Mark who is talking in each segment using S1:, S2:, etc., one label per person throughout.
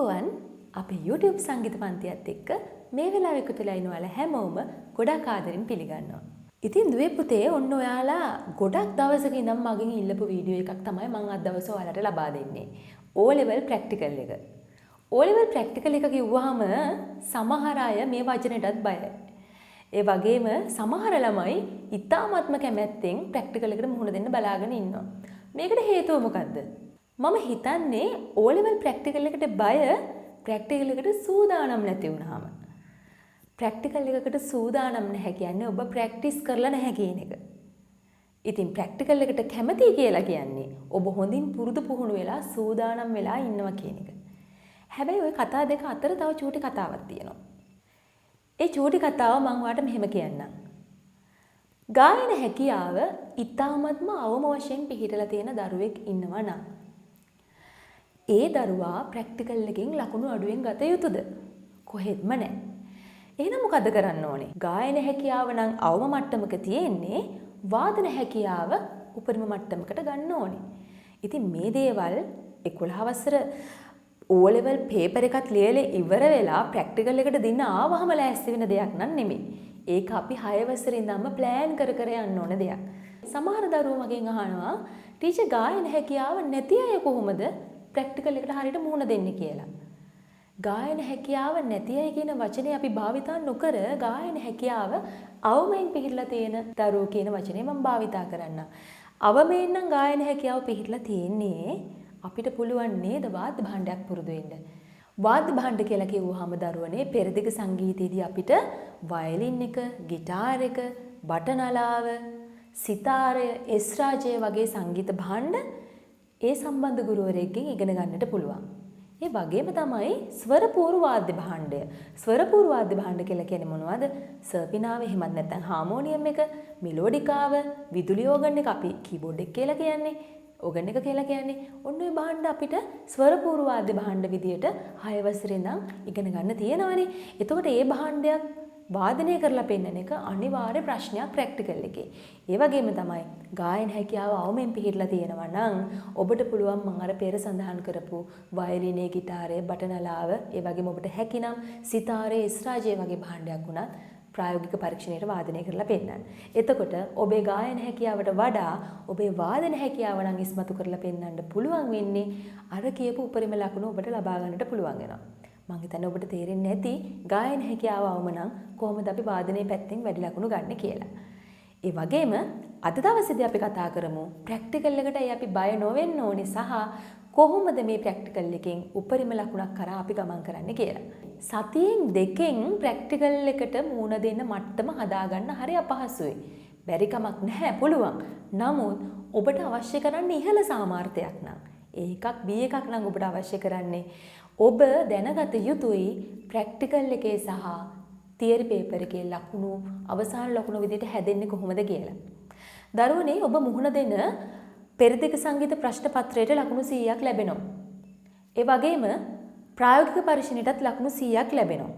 S1: අයිබෝවන් අපේ YouTube සංගීත පන්තියත් එක්ක මේ වෙලාවෙ එකතු වෙලා ඉන්න ඔයාලා හැමෝම ගොඩක් ආදරෙන් පිළිගන්නවා. ඉතින් දුවේ පුතේ ඔන්න ඔයාලා ගොඩක් දවසක ඉඳන් මගෙන් ඉල්ලපු වීඩියෝ එකක් තමයි මම අද දවසේ ඔයාලට ලබා දෙන්නේ. O level practical එක. O level practical එක කිව්වහම සමහර අය මේ වචනෙටත් බයයි. ඒ වගේම සමහර ළමයි ඉතාමත්ම කැමැත්තෙන් ප්‍රැක්ටිකල් එකට මුහුණ දෙන්න බලාගෙන ඉන්නවා. මේකට හේතුව මොකද්ද? මම හිතන්නේ O level ප්‍රැක්ටිකල් එකට බය ප්‍රැක්ටිකල් එකට සූදානම් නැති වුනහම. ප්‍රැක්ටිකල් එකකට සූදානම් නැහැ කියන්නේ ඔබ ප්‍රැක්ටිස් කරලා නැහැ කියන එක. ඉතින් ප්‍රැක්ටිකල් එකට කැමතියි කියලා කියන්නේ ඔබ හොඳින් පුරුදු පුහුණු වෙලා සූදානම් වෙලා ඉන්නවා කියන එක. හැබැයි ওই කතා දෙක අතර තව චූටි කතාවක් තියෙනවා. ඒ චූටි කතාව මම ඔයාලට මෙහෙම කියන්නම්. ගායන හැකියාව ඉතාමත්ම අවම වශයෙන් පිළිහිටලා තියෙන දරුවෙක් ඉන්නවා නම් ඒ දරුවා ප්‍රැක්ටිකල් එකෙන් ලකුණු අඩුවෙන් ගත යුතුද? කොහෙත්ම නැහැ. එහෙනම් මොකද කරන්න ඕනේ? ගායන හැකියාව නම් අවම මට්ටමක තියෙන්නේ වාදන හැකියාව උපරිම මට්ටමකට ගන්න ඕනේ. ඉතින් මේ දේවල් 11 වසර O level paper එකත් ලියලා ඉවර වෙලා ප්‍රැක්ටිකල් එකට දින ආවහම ලෑස්ති වෙන දෙයක් නන් නෙමෙයි. ඒක අපි 6 වසරේ ඉඳන්ම ප්ලෑන් කර කර යන්න ඕන දෙයක්. සමහර දරුවෝ මගෙන් අහනවා ටීචර් ගායන හැකියාව නැති අය කොහොමද ප්‍රැක්ටිකල් එකට හරියට මුහුණ දෙන්නේ කියලා. ගායන හැකියාව නැති අය කියන වචනේ අපි භාවිතා නොකර ගායන හැකියාව අවමෙන් පිළිහිලා තියෙන දරුවෝ කියන වචනේ මම භාවිතා කරන්න. අවමෙන් නම් ගායන හැකියාව පිළිහිලා තියෙන්නේ අපිට පුළුවන් නේද වාද්‍ය භාණ්ඩයක් පුරුදු වෙන්න. වාද්‍ය භාණ්ඩ කියලා කිව්වහම දරුවනේ පෙරදිග සංගීතයේදී අපිට වයලින් එක, গিitar එක, බටනලාව, සිතාරය, එස් රාජය වගේ සංගීත භාණ්ඩ ඒ සම්බන්ධ ගුරුවරයෙක්ගෙන් ඉගෙන ගන්නට පුළුවන්. ඒ වගේම තමයි ස්වරපූර්ව වාද්‍ය භාණ්ඩය. ස්වරපූර්ව වාද්‍ය භාණ්ඩ කියලා කියන්නේ මොනවද? සර්පිනාව එහෙමත් නැත්නම් හාමෝනියම් එක, මෙලෝඩිකාව, විදුලි ඕගන් එක අපි කීබෝඩ් එක කියලා කියන්නේ. ඕගන් එක කියලා කියන්නේ ඔන්න ඔය භාණ්ඩ අපිට ස්වරපූර්ව වාද්‍ය භාණ්ඩ විදියට 6 වසරේ ඉඳන් ඉගෙන ගන්න තියෙනවානේ. එතකොට ඒ භාණ්ඩයක් වාදනය කරලා පෙන්නන එක අනිවාර්ය ප්‍රශ්නයක් ප්‍රැක්ටිකල් එකේ. ඒ වගේම තමයි ගායන හැකියාව අවමෙන් පිළිහිලා තියෙනවා නම් ඔබට පුළුවන් මම අර පෙර සඳහන් කරපු වයලිනේ, গিitarය, බටනලාව, ඒ වගේම ඔබට හැකිනම් සිතාරේ, එස් රාජය වගේ භාණ්ඩයක් උනත් ප්‍රායෝගික පරීක්ෂණයට වාදනය කරලා පෙන්නන්න. එතකොට ඔබේ ගායන හැකියාවට වඩා ඔබේ වාදන හැකියාව නම් ඉස්මතු කරලා පෙන්නන්න පුළුවන් වෙන්නේ අර කියපු උපරිම ලකුණු ඔබට ලබා ගන්නට පුළුවන් වෙනවා. මම හිතන්නේ ඔබට තේරෙන්නේ නැති ගායන හැකියාව අවම නම් කොහොමද අපි වාදනයේ පැත්තෙන් වැඩි ලකුණු ගන්න කියලා. ඒ වගේම අද දවසේදී අපි කතා කරමු ප්‍රැක්ටිකල් එකටයි අපි බය නොවෙන්න ඕනේ සහ කොහොමද මේ ප්‍රැක්ටිකල් එකෙන් උපරිම ලකුණක් කරා අපි ගමන් කරන්න කියලා. සතියෙන් දෙකෙන් ප්‍රැක්ටිකල් එකට මුහුණ දෙන්න මට්ටම හදාගන්න හරි අපහසුයි. බැරි කමක් නැහැ පුළුවන්. නමුත් ඔබට අවශ්‍ය කරන්නේ ඉහළ සාමර්ථයක් නම් ඒකක් B එකක් නම් ඔබට අවශ්‍ය කරන්නේ ඔබ දැනගත යුතුයි ප්‍රැක්ටිකල් එකේ සහ තියරි පේපර් එකේ ලකුණු අවසාන ලකුණු විදිහට හැදෙන්නේ කොහොමද කියලා. දරුවනේ ඔබ මුහුණ දෙන පෙරදිග සංගීත ප්‍රශ්න පත්‍රයට ලකුණු 100ක් ලැබෙනවා. ඒ වගේම ප්‍රායෝගික පරීක්ෂණයටත් ලකුණු 100ක් ලැබෙනවා.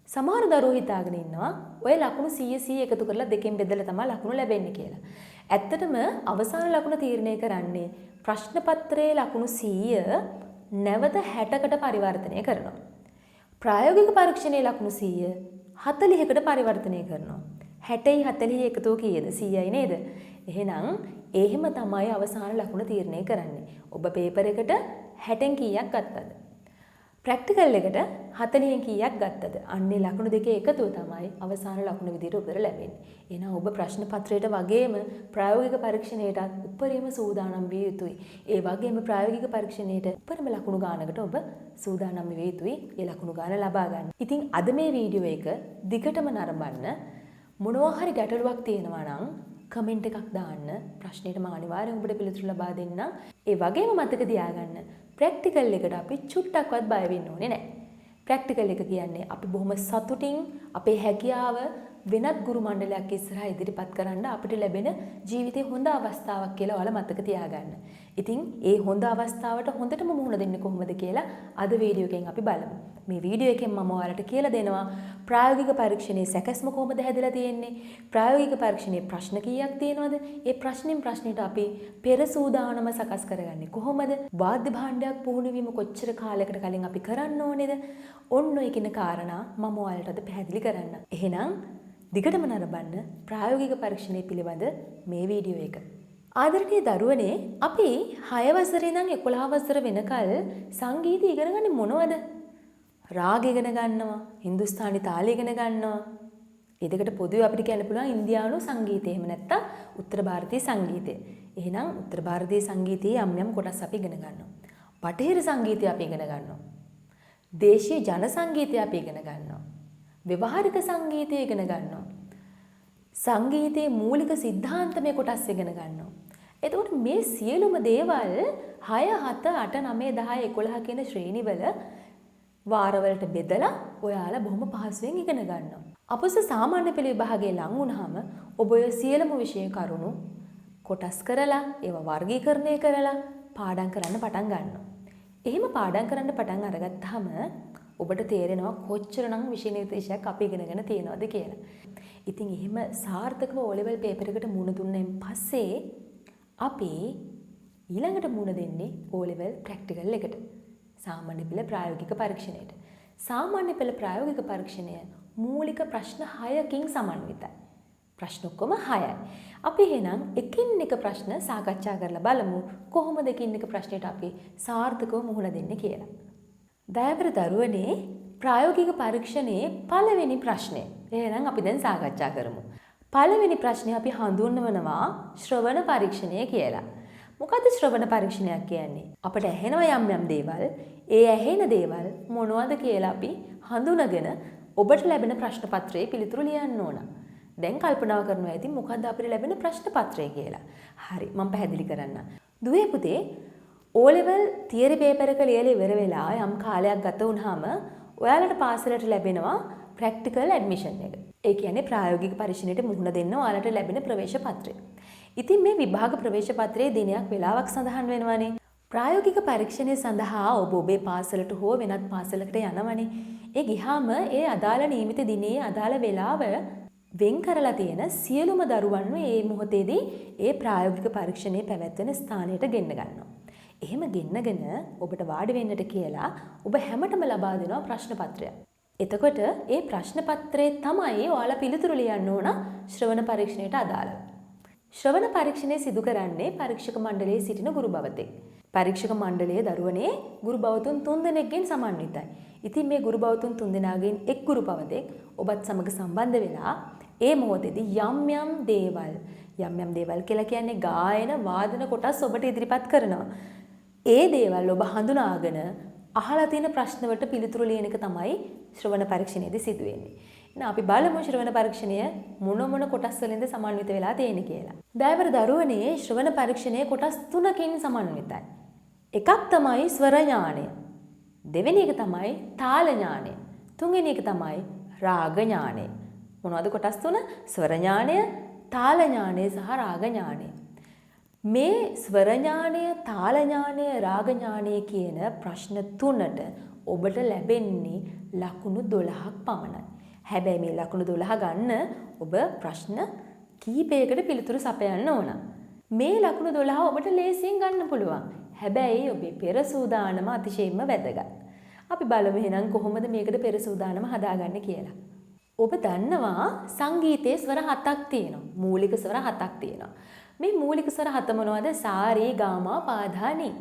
S1: සමහර දරුවෝ හිතාගෙන ඉන්නවා ඔය ලකුණු 100 එකතු කරලා දෙකෙන් බෙදලා තමයි ලකුණු ලැබෙන්නේ කියලා. ඇත්තටම අවසාන ලකුණ තීරණය කරන්නේ ප්‍රශ්න පත්‍රයේ ලකුණු 100 නැවත 60කට පරිවර්තනය කරනවා. ප්‍රායෝගික පරීක්ෂණයේ ලකුණු 100 40කට පරිවර්තනය කරනවා. 60යි 40 එකතු කීයද? 100යි නේද? එහෙනම් එහෙම තමයි අවසාන ලකුණ තීරණය කරන්නේ. ඔබ පේපර් එකට 60න් කීයක් ගත්තද? ප්‍රැක්ටිකල් එකට 40න් කීයක් ගත්තද? අන්නේ ලකුණු දෙකේ එකතුව තමයි අවසාන ලකුණ විදිහට ඔබට ලැබෙන්නේ. එහෙනම් ඔබ ප්‍රශ්න පත්‍රයට වගේම ප්‍රායෝගික පරීක්ෂණයටත් උපරිම සූදානම් විය යුතුයි. ඒ වගේම ප්‍රායෝගික පරීක්ෂණයට උපරිම ලකුණු ගානකට ඔබ සූදානම් විය යුතුයි. ඒ ලකුණු ගාන ලබා ගන්න. ඉතින් අද මේ වීඩියෝ එක දිගටම නරඹන්න මොනවා හරි ගැටලුවක් තියෙනවා නම් කමෙන්ට් එකක් දාන්න. ප්‍රශ්නෙට මම අනිවාර්යෙන් ඔබට පිළිතුරු ලබා දෙන්නම්. ඒ වගේම මතක තියාගන්න ප්‍රැක්ටිකල් එකට අපි චුට්ටක්වත් බය වෙන්න ඕනේ නැහැ. ප්‍රැක්ටිකල් එක කියන්නේ අපි බොහොම සතුටින් අපේ හැකියාව වෙනත් ගුරු මණ්ඩලයක් ඉස්සරහා ඉදිරිපත් කරන්න අපිට ලැබෙන ජීවිතේ හොඳ අවස්ථාවක් කියලා ඔයාලා මතක තියාගන්න. ඉතින් ඒ හොඳ අවස්ථාවට හොඳටම මුහුණ දෙන්නේ කොහොමද කියලා අද වීඩියෝ එකෙන් අපි බලමු. මේ වීඩියෝ එකෙන් මම ඔයාලට කියලා දෙනවා ප්‍රායෝගික පරීක්ෂණයේ සැකස්ම කොහොමද හැදලා තියෙන්නේ? ප්‍රායෝගික පරීක්ෂණයේ ප්‍රශ්න කීයක් තියෙනවද? ඒ ප්‍රශ්نين ප්‍රශ්නෙට අපි පෙර සූදානම සකස් කරගන්නේ කොහොමද? වාද්‍ය භාණ්ඩයක් පුහුණු වීම කොච්චර කාලයකට කලින් අපි කරන්න ඕනේද? ඔන්න ඔය කියන කාරණා මම ඔයාලට අද පැහැදිලි කරන්න. එහෙනම් දිගටම නරඹන්න ප්‍රායෝගික පරීක්ෂණය පිළිබඳ මේ වීඩියෝ එක. ආදරණීය දරුවනේ, අපි 6 වසරේ ඉඳන් 11 වසර වෙනකල් සංගීතය ඉගෙන ගන්නේ මොනවද? රාග ඉගෙන ගන්නවා, හින්දුස්ථානි තාලය ඉගෙන ගන්නවා. ඒ දෙකට පොදුවේ අපිට කියන්න පුළුවන් ඉන්දියානු සංගීතය. එහෙම නැත්නම් උත්තර ಭಾರತೀಯ සංගීතය. එහෙනම් උත්තර ಭಾರತೀಯ සංගීතයේ යම් යම් කොටස් අපි ඉගෙන ගන්නවා. බටහිර සංගීතය අපි ඉගෙන ගන්නවා. දේශීය ජන සංගීතය අපි ඉගෙන ගන්නවා. ව්‍යවහාරික සංගීතය ඉගෙන ගන්නවා. සංගීතයේ මූලික සිද්ධාන්ත මේ කොටස් ඉගෙන ගන්නවා. එතකොට මේ සියලුම දේවල් 6 7 8 9 10 11 කියන ශ්‍රේණිවල වාරවලට බෙදලා ඔයාලා බොහොම පහසුවෙන් ඉගෙන ගන්නවා. අපොස සාමාන්‍ය පෙළ විභාගයේ ලං වුණාම ඔබ ඔය සියලුම විෂය කරුණු කොටස් කරලා ඒවා වර්ගීකරණය කරලා පාඩම් කරන්න පටන් ගන්නවා. එහෙම පාඩම් කරන්න පටන් අරගත්තාම ඔබට තේරෙනවා කොච්චරනම් විෂය නිර්දේශයක් අපි ඉගෙනගෙන තියෙනවද කියලා. ඉතින් එහෙම සාර්ථකව O level paper එකට මුහුණ දුන්නාන් පස්සේ අපි ඊළඟට මුහුණ දෙන්නේ O level practical එකට. සාමාන්‍ය පෙළ ප්‍රායෝගික පරීක්ෂණයට. සාමාන්‍ය පෙළ ප්‍රායෝගික පරීක්ෂණය මූලික ප්‍රශ්න 6කින් සමන්විතයි. ප්‍රශ්න ඔක්කොම 6යි. අපි එහෙනම් එකින් එක ප්‍රශ්න සාකච්ඡා කරලා බලමු කොහොමද එකින් එක ප්‍රශ්නෙට අපි සාර්ථකව මුහුණ දෙන්නේ කියලා. දයාබර දරුවනේ, ප්‍රායෝගික පරීක්ෂණයේ පළවෙනි ප්‍රශ්නය. එහෙනම් අපි දැන් සාකච්ඡා කරමු. පළවෙනි ප්‍රශ්නේ අපි හඳුන්වනවා ශ්‍රවණ පරීක්ෂණය කියලා. මොකද්ද ශ්‍රවණ පරීක්ෂණයක් කියන්නේ? අපිට ඇහෙනවා යම් යම් දේවල්. ඒ ඇහෙන දේවල් මොනවද කියලා අපි හඳුනගෙන ඔබට ලැබෙන ප්‍රශ්න පත්‍රයේ පිළිතුරු ලියන්න ඕන. දැන් කල්පනා කරනවා ඇති මොකද්ද අපිට ලැබෙන ප්‍රශ්න පත්‍රය කියලා. හරි, මම පැහැදිලි කරන්න. දුවේ පුතේ, O level theory paper එක ලියලා ඉවර වෙලා යම් කාලයක් ගත වුණාම ඔයාලට පාසලට ලැබෙනවා practical admission එක. ඒ කියන්නේ ප්‍රායෝගික පරීක්ෂණයට මුහුණ දෙන්න ඔයාලට ලැබෙන ප්‍රවේශ පත්‍රය. ඉතින් මේ විභාග ප්‍රවේශ පත්‍රයේ දිනයක් වෙලාවක් සඳහන් වෙනවානේ. ප්‍රායෝගික පරීක්ෂණය සඳහා ඔබ ඔබේ පාසලට හෝ වෙනත් පාසලකට යනවනේ. ඒ ගියාම ඒ අදාළ නියමිත දිනේ අදාළ වෙලාව වෙන් කරලා තියෙන සියලුම දරුවන්ව මේ මොහොතේදී ඒ ප්‍රායෝගික පරීක්ෂණයේ පැවැත්වෙන ස්ථානයට ගෙන්න ගන්නවා. එහෙම ගෙන්නගෙන ඔබට වාඩි වෙන්නට කියලා ඔබ හැමතෙම ලබා දෙනවා ප්‍රශ්න පත්‍රයක්. එතකොට ඒ ප්‍රශ්න පත්‍රයේ තමයි ඔයාලා පිළිතුරු ලියන්න ඕන ශ්‍රවණ පරීක්ෂණයට අදාළව. ශ්‍රවණ පරීක්ෂණය සිදු කරන්නේ පරීක්ෂක මණ්ඩලයේ සිටින ගුරු භවතෙක්. පරීක්ෂක මණ්ඩලයේ දරුවනේ ගුරු භවතුන් 3 දෙනෙක්ගෙන් සමන්විතයි. ඉතින් මේ ගුරු භවතුන් 3 දෙනාගෙන් එක් ගුරු භවතෙක් ඔබත් සමග සම්බන්ධ වෙලා ඒ මොහොතේදී යම් දේවල් කියලා කියන්නේ ගායන වාදන කොටස් ඔබට ඉදිරිපත් කරනවා. ඒ දේවල් ඔබ හඳුනාගෙන අහලා තියෙන ප්‍රශ්න වලට පිළිතුරු ලියන එක තමයි ශ්‍රවණ පරීක්ෂණයේදී සිදු වෙන්නේ. එහෙනම් අපි බලමු ශ්‍රවණ පරීක්ෂණය මොන කොටස් වලින්ද සමන්විත වෙලා තියෙන්නේ කියලා. දයාබර දරුවනේ, ශ්‍රවණ පරීක්ෂණයේ කොටස් 3කින් සමන්විතයි. එකක් තමයි ස්වර ඥානය. දෙවෙනි එක තමයි තාල ඥානය. තුන්වෙනි එක තමයි රාග ඥානය. මොනවද කොටස් 3? ස්වර ඥානය, තාල ඥානය සහ රාග ඥානය. මේ ස්වර ඥානය, තාල ඥානය, රාග ඥානය කියන ප්‍රශ්න 3ට ඔබට ලැබෙන්නේ ලකුණු 12ක් පමණයි. හැබැයි මේ ලකුණු 12 ගන්න ඔබ ප්‍රශ්න කීපයකට පිළිතුරු සපයන්න ඕන. මේ ලකුණු 12 ඔබට ලේසියෙන් ගන්න පුළුවන්. හැබැයි ඔබේ පෙර සූදානම අතිශයින්ම වැදගත්. අපි බලමු එහෙනම් කොහොමද මේකට පෙර සූදානම හදාගන්නේ කියලා. ඔබ දන්නවා සංගීතයේ ස්වර 7ක් තියෙනවා. මූලික ස්වර 7ක් තියෙනවා. මේ මූලික ස්වර 7 මොනවද? සා, රේ, ගා, මා, පා, ධා, නි.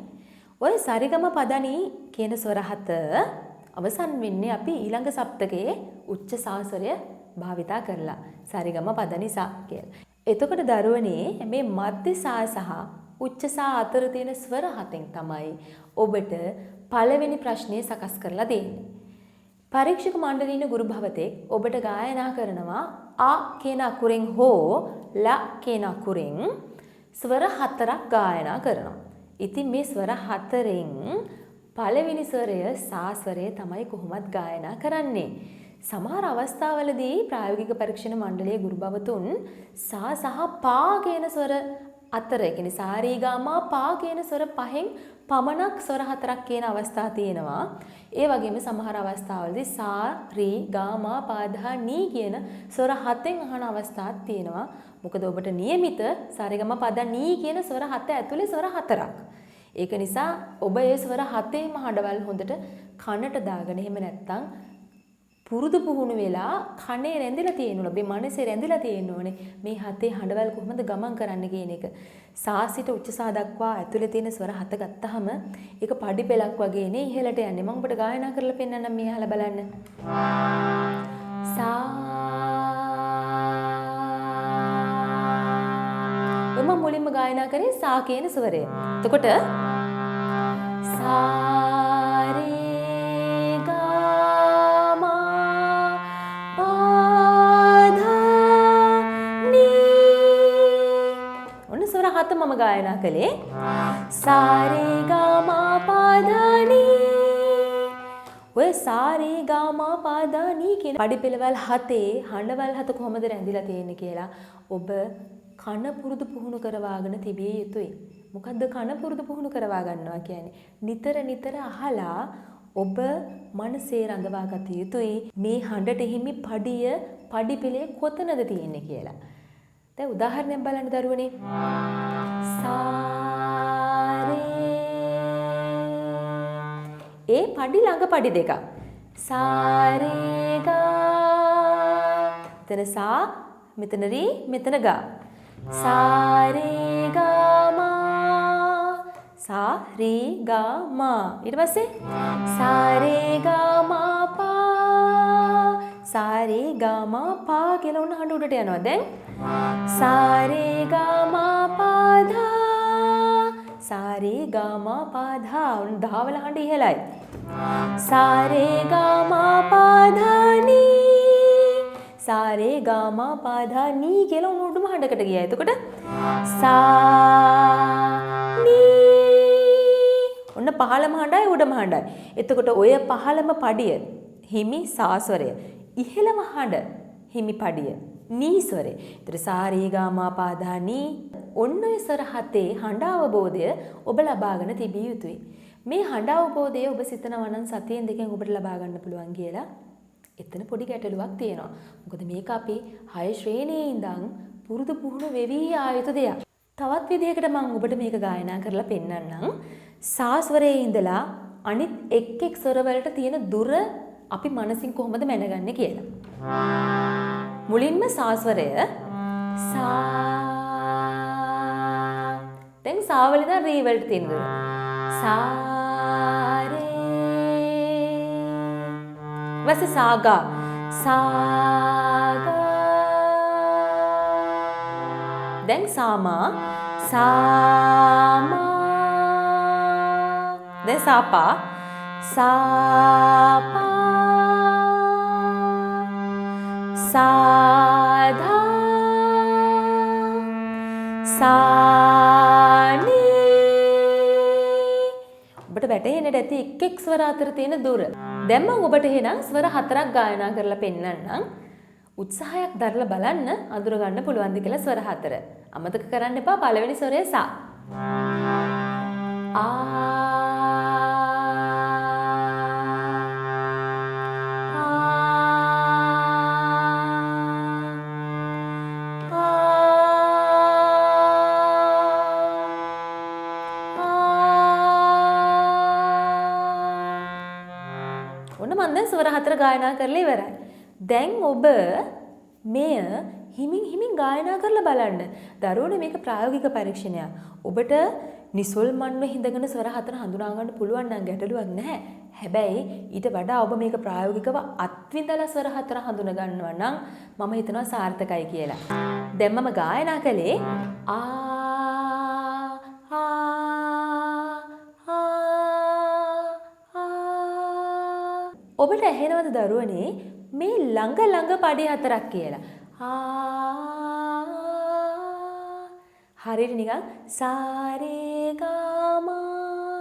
S1: ඔය සරිගම පදනි කියන ස්වර 7 අවසන් වෙන්නේ අපි ඊළඟ සප්තකයේ උච්ච සාස්වරය භාවිතා කරලා. සරිගම පදනි සා කියලා. එතකොට දරුවනේ මේ මධ්‍ය සා සහ උච්ච සා අතර තියෙන ස්වර 7න් තමයි ඔබට පළවෙනි ප්‍රශ්නේ සකස් කරලා දෙන්නේ. පරීක්ෂක මණ්ඩලීන ගුරු භවතෙක් ඔබට ගායනා කරනවා ආ කියන අකුරෙන් හෝ ලා කියන අකුරෙන් ස්වර 4ක් ගායනා කරනවා. ඉතින් මේ ස්වර 4න් පළවෙනි ස්වරය සා ස්වරය තමයි කොහොමත් ගායනා කරන්නේ. සමහර අවස්ථාවලදී ප්‍රායෝගික පරීක්ෂණ මණ්ඩලයේ ගුරු භවතුන් සා සහ පා කියන ස්වර අතර, ඒ කියන්නේ සා රී ගා මා පා කියන ස්වර පහෙන් පමණක් ස්වර හතරක් කියන අවස්ථා තියෙනවා. ඒ වගේම සමහර අවස්ථාවලදී සා රී ගා මා පා දා නී කියන ස්වර හතෙන් අහන අවස්ථාත් තියෙනවා. මොකද ඔබට નિયમિત සා රී ගා මා පා දා නී කියන ස්වර හත ඇතුලේ ස්වර හතරක්. ඒක නිසා ඔබ ඒ ස්වර හතේම හඬවල් හොඳට කනට දාගෙන, එහෙම නැත්නම් පුරුදු පුහුණු වෙලා කනේ රැඳිලා තියෙන්න ඕනේ. ඔබේ මනසේ රැඳිලා තියෙන්න ඕනේ. මේ හතේ හඬවල් කොහොමද ගමන් කරන්න කියන එක. සා සිට උච්ච සා දක්වා ඇතුලේ තියෙන ස්වර හත ගත්තාම ඒක පඩි පෙලක් වගේ නේ ඉහළට යන්නේ. මම ඔබට ගායනා කරලා පෙන්නන්නම් මේ අහලා බලන්න. සා මම මුලින්ම ගායනා කරේ සා කියන ස්වරය. එතකොට සා රේ ගා මා පා ධා නී. ඔන්න ස්වර හත මම ගායනා කළේ. සා රේ ගා මා පා ධා නී. ඔය සා රේ ගා මා පා ධා නී කියන පඩි පෙළවල් හතේ හඬවල් හත කොහොමද රැඳිලා තියෙන්නේ කියලා ඔබ කන පුරුදු පුහුණු කරවාගෙන තිබිය යුතුයි. මොකද්ද කන පුරුදු පුහුණු කරවා ගන්නවා කියන්නේ? නිතර නිතර අහලා ඔබ මනසේ රඳවා ගත යුතුයි මේ හඬට හිමි පඩි පෙළේ කොතනද තියෙන්නේ කියලා. දැන් උදාහරණයක් බලන්න දරුවනේ. සා රේ. ඒ පඩි ළඟ පඩි දෙකක්. සා රේ ගා. එතන සා, මෙතන රී, මෙතන ගා. සා රේ ගා මා. සා රේ ගා මා. ඊට පස්සේ සා රේ ගා මා පා. සා රේ ගා මා පා කියලා උන හඬ උඩට යනවා. දැන් සා රේ ගා මා පා ධා. සා රේ ගා මා පා ධා. උන ධා වල හඬ ඉහළයි. සා රේ ගා මා පා ධා නී. සා රේ ගා මා පා ධා නී කියලා උන උඩම හඬකට ගියා. එතකොට සා නී. ඔන්න පහළම හඬයි උඩම හඬයි. එතකොට ඔය පහළම පඩිය හිමි සා ස්වරය. ඉහළම හඬ හිමි පඩිය නී ස්වරය. ඒතර සා රේ ගා මා පා ධා නී. ඔන්න ඔය ස්වර හතේ හඬ අවබෝධය ඔබ ලබාගෙන තිබිය යුතුයි. මේ හඬ අවබෝධය ඔබ සිතනවා නම් සතියෙන් දෙකෙන් ඔබට ලබා ගන්න පුළුවන් කියලා. එතන පොඩි ගැටලුවක් තියෙනවා. මොකද මේක අපි 6 ශ්‍රේණියේ ඉඳන් පුරුදු පුහුණු වෙවි ආයුතු දෙයක්. තවත් විදිහකට මම ඔබට මේක ගායනා කරලා පෙන්නන්නම්. සා ස්වරයේ ඉඳලා අනිත් එක් ස්වර වලට තියෙන දුර අපි මනසින් කොහොමද මැනගන්නේ කියලා. මුලින්ම සා ස්වරය සා. දැන් සා වල ඉඳන් රී වලට තියෙන දුර. සා රේ. ඊපස්සේ සා ගා. සා ගා. දැන් සාමා. සාමා. දැන් සාපා. සාපා. සාධා. සානී. ඔබට වැටහෙන්නට ඇති එක් ස්වර අතර තියෙන දුර. දැන් මම ඔබට එහෙනම් ස්වර හතරක් ගායනා කරලා පෙන්නන්නම්. උත්සාහයක් දරලා බලන්න අඳුර ගන්න පුළුවන්ද කියලා ස්වර හතර. අමතක කරන්න එපා පළවෙනි ස්වරය සා. ඔන්න මම දැන් ස්වර හතර ගායනා කරලා ඉවරයි. දැන් ඔබ මෙය හිමින් ගායනා කරලා බලන්න. දරුවනේ මේක ප්‍රායෝගික පරීක්ෂණයක්. ඔබට නිසල්මන්ව හිඳගෙන ස්වර හතර හඳුනා ගන්න පුළුවන් නම් ගැටලුවක් නැහැ. හැබැයි ඊට වඩා ඔබ මේක ප්‍රායෝගිකව අත්විඳලා ස්වර හතර හඳුනා ගන්නවා නම් මම හිතනවා සාර්ථකයි කියලා. දැන් මම ගායනා කළේ ඔබට ඇහෙනවද දරුවනේ මේ ළඟ පඩි හතරක් කියලා. හරියට නිකන් සා රේ ගා මා.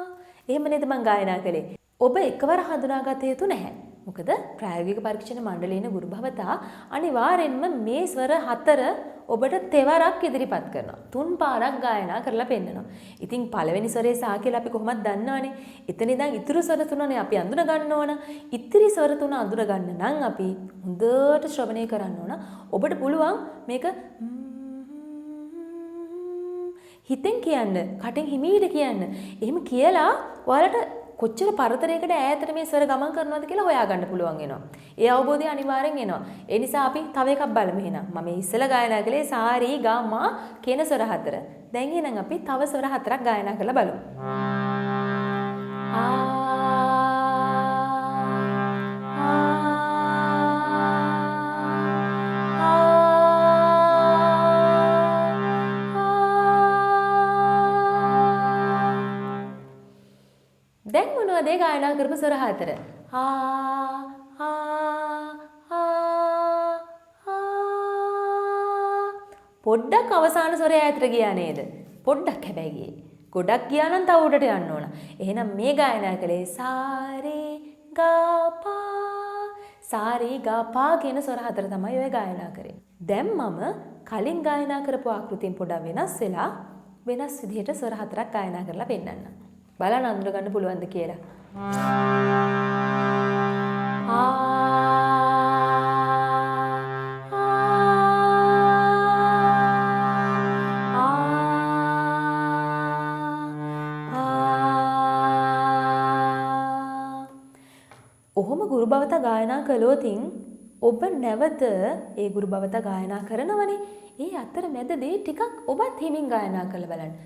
S1: එහෙම නේද මම ගායනා කළේ. ඔබ එකවර හඳුනාගත යුතු නැහැ. මොකද ප්‍රායෝගික පරීක්ෂණ මණ්ඩලයේ ගුරු භවතා අනිවාර්යෙන්ම මේ ස්වර 4 ඔබට තෙවරක් ඉදිරිපත් කරනවා. 3 පාරක් ගායනා කරලා පෙන්නනවා. ඉතින් පළවෙනි ස්වරේ සා කියලා අපි කොහොමද දන්නවනේ. එතන ඉඳන් ඉතුරු ස්වර තුනනේ අපි අඳුන ගන්න ඕන. ඉතිරි ස්වර තුන අඳුන ගන්න නම් අපි හොඳට ශ්‍රවණය කරන්න ඕන. ඔබට පුළුවන් මේක හිතෙන් කියන්න, කටින් හිමීට කියන්න. එහෙම කියලා ඔයාලට කොච්චර පරතරයකට ඈතට මේ ස්වර ගමන් කරනවද කියලා හොයාගන්න පුළුවන් වෙනවා. ඒ අවබෝධය අනිවාර්යෙන් එනවා. ඒ නිසා අපි තව එකක් බලමු එහෙනම්. මම ඉස්සෙල්ලා ගායනා කළේ සා රී ගා මා කියන ස්වර 4. දැන් එහෙනම් අපි තව ස්වර 4ක් ගායනා කරලා බලමු. දැන් මොනවද ඒ ගායනා කරපු ස්වර 4? පොඩ්ඩක් අවසාන ස්වරය ඈතට ගියා නේද? පොඩ්ඩක් හැබැයි ගියේ. ගොඩක් ගියා නම් තව උඩට යන්න ඕන. එහෙනම් මේ ගායනා කළේ සාරේ ගා පා කියන ස්වර 4 තමයි ඔය ගායනා කරේ. දැන් මම කලින් ගායනා කරපු ආකෘතියෙන් පොඩක් වෙනස් වෙලා වෙනස් විදිහට ස්වර 4ක් ගායනා කරලා පෙන්නන්නම්. බලන්න අඳුර ගන්න පුළුවන්ද කියලා. ඔහොම ගුරු භවතා ගායනා කළොතින් ඔබ නැවත ඒ ගුරු භවතා ගායනා කරනවනේ. ඒ අතර මැදදී ටිකක් ඔබත් හිමින් ගායනා කරලා බලන්න.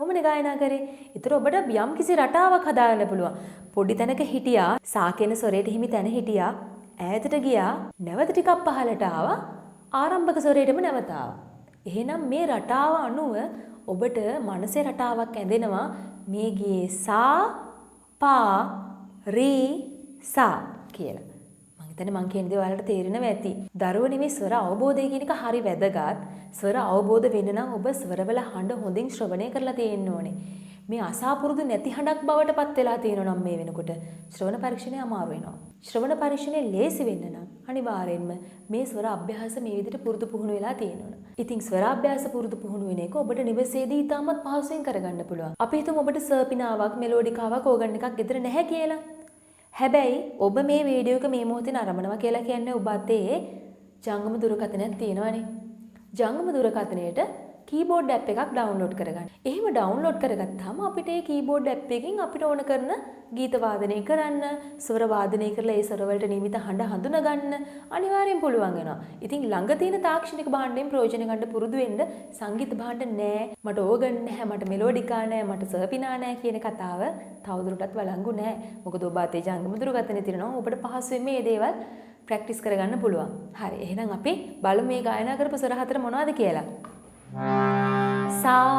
S1: ඔමනේ ගායනා කරේ. ඒතර ඔබට යම් කිසි රටාවක් හදාගන්න පුළුවන්. පොඩි තැනක හිටියා, සා කියන ස්වරයට හිමි තැන හිටියා, ඈතට ගියා, නැවත ටිකක් පහළට ආවා, ආරම්භක ස්වරයටම නැවත ආවා. එහෙනම් මේ රටාව අනුව ඔබට මනසේ රටාවක් ඇඳෙනවා. මේ ගියේ සා පා රී සා කියලා. මං කියන්නේ ඔයාලට තේරෙනවා ඇති. දරුවනේ මේ ස්වර අවබෝධය කියන එක හරි වැදගත්. ස්වර අවබෝධ වෙන්න නම් ඔබ ස්වරවල හඬ හොඳින් ශ්‍රවණය කරලා තියෙන්න ඕනේ. මේ අසාපුරුදු නැති හඬක් බවට පත් වෙලා තියෙනවා නම් මේ වෙනකොට ශ්‍රවණ පරීක්ෂණය අමාරු වෙනවා. ශ්‍රවණ පරීක්ෂණය ලේසි වෙන්න නම් අනිවාර්යෙන්ම මේ ස්වර අභ්‍යාස මේ විදිහට පුරුදු පුහුණු වෙලා තියෙනවා. ඉතින් ස්වර අභ්‍යාස පුරුදු පුහුණු වෙන එක ඔබට නිවසේදී ඉතාමත් පහසුවෙන් කරගන්න පුළුවන්. අපි හිතමු ඔබට සර්පිනාවක් මෙලෝඩිකාවක් ඕගන් එකක් ගෙදර නැහැ කියලා. හැබැයි ඔබ මේ වීඩියෝ එක මේ මොහොතේ නරඹනවා කියලා කියන්නේ ඔබ අතේ ජංගම දුරකථනයක් තියෙනවනේ. ජංගම දුරකථනයේට කීබෝඩ් ඇප් එකක් ඩවුන්ලෝඩ් කරගන්න. එහෙම ඩවුන්ලෝඩ් කරගත්තාම අපිට ඒ කීබෝඩ් ඇප් එකෙන් අපිට ඕන කරන ගීත වාදනය කරන්න, ස්වර වාදනය කරලා ඒ ස්වර වලට නියමිත හඬ හඳුනා ගන්න අනිවාර්යෙන් පුළුවන් වෙනවා. ඉතින් ළඟ තියෙන තාක්ෂණික භාණ්ඩයෙන් ප්‍රයෝජන ගන්න පුරුදු වෙන්න. සංගීත භාණ්ඩ නෑ, මට ඕගන් නැහැ, මට මෙලෝඩිකා නෑ, මට සර්පිනා නෑ කියන කතාව තවදුරටත් වළංගු නෑ. මොකද ඔබ අතේ ජංගම දුරකථනය තියෙනවා. ඔබට පහසුවෙන් මේ දේවල් ප්‍රැක්ටිස් කරගන්න පුළුවන්. හරි. එහෙනම් අපි බලමු මේ ගායනා කරපු ස්වර 4 මොනවද කියලා. සා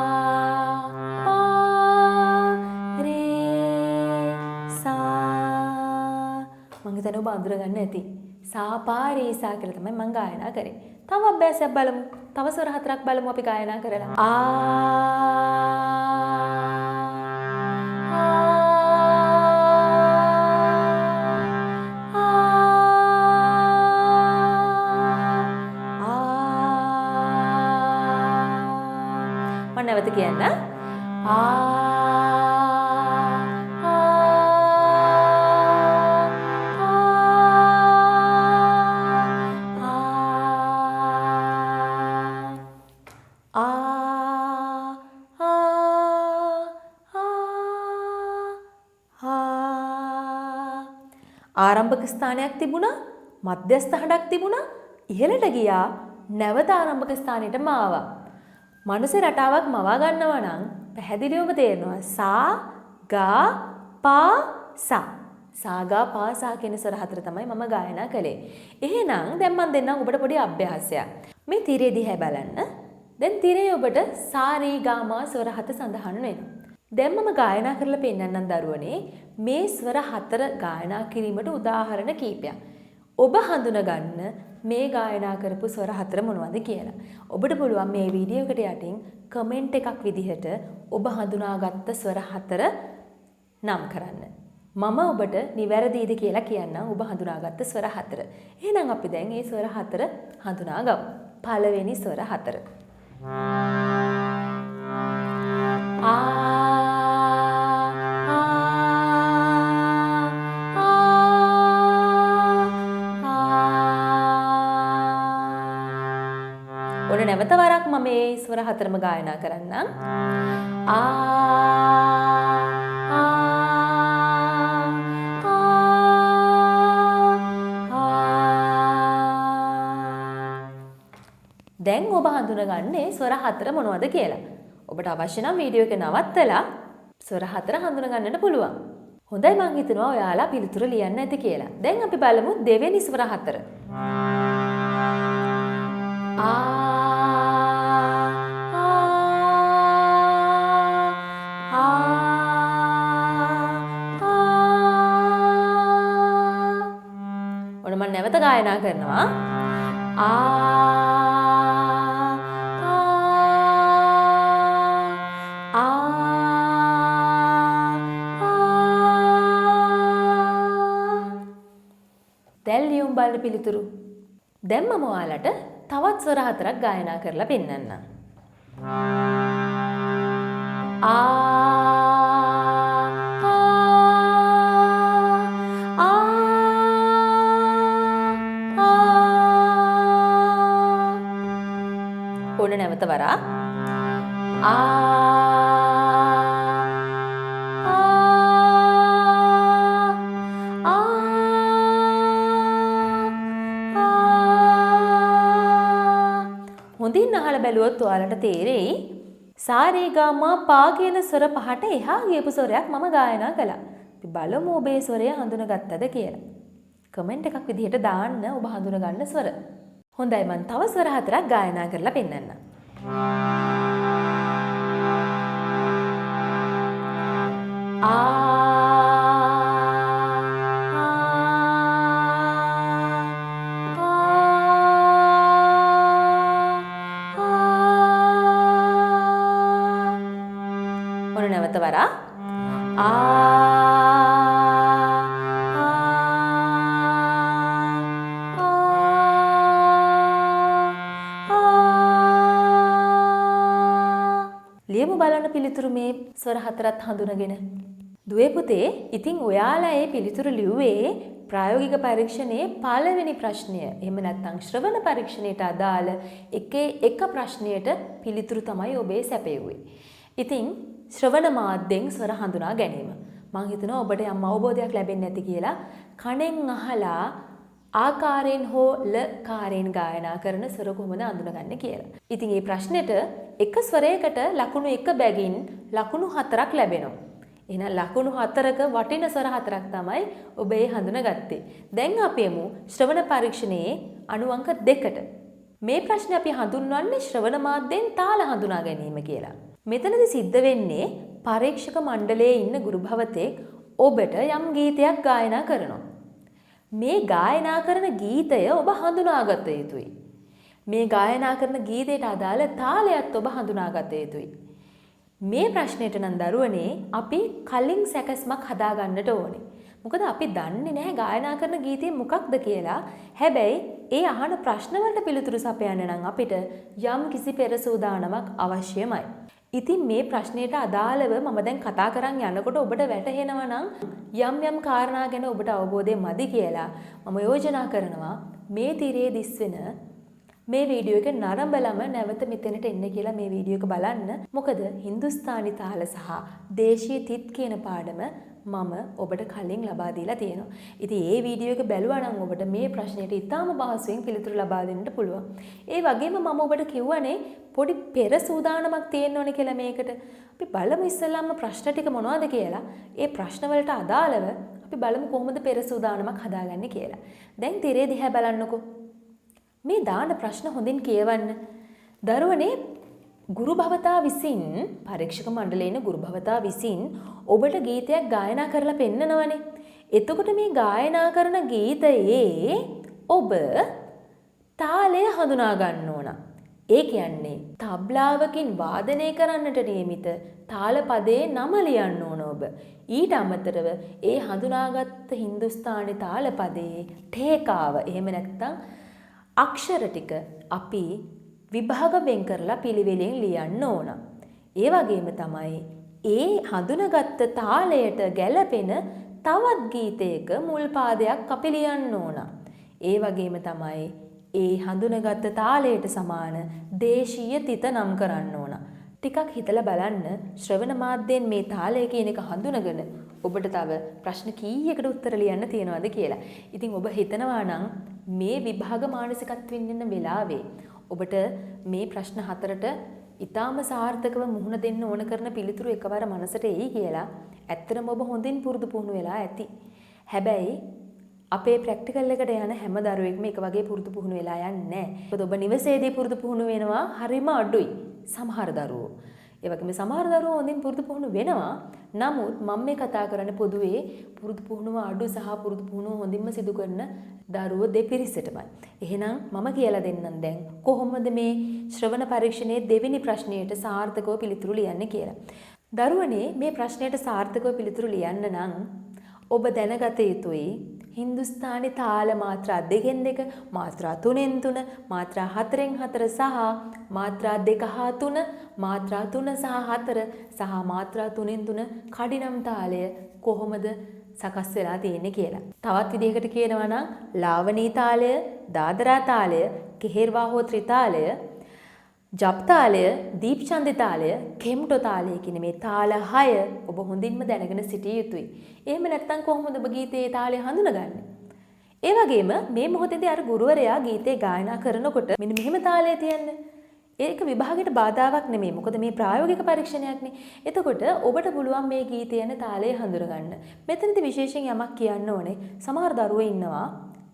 S1: පා රේ සා. මම හිතන්නේ ඔබ අඳුර ගන්න ඇති. සා පා රේ සා කියලා තමයි මම ගායනා කරේ. තව අභ්‍යාසයක් බලමු. තව ස්වර 4ක් බලමු අපි ගායනා කරලා. නැවත කියන්න. ආරම්භක ස්ථානයක් තිබුණා, මධ්‍යස්ථ හඬක් තිබුණා, ඉහළට ගියා, නැවත ආරම්භක ස්ථානෙටම ආවා. මනසේ රටාවක් මවා ගන්නවා නම් පැහැදිලිවම තේරෙනවා සා ගා පා සා. සා ගා පා සා කියන ස්වර 4 තමයි මම ගායනා කළේ. එහෙනම් දැන් මම දෙන්නම් ඔබට පොඩි අභ්‍යාසයක්. මේ තිරේ දිහා බලන්න. දැන් තිරේ ඔබට සා රී ගා මා ස්වර 7 සඳහන් වෙනවා. දැන් මම ගායනා කරලා පෙන්නන්නම් දරුවනේ මේ ස්වර 4 ගායනා කිරීමට උදාහරණ කීපයක්. ඔබ හඳුනගන්න මේ ගායනා කරපු ස්වර 4 මොනවද කියලා. ඔබට පුළුවන් මේ වීඩියෝ එකට යටින් කමෙන්ට් එකක් විදිහට ඔබ හඳුනාගත්ත ස්වර 4 නම් කරන්න. මම ඔබට නිවැරදිද කියලා කියන්නම් ඔබ හඳුනාගත්ත ස්වර 4. එහෙනම් අපි දැන් මේ ස්වර 4 හඳුනාගමු. පළවෙනි ස්වර 4. ඔන්න නැවත වරක් මම මේ ස්වර 4ම ගායනා කරන්නම්. දැන් ඔබ හඳුනගන්නේ ස්වර 4 මොනවද කියලා. ඔබට අවශ්‍ය නම් වීඩියෝ එක නවත්තලා ස්වර 4 හඳුනගන්නට පුළුවන්. හොඳයි මං හිතනවා ඔයාලා පිළිතුර ලියන්න ඇති කියලා. දැන් අපි බලමු දෙවෙනි ස්වර 4. ඔන්න මම නැවත ගායනා කරනවා. දැන් ලියුම් බලන පිළිතුරු. දැන් මම ඔයාලට තවත් ස්වර 4ක් ගායනා කරලා පෙන්නන්නම්. ඔන්න නැවත වරක්. හොඳින් අහලා බැලුවොත් ඔයාලට තේරෙයි සාරේගාමා පා කියන ස්වර පහට එහා ගියපු ස්වරයක් මම ගායනා කළා. අපි බලමු ඔබේ ස්වරය හඳුනගත්තද කියලා. කමෙන්ට් එකක් විදිහට දාන්න ඔබ හඳුනගන්න ස්වර. හොඳයි මම තව ස්වර 4ක් ගායනා කරලා පෙන්නන්නම්. ඔන්න නැවත වරක්. ලියමු බලන්න පිළිතුරු මේ ස්වර 4ත් හඳුනගෙන. දුවේ පුතේ, ඉතින් ඔයාලා මේ පිළිතුරු ලිව්වේ ප්‍රායෝගික පරීක්ෂණයේ පළවෙනි ප්‍රශ්නය. එහෙම නැත්නම් ශ්‍රවණ පරීක්ෂණයට අදාළ එක ප්‍රශ්නයට පිළිතුරු තමයි ඔබේ සැපෙව්වේ. ඉතින් ශ්‍රවණ මාධ්‍යෙන් ස්වර හඳුනා ගැනීම. මම හිතනවා ඔබට යම් අවබෝධයක් ලැබෙන්නේ නැති කියලා කණෙන් අහලා ආකාරයෙන් හෝ ලකාරයෙන් ගායනා කරන ස්වර කොහොමද අඳුනගන්නේ කියලා. ඉතින් මේ ප්‍රශ්නෙට එක ස්වරයකට ලකුණු 1 බැගින් ලකුණු 4ක් ලැබෙනවා. එහෙනම් ලකුණු 4ක වටින ස්වර 4ක් තමයි ඔබ ඒ හඳුනගත්තේ. දැන් අපි යමු ශ්‍රවණ පරීක්ෂණයේ අණු අංක 2ට. මේ ප්‍රශ්නේ අපි හඳුන්වන්නේ ශ්‍රවණ මාධ්‍යෙන් තාල හඳුනා ගැනීම කියලා. මෙතනදී සිද්ධ වෙන්නේ පරීක්ෂක මණ්ඩලයේ ඉන්න ගුරු භවතෙක් ඔබට යම් ගීතයක් ගායනා කරනවා. මේ ගායනා කරන ගීතය ඔබ හඳුනාගත යුතුයි. මේ ගායනා කරන ගීතයට අදාළ තාලයත් ඔබ හඳුනාගත යුතුයි. මේ ප්‍රශ්නෙට නම් දරුවනේ අපි කලින් සැකස්මක් හදාගන්නට ඕනේ. මොකද අපි දන්නේ නැහැ ගායනා කරන ගීතය මොකක්ද කියලා. හැබැයි ඒ අහන ප්‍රශ්න වලට පිළිතුරු සපයන්න නම් අපිට යම් කිසි පෙර සූදානමක් අවශ්‍යමයි. ඉතින් මේ ප්‍රශ්නයට අදාළව මම දැන් කතා කරන් යනකොට ඔබට වැටහෙනවා නම් යම් කාරණා ගැන ඔබට අවබෝධය මදි කියලා මම යෝජනා කරනවා මේ තිරේ දිස්වෙන මේ වීඩියෝ එක නරඹලම නැවත මෙතනට එන්න කියලා මේ වීඩියෝ එක බලන්න. මොකද හින්දුස්තානි තාල සහ දේශීය තිත් කියන පාඩම මම ඔබට කලින් ලබා දීලා තියෙනවා. ඉතින් මේ වීඩියෝ එක බැලුවා නම් ඔබට මේ ප්‍රශ්නෙට ඉතාම පහසුවෙන් පිළිතුරු ලබා දෙන්නට පුළුවන්. ඒ වගේම මම ඔබට කිව්වනේ පොඩි පෙර සූදානමක් තියෙන්න ඕනේ කියලා මේකට. අපි බලමු ඉස්සෙල්ලාම ප්‍රශ්න ටික මොනවද කියලා. ඒ ප්‍රශ්න වලට අදාළව අපි බලමු කොහොමද පෙර සූදානමක් හදාගන්නේ කියලා. දැන් තිරේ දිහා බලන්නකෝ. මේ දාන ප්‍රශ්න හොඳින් කියවන්න. දරුවනේ ගුරු භවතා විසින් පරීක්ෂක මණ්ඩලයේ ඉන්න ගුරු භවතා විසින් ඔබට ගීතයක් ගායනා කරලා පෙන්නනවනේ. එතකොට මේ ගායනා කරන ගීතයේ ඔබ තාලය හඳුනා ගන්න ඕන. ඒ කියන්නේ තබ්ලාවකින් වාදනය කරන්නට නියමිත තාලපදයේ නම ලියන්න ඕන ඔබ. ඊට අමතරව ඒ හඳුනාගත් හින්දුස්ථානි තාලපදයේ ඨේකාව එහෙම නැත්නම් අක්ෂර ටික අපි විභාග වෙන් කරලා පිළිවෙලෙන් ලියන්න ඕන. ඒ වගේම තමයි ඒ හඳුනාගත් තාලයට ගැළපෙන තවත් ගීතයක මුල් පාදයක් අපි ලියන්න ඕන. ඒ වගේම තමයි ඒ හඳුනාගත් තාලයට සමාන දේශීය තිත නම් කරන්න ඕන. ටිකක් හිතලා බලන්න ශ්‍රවණ මාධ්‍යයෙන් මේ තාලය කියන එක හඳුනගෙන ඔබට තව ප්‍රශ්න කීයකට උත්තර ලියන්න තියෙනවද කියලා. ඉතින් ඔබ හිතනවා නම් මේ විභාග මානසිකත්වයෙන් ඉන්න වෙලාවේ ඔබට මේ ප්‍රශ්න හතරට ඊටාම සාර්ථකව මුහුණ දෙන්න ඕන කරන පිළිතුරු එකවර මනසට එයි කියලා ඇත්තටම ඔබ හොඳින් පුරුදු පුහුණු වෙලා ඇති. හැබැයි අපේ ප්‍රැක්ටිකල් එකට යන හැම දරුවෙක්ම එක වගේ පුරුදු පුහුණු වෙලා යන්නේ නැහැ. මොකද ඔබ නිවසේදී පුරුදු පුහුණු වෙනවා හරිම අඩුයි. සමහර දරුවෝ. ඒ වගේම සමහර දරුවෝ හොඳින් පුරුදු පුහුණු වෙනවා. නමුත් මම මේ කතා කරන්නේ පොදුවේ පුරුදු පුහුණුව අඩු සහ පුරුදු පුහුණුව හොඳින්ම සිදු කරන දරුවෝ දෙපිරිසටමයි. එහෙනම් මම කියලා දෙන්නම් දැන් කොහොමද මේ ශ්‍රවණ පරීක්ෂණයේ දෙවෙනි ප්‍රශ්නයට සාර්ථකව පිළිතුරු ලියන්නේ කියලා. දරුවනේ මේ ප්‍රශ්නයට සාර්ථකව පිළිතුරු ලියන්න නම් ඔබ දැනගත යුතුයි හින්දුස්ථානි තාල මාත්‍රා 2 මාත්‍රා 3 මාත්‍රා 4 සහ මාත්‍රා 2 මාත්‍රා 3 සහ 4 සහ මාත්‍රා 3 කඩිනම් තාලය කොහොමද සකස් වෙලා තියෙන්නේ කියලා. තවත් විදිහකට කියනවා නම් ලාවනී තාලය, දාදරා තාලය, කෙහෙර්වාහෝ ත්‍රිතාලය, ජප් තාලය, දීප්චන්දි තාලය, කෙම්ටෝ තාලය කියන මේ තාල 6 ඔබ හොඳින්ම දැනගෙන සිටිය යුතුයි. එහෙම නැත්නම් කොහොමද ඔබ ගීතයේ තාලය හඳුනගන්නේ? ඒ වගේම මේ මොහොතේදී අර ගුරුවරයා ගීතේ ගායනා කරනකොට මෙන්න මෙහෙම තාලය තියන්නේ. ඒක විභාගයට බාධාවක් නෙමෙයි. මොකද මේ ප්‍රායෝගික පරීක්ෂණයක්නේ. එතකොට ඔබට පුළුවන් මේ ගීතය යන තාලය හඳුනගන්න. මෙතනදී විශේෂයෙන් යමක් කියන්න ඕනේ. සමහර දරුවෝ ඉන්නවා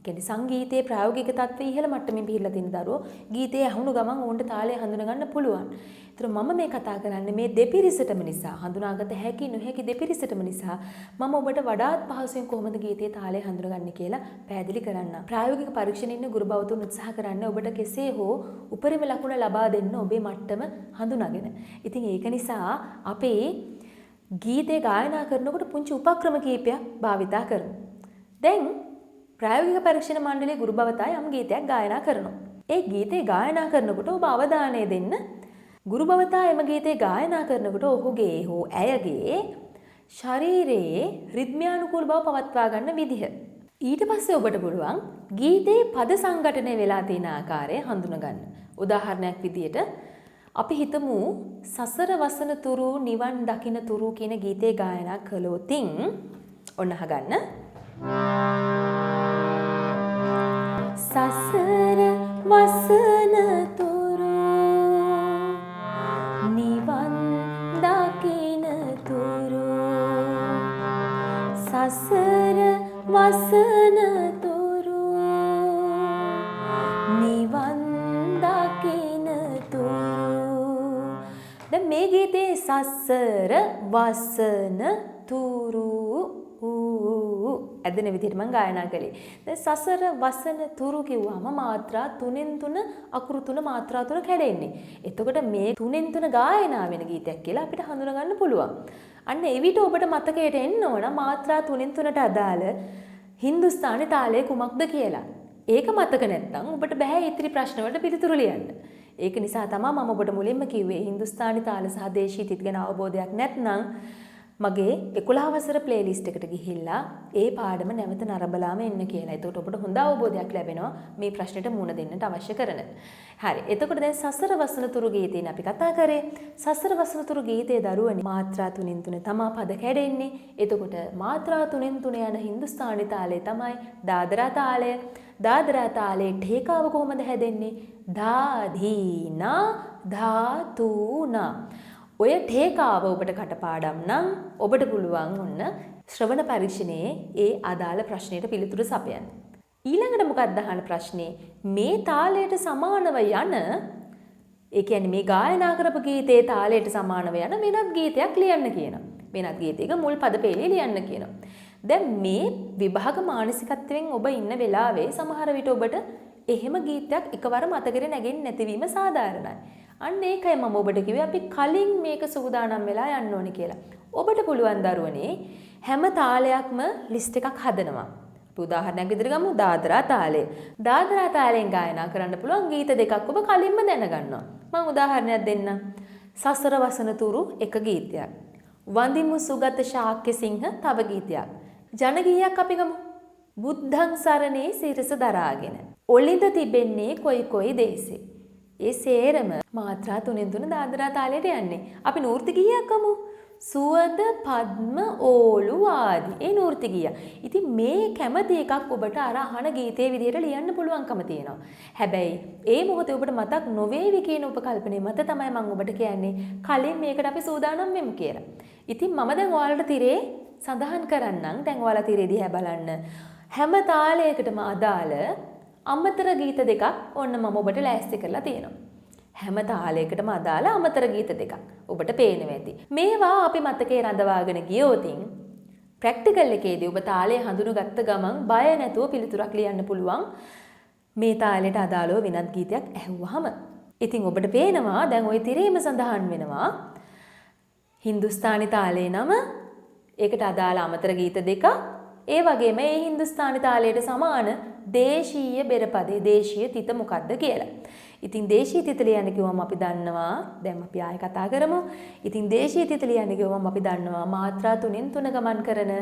S1: කියන්නේ සංගීතයේ ප්‍රායෝගික තත්ත්වයේ ඉහළ මට්ටමින් පිළිලා තියෙන දරුවෝ ගීතයේ අහුණු ගමන් ඕන්ට තාලය හඳුනගන්න පුළුවන්. ඒතර මම මේ කතා කරන්නේ මේ දෙපිරිසටම නිසා හඳුනාගත හැකි නොහැකි දෙපිරිසටම නිසා මම ඔබට වඩාත් පහසුවෙන් කොහොමද ගීතයේ තාලය හඳුනගන්නේ කියලා පැහැදිලි කරන්න. ප්‍රායෝගික පරීක්ෂණයේ ඉන්න ගුරු බවතුන් උත්සාහ කරන්නේ ඔබට කෙසේ හෝ උපරිම ලකුණ ලබා දෙන්න ඔබේ මට්ටම හඳුනාගෙන. ඉතින් ඒක නිසා අපේ ගීතේ ගායනා කරනකොට පුංචි උපක්‍රම කීපයක් භාවිතා කරනවා. දැන් ප්‍රායෝගික පරීක්ෂණ මණ්ඩලයේ ගුරු භවතා යම් ගීතයක් ගායනා කරනවා. ඒ ගීතේ ගායනා කරනකොට ඔබ අවධානය දෙන්න ගුරු භවතා එම ගීතේ ගායනා කරනකොට ඔහුගේ හෝ ඇයගේ ශරීරයේ රිද්මයානුකූල බව පවත්වා ගන්න විදිහ. ඊට පස්සේ ඔබට පුළුවන් ගීතේ පද සංඝටනය වෙලා තියෙන ආකාරය හඳුනගන්න. උදාහරණයක් විදියට අපි හිතමු සසර වසන තුරු නිවන් දකින තුරු කියන ගීතේ ගායනා කළොතින් ඔන්න අහගන්න. සසර වසන තුරු නිවන් දකින තුරු සසර වසන තුරු නිවන් දකින තුරු. දැන් මේ ගීතේ සසර වසන තුරු ඇදෙන විදිහට මම ගායනා කළේ. දැන් සසර වසන තුරු කිව්වම මාත්‍රා 3 අකුරු 3 මාත්‍රා 3 කැඩෙන්නේ. එතකොට මේ 3 ගායනා වෙන ගීතයක් කියලා අපිට හඳුනා ගන්න පුළුවන්. අන්න එවිට ඔබට මතකයට එන්න ඕන මාත්‍රා 3ට අදාළ හින්දුස්ථානි තාලය කුමක්ද කියලා. ඒක මතක නැත්නම් ඔබට බෑ ඉතිරි ප්‍රශ්න වලට පිළිතුරු ලියන්න. ඒක නිසා තමයි මම ඔබට මුලින්ම කිව්වේ හින්දුස්ථානි තාල සහ දේශීය තිත් ගැන අවබෝධයක් නැත්නම් මගේ 11 වසර ප්ලේලිස්ට් එකට ගිහිල්ලා ඒ පාඩම නැවත නරඹලාම එන්න කියලා. එතකොට ඔබට හොඳ අවබෝධයක් ලැබෙනවා මේ ප්‍රශ්නෙට මුහුණ දෙන්නට අවශ්‍ය කරන. හරි. එතකොට දැන් සසර වසන තුරු ගීතේනේ අපි කතා කරේ. සසර වසන තුරු ගීතයේ දරුවනේ මාත්‍රා 3 තමා පද කැඩෙන්නේ. එතකොට මාත්‍රා 3 යන හින්දුස්ථානි තාලය තමයි දාදරා තාලය. දාදරා තාලයේ ඨේකාව කොහොමද හැදෙන්නේ? ධාධීනා ධාතුනා. ඔය ඨේකාව ඔබට කටපාඩම් නම් ඔබට පුළුවන් ඔන්න ශ්‍රවණ පරීක්ෂණයේ ඒ අදාළ ප්‍රශ්නෙට පිළිතුරු සපයන්න. ඊළඟට මොකක්ද අහන ප්‍රශ්නේ? මේ තාලයට සමානව යන ඒ කියන්නේ මේ ගායනා කරපු ගීතේ තාලයට සමානව යන වෙනත් ගීතයක් ලියන්න කියනවා. වෙනත් ගීතයක මුල් පද පෙළේ ලියන්න කියනවා. දැන් මේ විභාග මානසිකත්වයෙන් ඔබ ඉන්න වෙලාවේ සමහර විට ඔබට එහෙම ගීතයක් එකවර මතකෙට නැගෙන්නේ නැතිවීම සාධාරණයි. අන්න ඒකයි මම ඔබට කිව්වේ අපි කලින් මේක සූදානම් වෙලා යන්න ඕනේ කියලා. ඔබට පුළුවන් දරුවනේ හැම තාලයක්ම ලිස්ට් එකක් හදනවා. උදාහරණයක් විදිහට ගමු දාදරා තාලය. දාදරා තාලයෙන් ගායනා කරන්න පුළුවන් ගීත දෙකක් ඔබ කලින්ම දැනගන්නවා. මම උදාහරණයක් දෙන්නම්. සසර වසන තුරු එක ගීතයක්. වඳිමු සුගත ශාක්‍ය සිංහ තව ගීතයක්. ජන ගීයක් අපි ගමු. බුද්ධං සරණේ සිරස දරාගෙන. ඔලිඳ තිබෙන්නේ කොයි කොයි දේශේ. ඒ සේරම මාත්‍රා 3 දාදරා තාලයට යන්නේ. අපි නූර්ති ගීයක් ගමු. සුවඳ පද්ම ඕලු ආදි. ඒ නූර්ති ගීය. ඉතින් මේ කැමති එකක් ඔබට අර අහන ගීතයේ විදිහට ලියන්න පුළුවන්කම තියෙනවා. හැබැයි ඒ මොහොතේ ඔබට මතක් නොවේවි කියන උපකල්පනය මත තමයි මම ඔබට කියන්නේ කලින් මේකට අපි සූදානම් වෙමු කියලා. ඉතින් මම දැන් ඔයාලට තිරේ සඳහන් කරන්නම්. දැන් ඔයාලා තිරේ දිහා බලන්න. හැම තාලයකටම අදාළ අමතර ගීත දෙකක් ඔන්න මම ඔබට ලෑස්ති කරලා තියෙනවා. හැම තාලයකටම අදාළ අමතර ගීත දෙකක් ඔබට පේනවා ඇති. මේවා අපි මතකේ රඳවාගෙන ගියොතින් ප්‍රැක්ටිකල් එකේදී ඔබ තාලය හඳුනගත්ත ගමන් බය නැතුව පිළිතුරක් ලියන්න පුළුවන්. මේ තාලයට අදාළව වෙනත් ගීතයක් ඇහුවාම. ඉතින් ඔබට පේනවා දැන් ওই තිරේම සඳහන් වෙනවා හින්දුස්තානි තාලේ නම, ඒකට අදාළ අමතර ගීත දෙකක්, ඒ වගේම මේ හින්දුස්තානි තාලයට සමාන දේශීය බෙරපදේ දේශීය තිත මොකක්ද කියලා. ඉතින් දේශීය තිත ලියන්න කිව්වම අපි දන්නවා දැන් අපි ආයෙ කතා කරමු. ඉතින් දේශීය තිත ලියන්න කිව්වම අපි දන්නවා මාත්‍රා 3න් 3 ගමන් කරන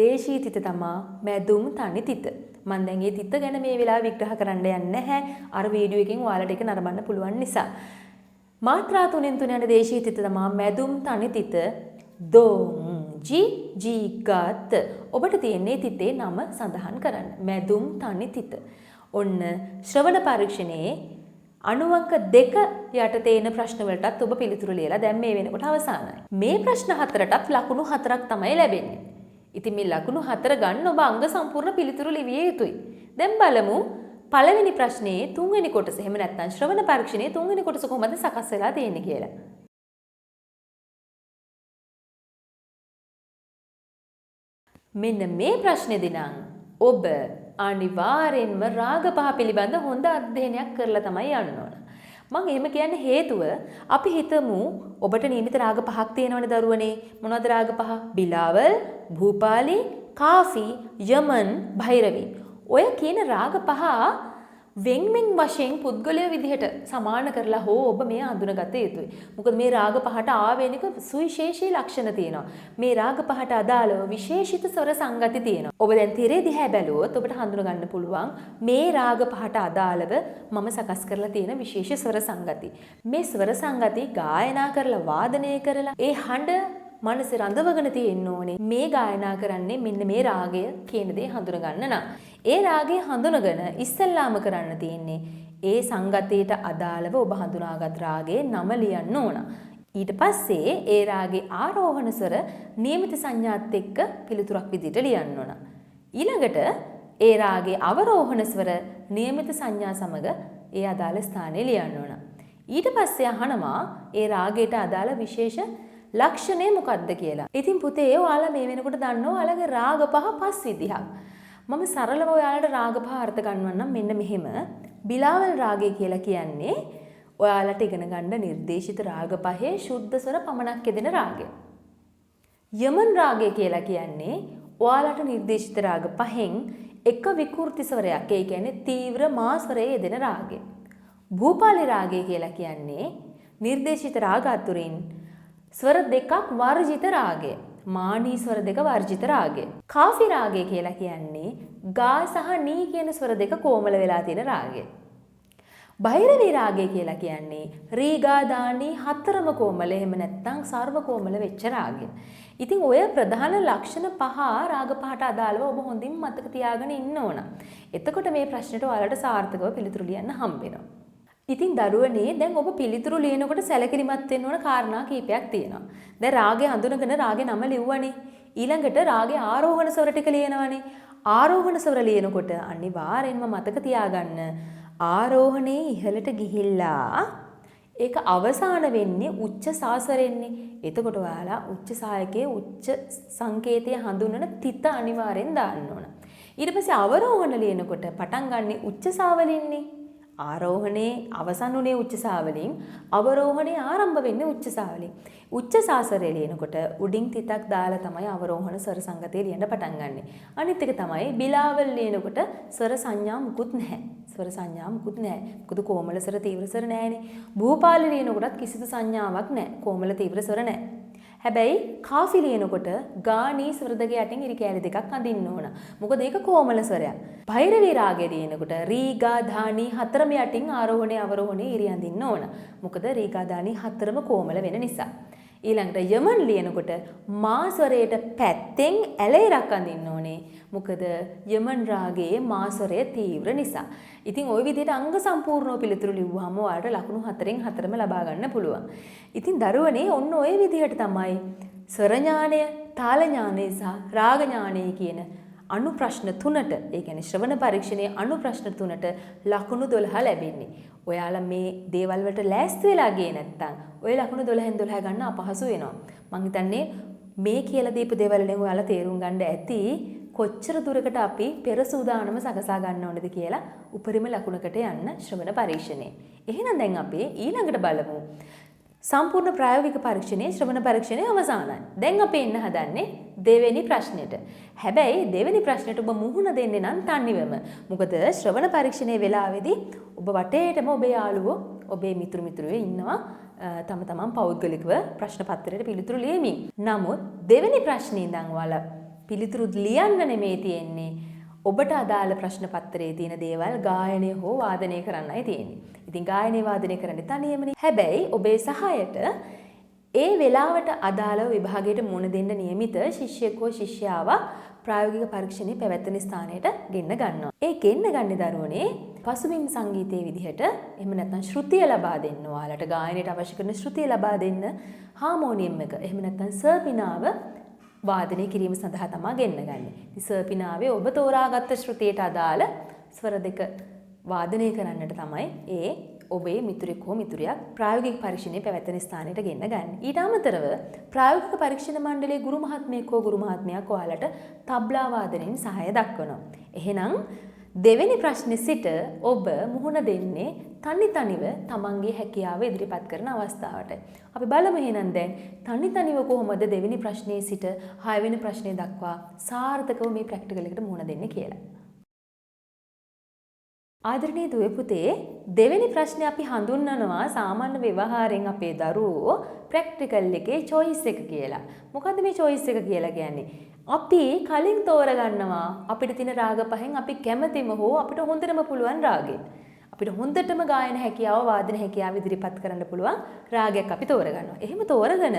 S1: දේශීය තිත තමයි මැදුම් තනි තිත. මම දැන් මේ තිත ගැන මේ වෙලාවේ විග්‍රහ කරන්න යන්නේ නැහැ. අර වීඩියෝ එකෙන් ඔයාලට ඒක නරඹන්න පුළුවන් නිසා. මාත්‍රා 3න් 3 යන දේශීය තිත තමයි මැදුම් තනි තිත දොං ජි ගත. ඔබට තියෙන්නේ තිතේ නම සඳහන් කරන්න. මැදුම් තනි තිත. ඔන්න ශ්‍රවණ පරීක්ෂණයේ අණුවක 2 යටතේ එන ප්‍රශ්න වලටත් ඔබ පිළිතුරු ලියලා දැන් මේ වෙනකොට අවසానයි. මේ ප්‍රශ්න 4ටත් ලකුණු 4ක් තමයි ලැබෙන්නේ. ඉතින් මේ ලකුණු 4 ගන්න ඔබ අංග සම්පූර්ණ පිළිතුරු ලිවිය යුතුයි. දැන් බලමු පළවෙනි ප්‍රශ්නේ 3 වෙනි කොටස. එහෙම නැත්නම් ශ්‍රවණ පරීක්ෂණයේ 3 වෙනි කොටස කොහොමද සකස් වෙලා තියෙන්නේ කියලා. මෙන්න මේ ප්‍රශ්නේදී නම් ඔබ අනිවාර්යෙන්ම රාග පහ පිළිබඳ හොඳ අධ්‍යයනයක් කරලා තමයි යන්න ඕන. මම එහෙම කියන්නේ හේතුව අපි හිතමු ඔබට නියමිත රාග පහක් තියෙනවනේ දරුවනේ. මොනවද රාග පහ? බිලාවල්, භූපාලි, කාෆි, යමන්, භෛරවි. ඔය කියන රාග පහ වෙන්වෙන් වශයෙන් පුද්ගලයෝ විදිහට සමාන කරලා හෝ ඔබ මේ හඳුනගත යුතුයි. මොකද මේ රාග පහට ආවේනික සුවිශේෂී ලක්ෂණ තියෙනවා. මේ රාග පහට අදාළව විශේෂිත ස්වර සංගති තියෙනවා. ඔබ දැන් තිරේ දිහා බැලුවොත් ඔබට හඳුනගන්න පුළුවන් මේ රාග පහට අදාළව මම සකස් කරලා තියෙන විශේෂ ස්වර සංගති. මේ ස්වර සංගති ගායනා කරලා වාදනය කරලා ඒ හඬ මනසේ රඳවගෙන තියෙන්න ඕනේ. මේ ගායනා කරන්නේ මෙන්න මේ රාගය කියන දේ හඳුනගන්න නම්. ඒ රාගය හඳුනගෙන ඉස්සෙල්ලාම කරන්න තියෙන්නේ ඒ සංගතයට අදාළව ඔබ හඳුනාගත් රාගයේ නම ලියන්න ඕන. ඊට පස්සේ ඒ රාගේ ආරෝහණ ස්වර නියමිත සංඥාත් එක්ක පිළිතුරක් විදිහට ලියන්න ඕන. ඊළඟට ඒ රාගේ අවරෝහණ ස්වර නියමිත සංඥා සමග ඒ අදාළ ස්ථානයේ ලියන්න ඕන. ඊට පස්සේ අහනවා ඒ රාගයට අදාළ විශේෂ ලක්ෂණය මොකක්ද කියලා. ඉතින් පුතේ ඔයාලා මේ වෙනකොට දන්නවා ඔයාලගේ රාග පහ 5 විදිහක්. මම සරලව ඔයාලට රාග පහ අර්ථ ගන්නවන්නම් මෙන්න මෙහෙම. බිලාවල් රාගය කියලා කියන්නේ ඔයාලට ඉගෙන ගන්න නිර්දේශිත රාග පහේ ශුද්ධ ස්වර පමණක් යෙදෙන රාගය. යමන් රාගය කියලා කියන්නේ ඔයාලට නිර්දේශිත රාග පහෙන් එක විකෘති ස්වරයක්, ඒ කියන්නේ තීව්‍ර මා ස්වරයේ යෙදෙන රාගය. භූපාලි රාගය කියලා කියන්නේ නිර්දේශිත රාග අතුරින් ස්වර දෙකක් වර්ජිත රාගය. මානී ස්වර දෙක වර්ජිත රාගය. කාෆි රාගය කියලා කියන්නේ ගා සහ නී කියන ස්වර දෙක කොමල වෙලා තියෙන රාගය. භෛරවී රාගය කියලා කියන්නේ රී ගා දානී හතරම කොමල, එහෙම නැත්නම් සර්ව කොමල වෙච්ච රාගය. ඉතින් ඔය ප්‍රධාන ලක්ෂණ පහ රාග පහට අදාළව ඔබ හොඳින් මතක තියාගෙන ඉන්න ඕන. එතකොට මේ ප්‍රශ්නෙට ඔයාලට සාර්ථකව පිළිතුරු ලියන්න හම්බ වෙනවා. ඉතින් දරුවනේ දැන් ඔබ පිළිතුරු ලියනකොට සැලකිලිමත් වෙන්න ඕන කාරණා කීපයක් තියෙනවා. දැන් රාගය හඳුනගෙන රාගේ නම ලිව්වනේ. ඊළඟට රාගේ ආරෝහණ ස්වර ටික ලියනවනේ. ආරෝහණ ස්වර ලියනකොට අනිවාර්යෙන්ම මතක තියාගන්න ආරෝහණේ ඉහළට ගිහිල්ලා ඒක අවසාන වෙන්නේ උච්ච සාසරෙන්නේ. එතකොට ඔයාලා උච්ච සායකයේ උච්ච සංකේතය හඳුන්වන තිත අනිවාර්යෙන් දාන්න ඕන. ඊට පස්සේ අවරෝහණ ලියනකොට පටන් ගන්නෙ උච්ච සාවලින්නේ. ආරෝහණේ අවසන් උනේ උච්චසා වලින් අවරෝහණේ ආරම්භ වෙන්නේ උච්චසා වලින්. උච්චසා ස්වරය ලියනකොට උඩින් තිතක් දාලා තමයි අවරෝහණ ස්වර සංගතය ලියන්න පටන් ගන්නෙ. අනිත් එක තමයි බිලාවල් ලියනකොට ස්වර සංඥා මුකුත් නැහැ. ස්වර සංඥා මුකුත් නැහැ. මොකද කොමල ස්වර තීව්‍ර ස්වර නැහැනේ. භූපාල ලියනකොටත් කිසිදු සංඥාවක් නැහැ. කොමල තීව්‍ර ස්වර නැහැ. හැබැයි කාෆි ලියනකොට ගානී ස්වර දෙක යටින් ඉරි කෑලි දෙකක් අඳින්න ඕන. මොකද ඒක කොමල ස්වරයක්. භෛරවී රාගය ලියනකොට රී ගා ධානී හතරම යටින් ආරෝහණේ අවරෝහණේ ඉරි අඳින්න ඕන. මොකද රී ගා ධානී හතරම කොමල වෙන නිසා. ඊළඟට යමන් ලියනකොට මා ස්වරයට පැත්තෙන් ඇලෙරක් අඳින්න ඕනේ. මොකද යමන් රාගයේ මා ස්වරය තීව්‍ර නිසා. ඉතින් ওই විදිහට අංග සම්පූර්ණව පිළිතුරු ලිව්වහම ඔයාලට ලකුණු 4න් 4ම ලබා ගන්න පුළුවන්. ඉතින් දරුවනේ ඔන්න ওই විදිහට තමයි ස්වර ඥානය, තාල ඥානය සහ රාග ඥානය කියන අනු ප්‍රශ්න 3ට, ඒ කියන්නේ ශ්‍රවණ පරීක්ෂණයේ අනු ප්‍රශ්න 3ට ලකුණු 12 ලැබෙන්නේ. ඔයාලා මේ දේවල් වලට ලෑස්ති වෙලා ගියේ නැත්තම් ඔය ලකුණු 12න් 12 ගන්න අපහසු වෙනවා. මං හිතන්නේ මේ කියලා දීපු දේවල් වලින් ඔයාලා තේරුම් ගන්න ඇති කොච්චර දුරකට අපි පෙර සූදානම සකසා ගන්න ඕනද කියලා උපරිම ලකුණකට යන්න ශ්‍රවණ පරීක්ෂණේ. එහෙනම් දැන් අපි ඊළඟට බලමු. සම්පූර්ණ ප්‍රායෝගික පරීක්ෂණයේ ශ්‍රවණ පරීක්ෂණය අවසానයි. දැන් අපි එන්න හදන්නේ දෙවෙනි ප්‍රශ්නෙට. හැබැයි දෙවෙනි ප්‍රශ්නෙට ඔබ මුහුණ දෙන්නේ නම් තනිවම. මොකද ශ්‍රවණ පරීක්ෂණයේ වෙලාවේදී ඔබ වටේටම ඔබේ යාළුවෝ, ඔබේ මිතුරු ඉන්නවා තම තමන් පෞද්ගලිකව ප්‍රශ්න පත්‍රයට පිළිතුරු ලියමින්. නමුත් දෙවෙනි ප්‍රශ්නේ ඉඳන් ඔයාලා පිළිතුරු ලියන්න නෙමෙයි තියෙන්නේ. ඔබට අදාළ ප්‍රශ්න පත්‍රයේ තියෙන දේවල් ගායනය හෝ වාදනය කරන්නයි තියෙන්නේ. ඉතින් ගායනය වාදනය කරන්නේ තනියමනේ. හැබැයි ඔබේ සහායට ඒ වෙලාවට අදාළ විභාගයට මුණ දෙන්න නියමිත ශිෂ්‍යයෙක් හෝ ශිෂ්‍යාවක් ප්‍රායෝගික පරීක්ෂණයේ පැවැත්වෙන ස්ථානයට ගෙන්න ගන්නවා. ඒ ගෙන්න ගන්නේ දරුවනේ පසුබිම් සංගීතයේ විදිහට එහෙම නැත්නම් ශ්‍රුතිය ලබා දෙන්න. ඔයාලට ගායනයට අවශ්‍ය කරන ශ්‍රුතිය ලබා දෙන්න හාමෝනියම් එක. එහෙම නැත්නම් සර්පිනාව වාදනය කිරීම සඳහා තමයි ගෙන්න ගන්නේ. ඉතින් සර්පිනාවේ ඔබ තෝරාගත්ත ශ්‍රුතියට අදාළ ස්වර දෙක වාදනය කරන්නට තමයි ඒ ඔබේ මිතුරෙක් හෝ මිතුරියක් ප්‍රායෝගික පරීක්ෂණයේ පැවැත්වෙන ස්ථානයට ගෙන්න ගන්න. ඊට අමතරව ප්‍රායෝගික පරීක්ෂණ මණ්ඩලයේ ගුරු මහත්මයෙක් හෝ ගුරු මහත්මයක් ඔයාලට තබ්ලා වාදනයෙන් සහාය දක්වනවා. එහෙනම් දෙවෙනි ප්‍රශ්නේ සිට ඔබ මුහුණ දෙන්නේ තනිව තමන්ගේ හැකියාව ඉදිරිපත් කරන අවස්ථාවට. අපි බලමු එහෙනම් දැන් තනිව කොහොමද දෙවෙනි ප්‍රශ්නේ සිට 6 වෙනි ප්‍රශ්නේ දක්වා සාර්ථකව මේ ප්‍රැක්ටිකල් එකට මුහුණ දෙන්නේ කියලා. ආදරණීය දුවේ පුතේ, දෙවෙනි ප්‍රශ්නේ අපි හඳුන්වනවා සාමාන්‍ය ව්‍යවහාරයෙන් අපේ දරුවෝ ප්‍රැක්ටිකල් එකේ choice එක කියලා. මොකද්ද මේ choice එක කියලා කියන්නේ? අපි කලින් තෝරගන්නවා අපිට තියෙන රාග පහෙන් අපි කැමතිම හෝ අපිට හොඳටම පුළුවන් රාගය. අපිට හොඳටම ගායන හැකියාව, වාදන හැකියාව ඉදිරිපත් කරන්න පුළුවන් රාගයක් අපි තෝරගන්නවා. එහෙම තෝරගෙන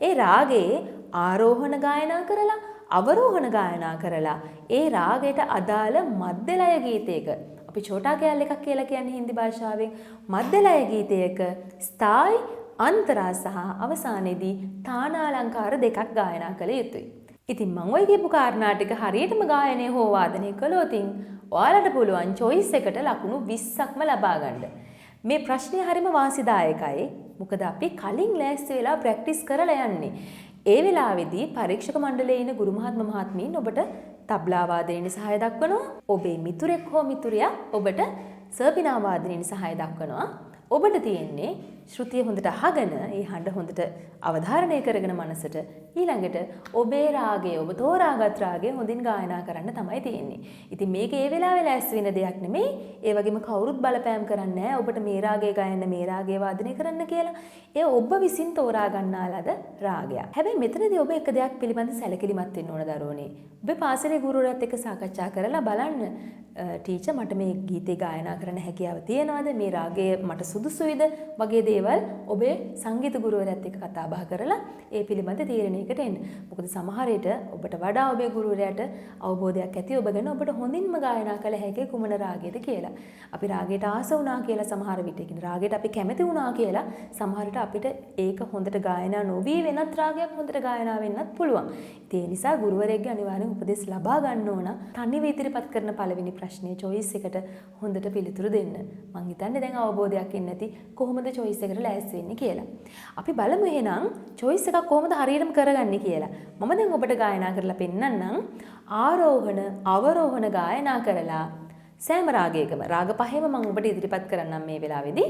S1: ඒ රාගයේ ආරෝහණ ගායනා කරලා, අවරෝහණ ගායනා කරලා ඒ රාගයට අදාළ මධ්‍යලය ගීතයක, අපි ඡෝටා කෑල්ල එකක් කියලා කියන්නේ හින්දි භාෂාවෙන්, මධ්‍යලය ගීතයක ස්ථායි, අන්තරා සහ අවසානයේදී තානාලංකාර දෙකක් ගායනා කළ යුතුයි. ඉතින් මම ඔය කියපු කාරණා ටික හරියටම ගායනය හෝ වාදනය කළොත් ඔයාලට පුළුවන් choice එකට ලකුණු 20ක්ම ලබා ගන්න. මේ ප්‍රශ්නේ හරිම වාසිදායකයි. මොකද අපි කලින් ලෑස්ති වෙලා ප්‍රැක්ටිස් කරලා යන්නේ. ඒ වෙලාවේදී පරීක්ෂක මණ්ඩලයේ ඉන්න ගුරු මහත්මීන් ඔබට තබ්ලා වාදනයේ සහාය දක්වනවා. ඔබේ මිතුරෙක් හෝ මිතුරියක් ඔබට සර්පිනා වාදනයේ සහාය දක්වනවා. ඔබට තියෙන්නේ ශ්‍රුතිය හොඳට අහගෙන ඒ හඬ හොඳට අවධාරණය කරගෙන මනසට ඊළඟට ඔබේ රාගය, ඔබ තෝරාගත් රාගය හොඳින් ගායනා කරන්න තමයි තියෙන්නේ. ඉතින් මේක ඒ වෙලාවේ ලෑස්ති වෙන දෙයක් නෙමෙයි. ඒ වගේම කවුරුත් බලපෑම් කරන්නේ නැහැ ඔබට මේ රාගය ගයන්න, මේ රාගය වාදනය කරන්න කියලා. ඒ ඔබ විසින් තෝරා ගන්නාලද රාගයක්. හැබැයි මෙතනදී ඔබ එක දෙයක් පිළිබඳ සැලකිලිමත් වෙන්න ඕන දරුවනේ. ඔබ පාසලේ ගුරුවරයාත් එක්ක සාකච්ඡා කරලා බලන්න, ටීචර් මට මේ ගීතේ ගායනා කරන්න හැකියාව තියෙනවද? මේ රාගය මට සුදුසුයිද? වගේ දේවල් ඔබේ සංගීත ගුරුවරයාත් එක්ක කතා බහ කරලා ඒ පිළිබඳ තීරණයකට එන්න. මොකද සමහර විට ඔබට වඩා ඔබේ ගුරුවරයාට අවබෝධයක් ඇති ඔබ ගැන, ඔබට හොඳින්ම ගායනා කළ හැකි කුමන රාගයද කියලා. අපි රාගයට ආස වුණා කියලා සමහර විට, කියන රාගයට අපි කැමති වුණා කියලා සමහර විට අපිට ඒක හොඳට ගායනා නොවි වෙනත් රාගයක් හොඳට ගායනා වෙන්නත් පුළුවන්. ඒ නිසා ගුරුවරයෙක්ගේ අනිවාර්යෙන් උපදෙස් ලබා ගන්න ඕන. තනිව ඉදිරිපත් කරන පළවෙනි ප්‍රශ්නේ choice එකට හොඳට පිළිතුරු දෙන්න. මං හිතන්නේ දැන් අවබෝධයක් එන්නේ නැති කොහොමද choice එකට ලෑස්ති වෙන්නේ කියලා. අපි බලමු එහෙනම් choice එකක් කොහොමද හරියටම කරගන්නේ කියලා. මම දැන් ඔබට ගායනා කරලා පෙන්නන්නම්. ආරෝහණ, අවරෝහණ ගායනා කරලා සෑම රාගයකම රාග පහෙම මම ඔබට ඉදිරිපත් කරන්නම් මේ වෙලාවේදී.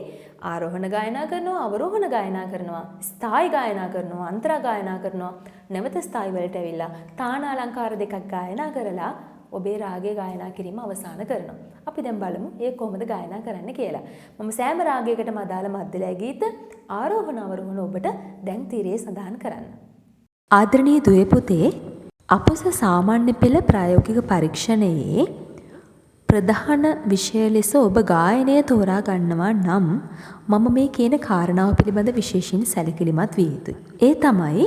S1: ආරෝහණ ගායනා කරනවා, අවරෝහණ ගායනා කරනවා, ස්ථායි ගායනා කරනවා, අන්තරා ගායනා කරනවා. නැවත ස්ථායි වලට ඇවිල්ලා තාන අලංකාර දෙකක් ගායනා කරලා ඔබේ රාගය ගායනා කිරීම අවසන් කරනවා. අපි දැන් බලමු ඒ කොහොමද ගායනා කරන්න කියලා. මම සෑම රාගයකටම අදාළ මධ්‍යලය ගීත ආරෝහණ අවරෝහණ ඔබට දැන් තීරයේ සඳහන් කරන්න. ආදරණීය දුවේ පුතේ, අපොස සාමාන්‍ය පෙළ ප්‍රායෝගික පරීක්ෂණයේ ප්‍රධාන විෂය ලෙස ඔබ ගායනය තෝරා ගන්නවා නම් මම මේ කියන කාරණාව පිළිබඳ විශේෂයෙන් සැලකිලිමත් විය යුතුයි. ඒ තමයි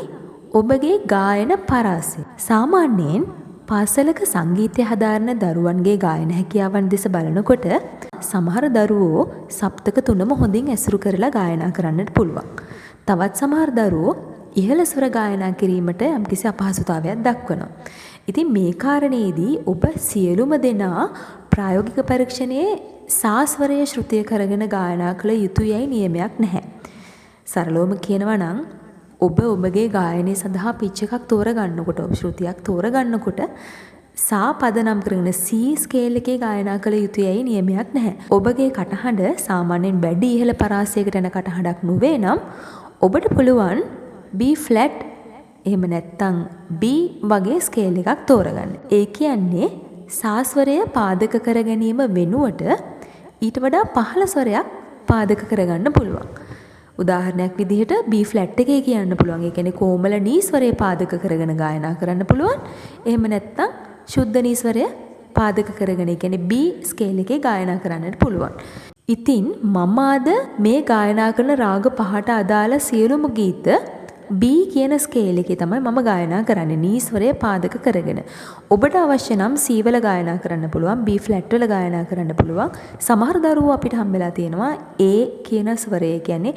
S1: ඔබගේ ගායන පරාසය. සාමාන්‍යයෙන් පාසලක සංගීතය හදාරන දරුවන්ගේ ගායන හැකියාවන් දෙස බලනකොට සමහර දරුවෝ සප්තක තුනම හොඳින් ඇසුරු කරලා ගායනා කරන්නට පුළුවන්. තවත් සමහර දරුවෝ ඉහළ ස්වර ගායනා කිරීමට යම්කිසි අපහසුතාවයක් දක්වනවා. ඉතින් මේ කාරණේදී ඔබ සියලුම දෙනා ප්‍රායෝගික පරීක්ෂණයේ සාස්වරය ශ්‍රුතිය කරගෙන ගායනා කළ යුතුයයි නියමයක් නැහැ. සරලවම කියනවා නම් ඔබ ඔබගේ ගායනය සඳහා පිච් එකක් තෝරගන්නකොට, ඔබ ශ්‍රුතියක් තෝරගන්නකොට සා පදනම් කරගෙන C ස්කේල් එකේ ගායනා කළ යුතුයයි නියමයක් නැහැ. ඔබගේ කටහඬ සාමාන්‍යයෙන් වැඩි ඉහළ පරාසයකට යන කටහඬක් නොවේ නම් ඔබට පුළුවන් B ෆ්ලැට් එහෙම නැත්නම් B වගේ ස්කේල් එකක් තෝරගන්න. ඒ කියන්නේ සාස්වරය පාදක කර ගැනීම වෙනුවට ඊට වඩා පහළ ස්වරයක් පාදක කරගන්න පුළුවන්. උදාහරණයක් විදිහට B ෆ්ලැට් එකේ කියන්න පුළුවන්. ඒ කියන්නේ කොමල නී ස්වරය පාදක කරගෙන ගායනා කරන්න පුළුවන්. එහෙම නැත්නම් ශුද්ධ නී ස්වරය පාදක කරගෙන, ඒ කියන්නේ B ස්කේල් එකේ ගායනා කරන්නට පුළුවන්. ඉතින් මම අද මේ ගායනා කරන රාග පහට අදාළ සියලුම ගීත B කියන ස්කේල් එකේ තමයි මම ගායනා කරන්නේ, නී ස්වරය පාදක කරගෙන. ඔබට අවශ්‍ය නම් C වල ගායනා කරන්න පුළුවන්, B ෆ්ලැට් වල ගායනා කරන්න පුළුවන්. සමහර දරුවෝ අපිට හම්බෙලා තියෙනවා A කියන ස්වරය, කියන්නේ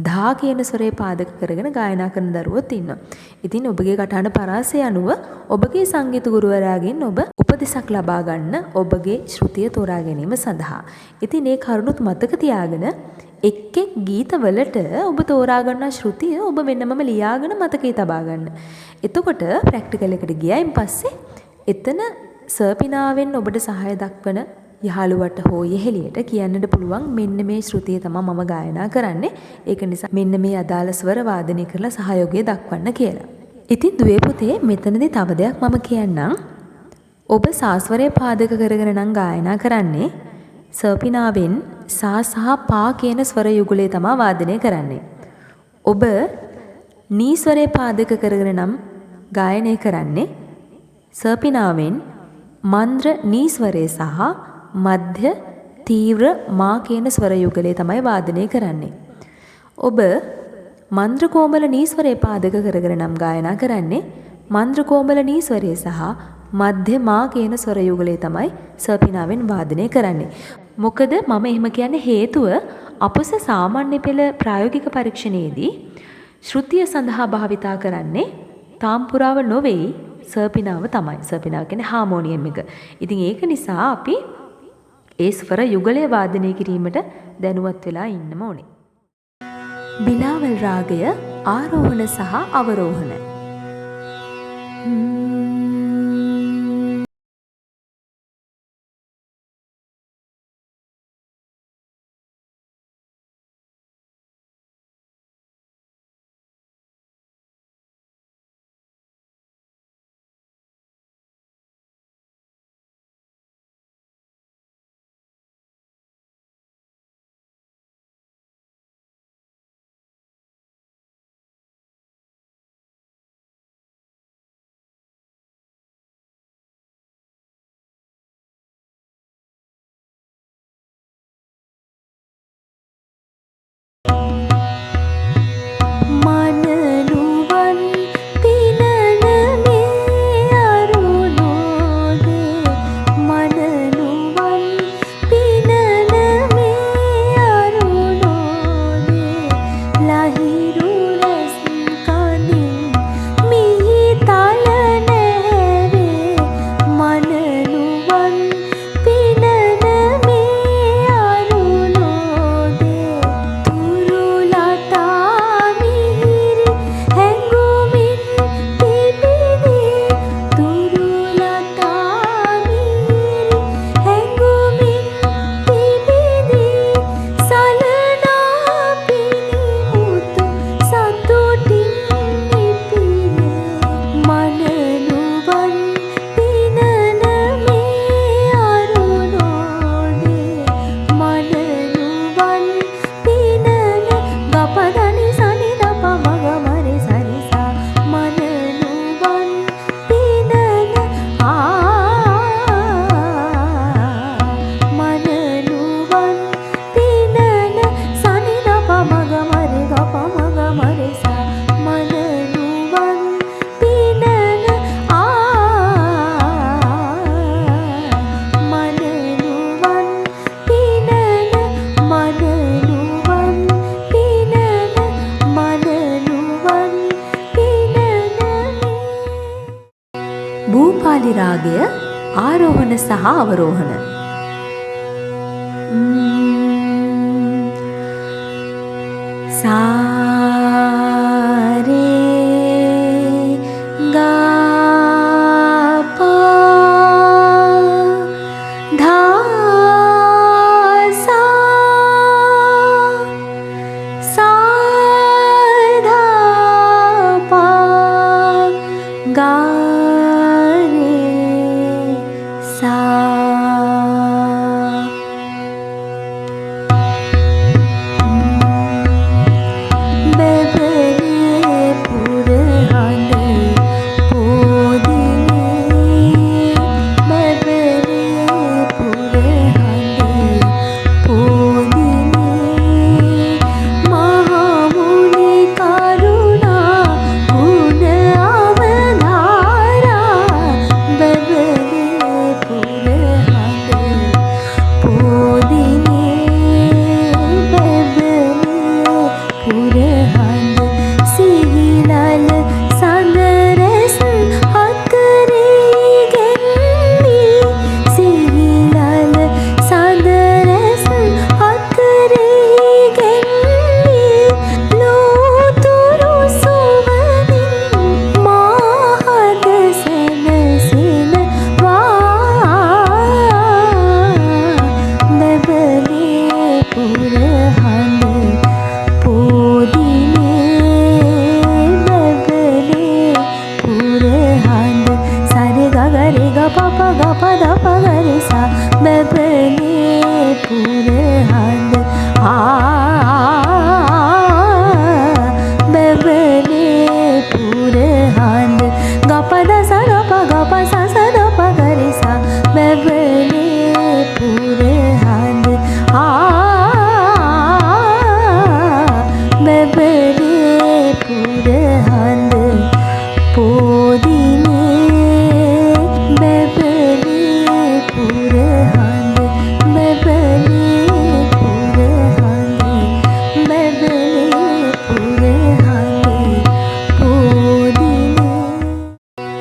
S1: ධා කියන ස්වරය පාදක කරගෙන ගායනා කරන දරුවෝත් ඉන්නවා. ඉතින් ඔබගේ කටහඬ පරාසය අනුව ඔබගේ සංගීත ගුරුවරයාගෙන් ඔබ උපදෙසක් ලබා ගන්න ඔබගේ ශ්‍රුතිය තෝරා ගැනීම සඳහා. ඉතින් මේ කරුණුත් මතක තියාගෙන එක් එක් ගීතවලට ඔබ තෝරා ගන්නා ශ්‍රුතිය ඔබ වෙනමම ලියාගෙන මතකයේ තබා ගන්න. එතකොට ප්‍රැක්ටිකල් එකට ගියයින් පස්සේ එතන සර්පිනාවෙන් ඔබට සහාය දක්වන යහළුවට හෝ යෙහෙළියට කියන්නට පුළුවන් මෙන්න මේ ශ්‍රුතිය තමයි මම ගායනා කරන්නේ. ඒක නිසා මෙන්න මේ අදාළ ස්වර වාදනය කරලා සහයෝගය දක්වන්න කියලා. ඉතින් දුවේ පුතේ, මෙතනදී තව දෙයක් මම කියන්නම්. ඔබ සාස්වරය පාදක කරගෙන නම් ගායනා කරන්නේ සර්පිනාවෙන් සා සහ පා කියන ස්වර යුගලය තමයි වාදනය කරන්නේ. ඔබ නී ස්වරය පාදක කරගෙන නම් ගායනය කරන්නේ සර්පිනාවෙන් මන්ද්‍ර නී ස්වරය සහ මධ්‍ය තීව්‍ර මා කියන ස්වර යුගලය තමයි වාදනය කරන්නේ. ඔබ මන්ද්‍ර කෝමල නී ස්වරය පාදක කරගෙන නම් ගායනා කරන්නේ මන්ද්‍ර කෝමල නී ස්වරය සහ මධ්‍ය මා කියන ස්වර යුගලය තමයි සර්පිනාවෙන් වාදනය කරන්නේ. මොකද මම එහෙම කියන්නේ හේතුව අපොස සාමාන්‍ය පෙළ ප්‍රායෝගික පරීක්ෂණයේදී ශ්‍රුතිය සඳහා භාවිතා කරන්නේ තාම්පුරාව නොවේ, සර්පිනාව තමයි. සර්පිනාව කියන්නේ හාමෝනියම් එක. ඉතින් ඒක නිසා අපි ඒ ස්වර යුගලය වාදනය කිරීමට දැනුවත් වෙලා ඉන්නම ඕනේ. බිලාවල් රාගය ආරෝහණ සහ අවරෝහණ. රූපාලි රාගය ආරෝහණ සහ අවරෝහණ. සා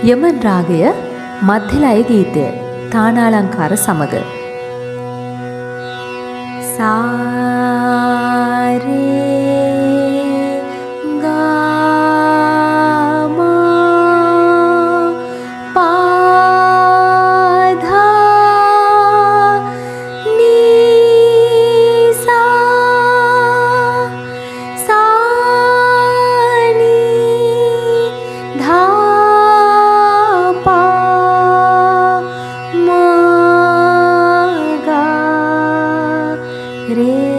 S1: යමන් රාගය මධ්‍යලය ගීතය තානාලංකාර සමග
S2: Re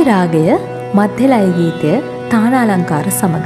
S1: රාශි රාගය මධ්‍යලය ගීතය තානාලංකාර සමග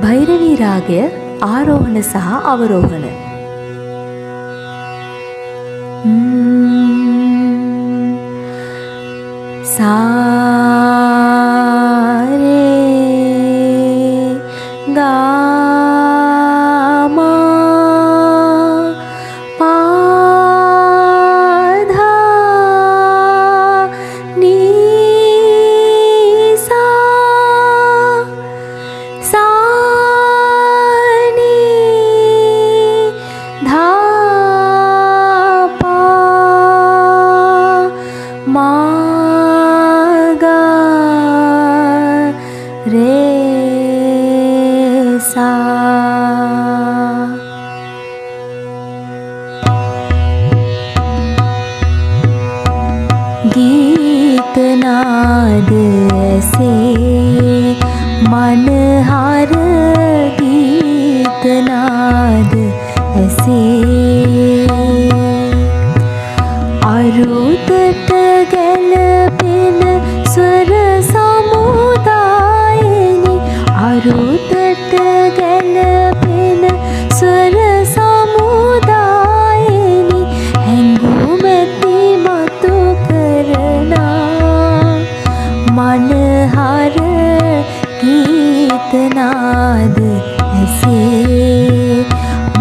S1: භෛරවී රාගය ආරෝහණ සහ අවරෝහණ गीतनाद ऐसे मनहार गीतनाद ऐसे अरुतट गैलपेन स्वर समुदायनि अरुतट गैलपेन स्वर समुदायनि हैंगुमति मतो करना मनहार गीतनाद ऐसे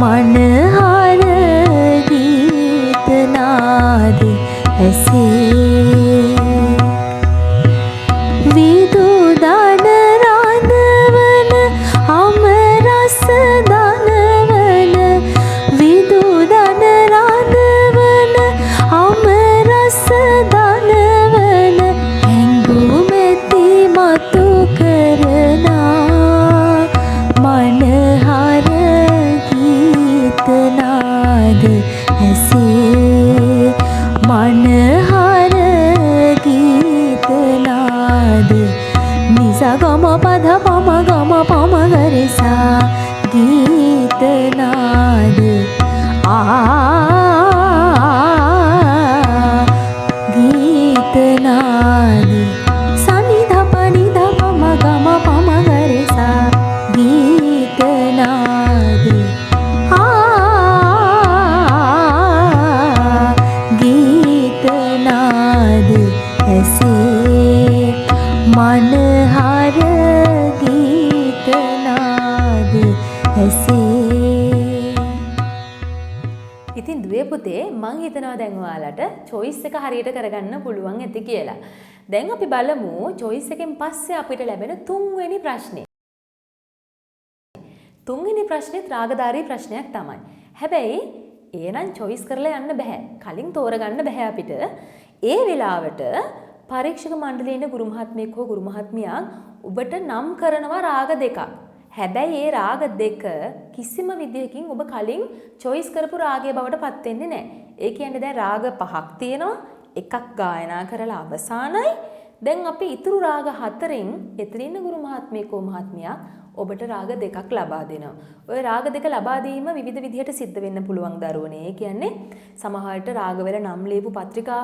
S1: मनहार गीतनाद ऐसे विदुदान राधवन अमरस दानवन विदुदान राधवन अमरस दानवन हैंगुमति मतो करना मनहार गीतनाद ऐसे मनहार गीतनाद निसा गम पध पम गम पम गरे सा गीतनाद गीतनाद सनि ध पनि ध पम गम पम गरे सा गीतनाद හිතනවා දැන් ඔයාලට choice එක හරියට කරගන්න පුළුවන් ඇති කියලා. දැන් අපි බලමු choice එකෙන් පස්සේ අපිට ලැබෙන තුන්වෙනි ප්‍රශ්නේ. තුන්වෙනි ප්‍රශ්නේත් රාගධාරී ප්‍රශ්නයක් තමයි. හැබැයි ඒනම් choice කරලා යන්න බෑ. කලින් තෝරගන්න බෑ අපිට. ඒ වෙලාවට පරීක්ෂක මණ්ඩලයේ ඉන්න ගුරු මහත්මියෙක් හෝ ගුරු මහත්මියක් ඔබට නම් කරනවා රාග දෙකක්. හැබැයි ඒ රාග දෙක කිසිම විදියකින් ඔබ කලින් choice කරපු රාගය බවට පත් වෙන්නේ නැහැ. ඒ කියන්නේ දැන් රාග පහක් තියෙනවා. එකක් ගායනා කරලා අවසానයි. දැන් අපි ඊතුරු රාග හතරෙන් එතන ඉන්න ගුරු මහත්මියෙක් හෝ මහත්මියක් ඔබට රාග දෙකක් ලබා දෙනවා. ඔය රාග දෙක ලබා දීම විවිධ විදිහට සිද්ධ වෙන්න පුළුවන් දරුවනේ. ඒ කියන්නේ සමහරවිට රාගවල නම් ලියපු පත්‍රිකා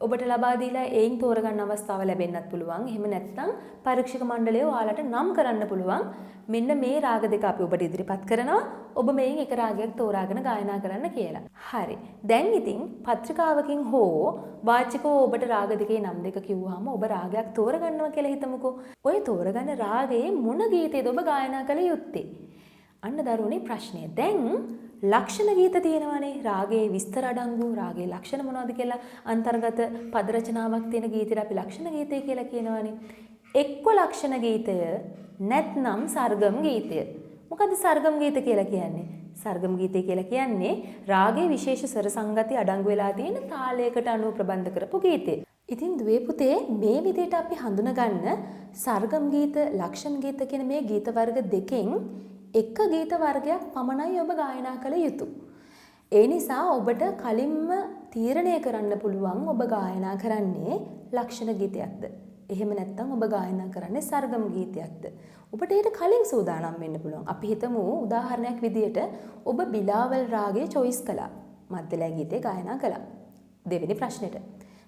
S1: ඔබට ලබා දීලා ඒයින් තෝරගන්න අවස්ථාව ලැබෙන්නත් පුළුවන්. එහෙම නැත්නම් පරීක්ෂක මණ්ඩලය ඔයාලට නම් කරන්න පුළුවන්. මෙන්න මේ රාග දෙක අපි ඔබට ඉදිරිපත් කරනවා. ඔබ මේන් එක රාගයක් තෝරාගෙන ගායනා කරන්න කියලා. හරි. දැන් ඉතින් පත්‍රිකාවකින් හෝ වාචිකව ඔබට රාග දෙකේ නම් දෙක කිව්වහම ඔබ රාගයක් තෝරගන්නවා කියලා හිතමුකෝ. ඔය තෝරගන්න රාගයේ මොන ගීතයද ඔබ ගායනා කළ යුත්තේ? අන්න දරුවනේ ප්‍රශ්නය. දැන් ලක්ෂණ ගීත තියෙනවානේ. රාගයේ විස්තර අඩංගු රාගයේ ලක්ෂණ මොනවද කියලා අන්තර්ගත පද රචනාවක් තියෙන ගීතයට අපි ලක්ෂණ ගීතය කියලා කියනවානේ. එක්ක ලක්ෂණ ගීතය නැත්නම් සර්ගම් ගීතය. මොකද සර්ගම් ගීත කියලා කියන්නේ? සර්ගම් ගීතය කියලා කියන්නේ රාගයේ විශේෂ ස්වර සංගති අඩංගු වෙලා තියෙන තාලයකට අනුව ප්‍රබන්ධ කරපු ගීතය. ඉතින් දුවේ පුතේ මේ විදිහට අපි හඳුනගන්න සර්ගම් ගීත, ලක්ෂණ ගීත කියන මේ ගීත වර්ග දෙකෙන් එක ගීත වර්ගයක් පමණයි ඔබ ගායනා කළ යුතු. ඒ නිසා ඔබට කලින්ම තීරණය කරන්න පුළුවන් ඔබ ගායනා කරන්නේ ලක්ෂණ ගීතයක්ද? එහෙම නැත්නම් ඔබ ගායනා කරන්නේ සර්ගම් ගීතයක්ද? ඔබට ඊට කලින් සූදානම් වෙන්න පුළුවන්. අපි හිතමු උදාහරණයක් විදියට ඔබ බිලාවල් රාගයේ choice කළා. මධ්‍යලය ගීතේ ගායනා කළා. දෙවෙනි ප්‍රශ්නෙට.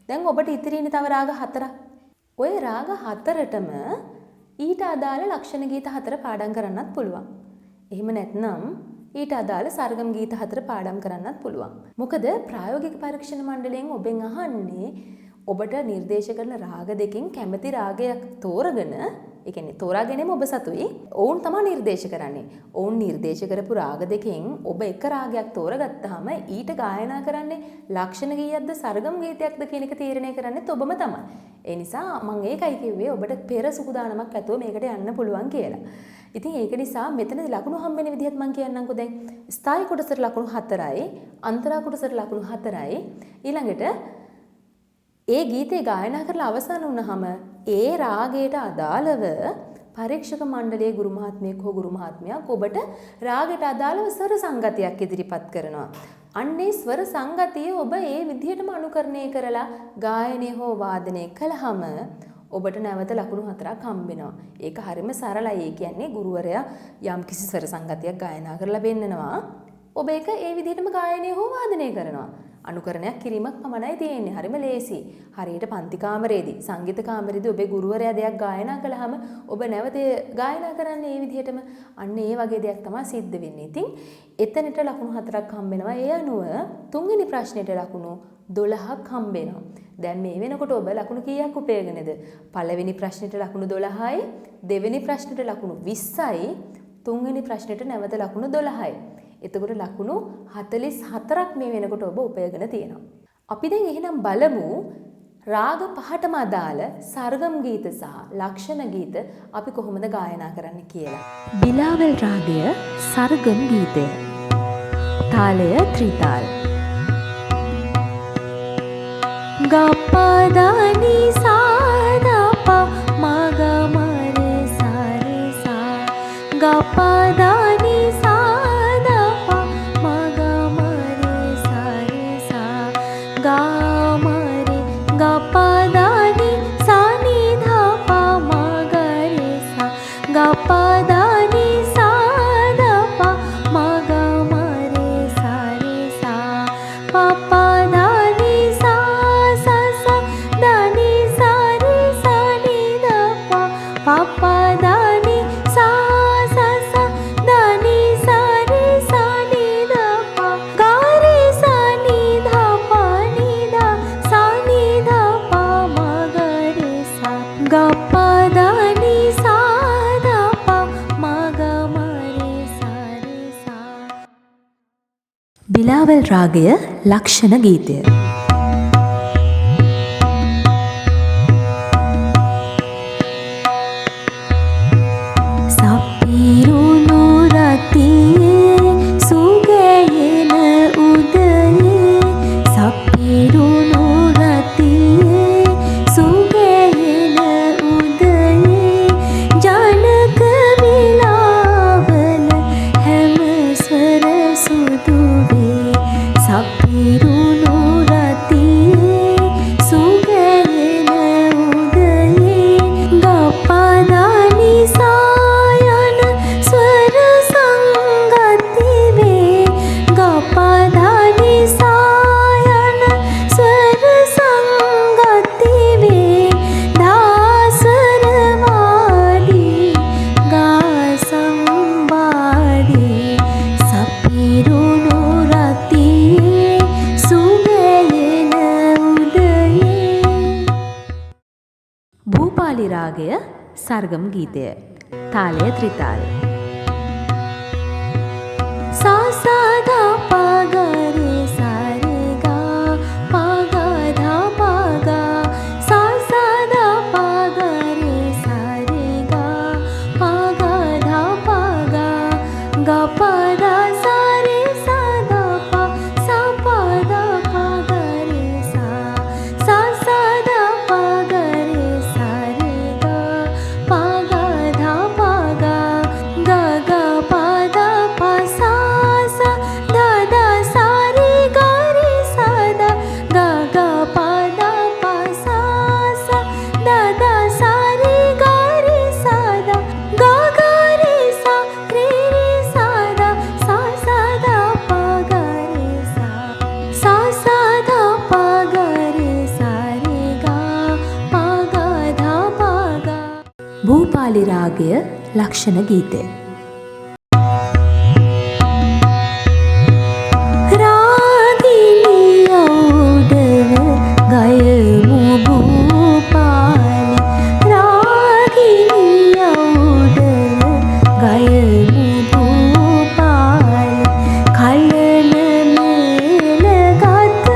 S1: දැන් ඔබට ඉතිරිනේ තව රාග හතරක්. ওই රාග හතරටම ඊට අදාළ ලක්ෂණ ගීත හතර පාඩම් කරන්නත් පුළුවන්. එහෙම නැත්නම් ඊට අදාළ සර්ගම් ගීත හතර පාඩම් කරන්නත් පුළුවන්. මොකද ප්‍රායෝගික පරීක්ෂණ මණ්ඩලයෙන් ඔබෙන් අහන්නේ ඔබට නිර්දේශ කරන රාග දෙකෙන් කැමති රාගයක් තෝරගෙන, ඒ කියන්නේ තෝරාගෙනම ඔබ සතුයි. ඔවුන් තමයි නිර්දේශ කරන්නේ. ඔවුන් නිර්දේශ කරපු රාග දෙකෙන් ඔබ එක රාගයක් තෝරගත්තාම ඊට ගායනා කරන්නේ ලක්ෂණ ගීයක්ද සර්ගම් ගීතයක්ද කියන එක තීරණය කරන්නේත් ඔබම තමයි. ඒ නිසා මම ඒකයි කිව්වේ ඔබට පෙර සූදානමක් ඇතුව මේකට යන්න පුළුවන් කියලා. ඉතින් ඒක නිසා මෙතනදී ලකුණු හම්බෙන විදිහත් මම කියන්නම්කෝ. දැන් ස්ථායි කොටසට ලකුණු 4යි, අන්තරා කොටසට ලකුණු 4යි. ඊළඟට ඒ ගීතේ ගායනා කරලා අවසන් වුණාම ඒ රාගයට අදාළව පරීක්ෂක මණ්ඩලයේ ගුරු මහත්මියෙක් හෝ ගුරු මහත්මයක් ඔබට රාගයට අදාළව ස්වර සංගතියක් ඉදිරිපත් කරනවා. අන්නේ ස්වර සංගතිය ඔබ ඒ විදිහටම අනුකරණය කරලා ගායනය හෝ වාදනය කළාම ඔබට නැවත ලකුණු 4ක් හම්බෙනවා. ඒක හරිම සරලයි. ඒ කියන්නේ ගුරුවරයා යම්කිසි ස්වර සංගතියක් ගායනා කරලා පෙන්නනවා. ඔබ ඒක ඒ විදිහටම ගායනය හෝ වාදනය කරනවා. අනුකරණයක් කිරීමක් පමණයි තියෙන්නේ. හරිම ලේසි. හරියට පන්ති කාමරයේදී, සංගීත කාමරයේදී ඔබේ ගුරුවරයා දෙයක් ගායනා කළාම ඔබ නැවත ගායනා කරන්නේ ඒ විදිහටම. අන්න ඒ වගේ දෙයක් තමයි සිද්ධ වෙන්නේ. ඉතින් එතනට ලකුණු 4ක් හම්බෙනවා. ඒ අනුව තුන්වෙනි ප්‍රශ්නෙට ලකුණු 12ක් හම්බෙනවා. දැන් මේ වෙනකොට ඔබ ලකුණු කීයක් උපයගෙනද? පළවෙනි ප්‍රශ්නෙට ලකුණු 12යි, දෙවෙනි ප්‍රශ්නෙට ලකුණු 20යි, තුන්වෙනි ප්‍රශ්නෙට නැවත ලකුණු 12යි. එතකොට ලකුණු 44ක් මේ වෙනකොට ඔබ උපයගෙන තියෙනවා. අපි දැන් එහෙනම් බලමු රාග පහටම අදාළ සර්ගම් ගීත සහ ලක්ෂණ ගීත අපි කොහොමද ගායනා කරන්න කියලා. බිලාවල් රාගය සර්ගම් ගීතය. තාලය ත්‍රිතාල්. ගප්පදානි සාදපා මගමරේ සාරසා ගප්පදානි සාදපා මගමරේ සාරසා ගාමරේ ගප්පදානි සනිධපා මගරේසා ගප්පදානි සාදපා මගමරේ සාරසා පප්පදානි සාසසා දනි වෙලාවල් රාගය ලක්ෂණ ගීතය. සපිරුණු රතියේ සුගයන උදයේ සපිරුණු රතියේ සුගයන උදයේ ජනක විලාවල හැම ස්වර සුදු වේ සපිරුණු රතියේ සුගයන උදයේ ගපදානි සායන ස්වර සංගති වේ ගපදානි සායන ස්වර සංගති වේ දාසර වාදී ගා සම්බාදී සපිරුණු රතියේ සුගයන උදයේ. භූපාලි රාගය සර්ගම් ගීතය. තාලය ත්‍රිතාල. සා සා දා පා ගා රේ සා රේ ගා පා ගා ධා පා ගා සා සා දා පා ගා රේ සා රේ ගා පා ගා ධා පා ගා ගා පා දා සා රේ සා දා පා සા පා දා පා ගා රේ සා සා සා දා පා ගා රේ සා රේ ගා පා ගා ධා පා ගා ගා ගා පා දා පා සා සા දා දා සා රේ ගා රේ සා දා ගා ගා පා දා පා සා සා දා දා සා රේ ගා රේ සා දා ගා ගා රේ සා රේ රේ සා දා සා සා දා පා ගා රේ සා සා සා දා පා ගා රේ සා රේ ගා පා ගා ධා පා ගා. භූපාලි රාගය ලක්ෂණ ගීතය. රාගිනී යෞඩව ගයමු භූපාලි රාගිනී යෞඩව ගයමු භූපාලි කලන මේලගත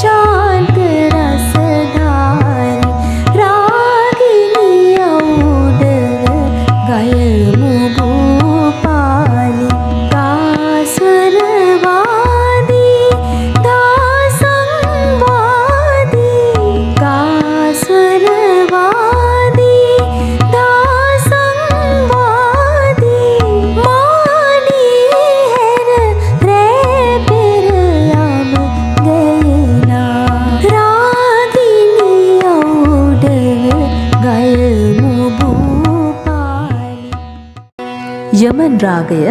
S1: ශාන්ත රසධාරි රාගිනී යෞඩව ගයමු භූපාලි ගාස්වරවාදී දාසංවාදී ගාස්වරවාදී දාසංවාදී මානී හැර රේ පෙර යම ගයනා රාගිනී යෞඩව ගයමු භූපාලි. යමන් රාගය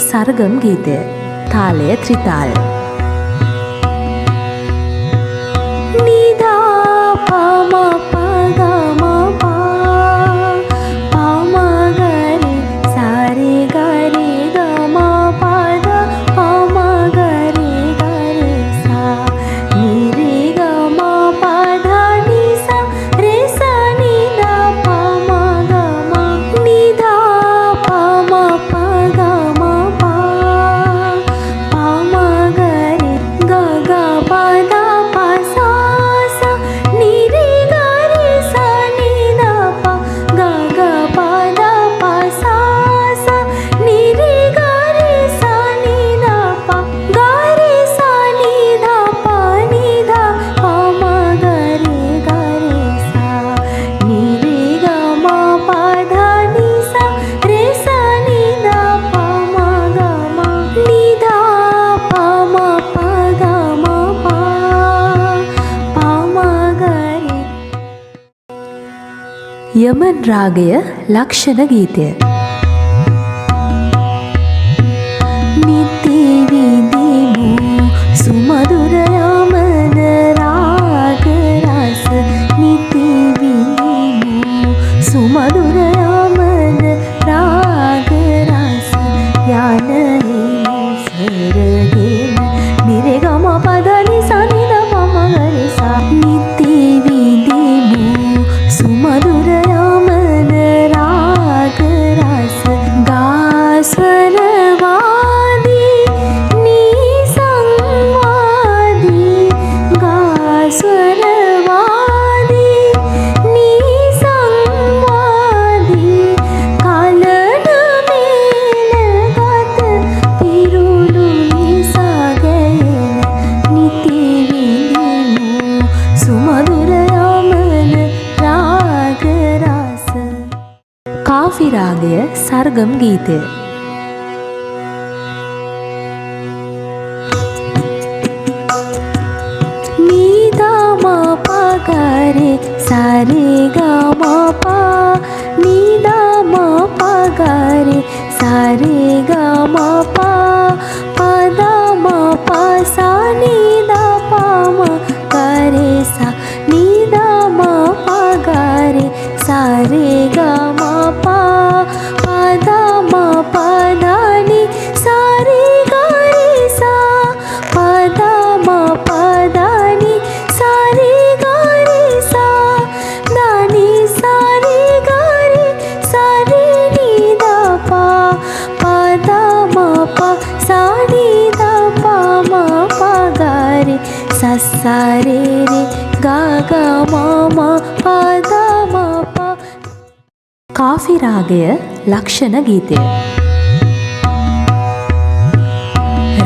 S1: සර්ගම් ගීතය. තාලය ත්‍රිතාල. නිදා පම පග ම පා පම ගරි සාරි ගරි ගම පද පම ගරි ගරි සා නිරි ගම පද නිසා රේ සා නිදා පම ගම නිදා පම පග ම පා පම ගරි ग ग පද පසා සා නිරි ගරි සා නිදා පා ग ग පද පසා සා නිරි ගරි සා නිදා පා ගරි සා නිදා පා නිදා පම ගරි ගරි සා නිරි ගම පද නිසා රේ සා නිදා පම ගම නිදා පම පග ම පා පම ගරි. යමන් රාගය ලක්ෂණ ගීතය. නිති විඳිමු සුමధుර යමන රාග රස නිති විඳිමු සුමధుර යමන රාග රස යනෙහි සරගෙන නිරේ ගම පද නිසා නිදා පම ගරි සා නිති විඳිමු සුමధుර යමන රාග රස රාගය සර්ගම් ගීතය. පගරේ සාරේ ගමපා නිදා පගරේ සාරේ ගමපා පදා පසා නිදා පම කරේ සා නිදා පගරේ සාරේ ගමපා පදා පදානි සාරේ ගරේ සා පදා පදානි සාරේ සසරේ रे ගා මම පදම ප කාෆි රාගය ලක්ෂණ ගීතය.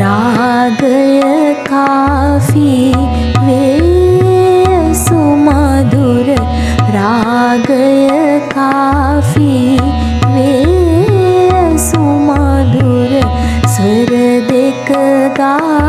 S1: රාගය කාෆි වේ සුමధుර රාගය කාෆි වේ සුමధుර ස්වර දෙක ගා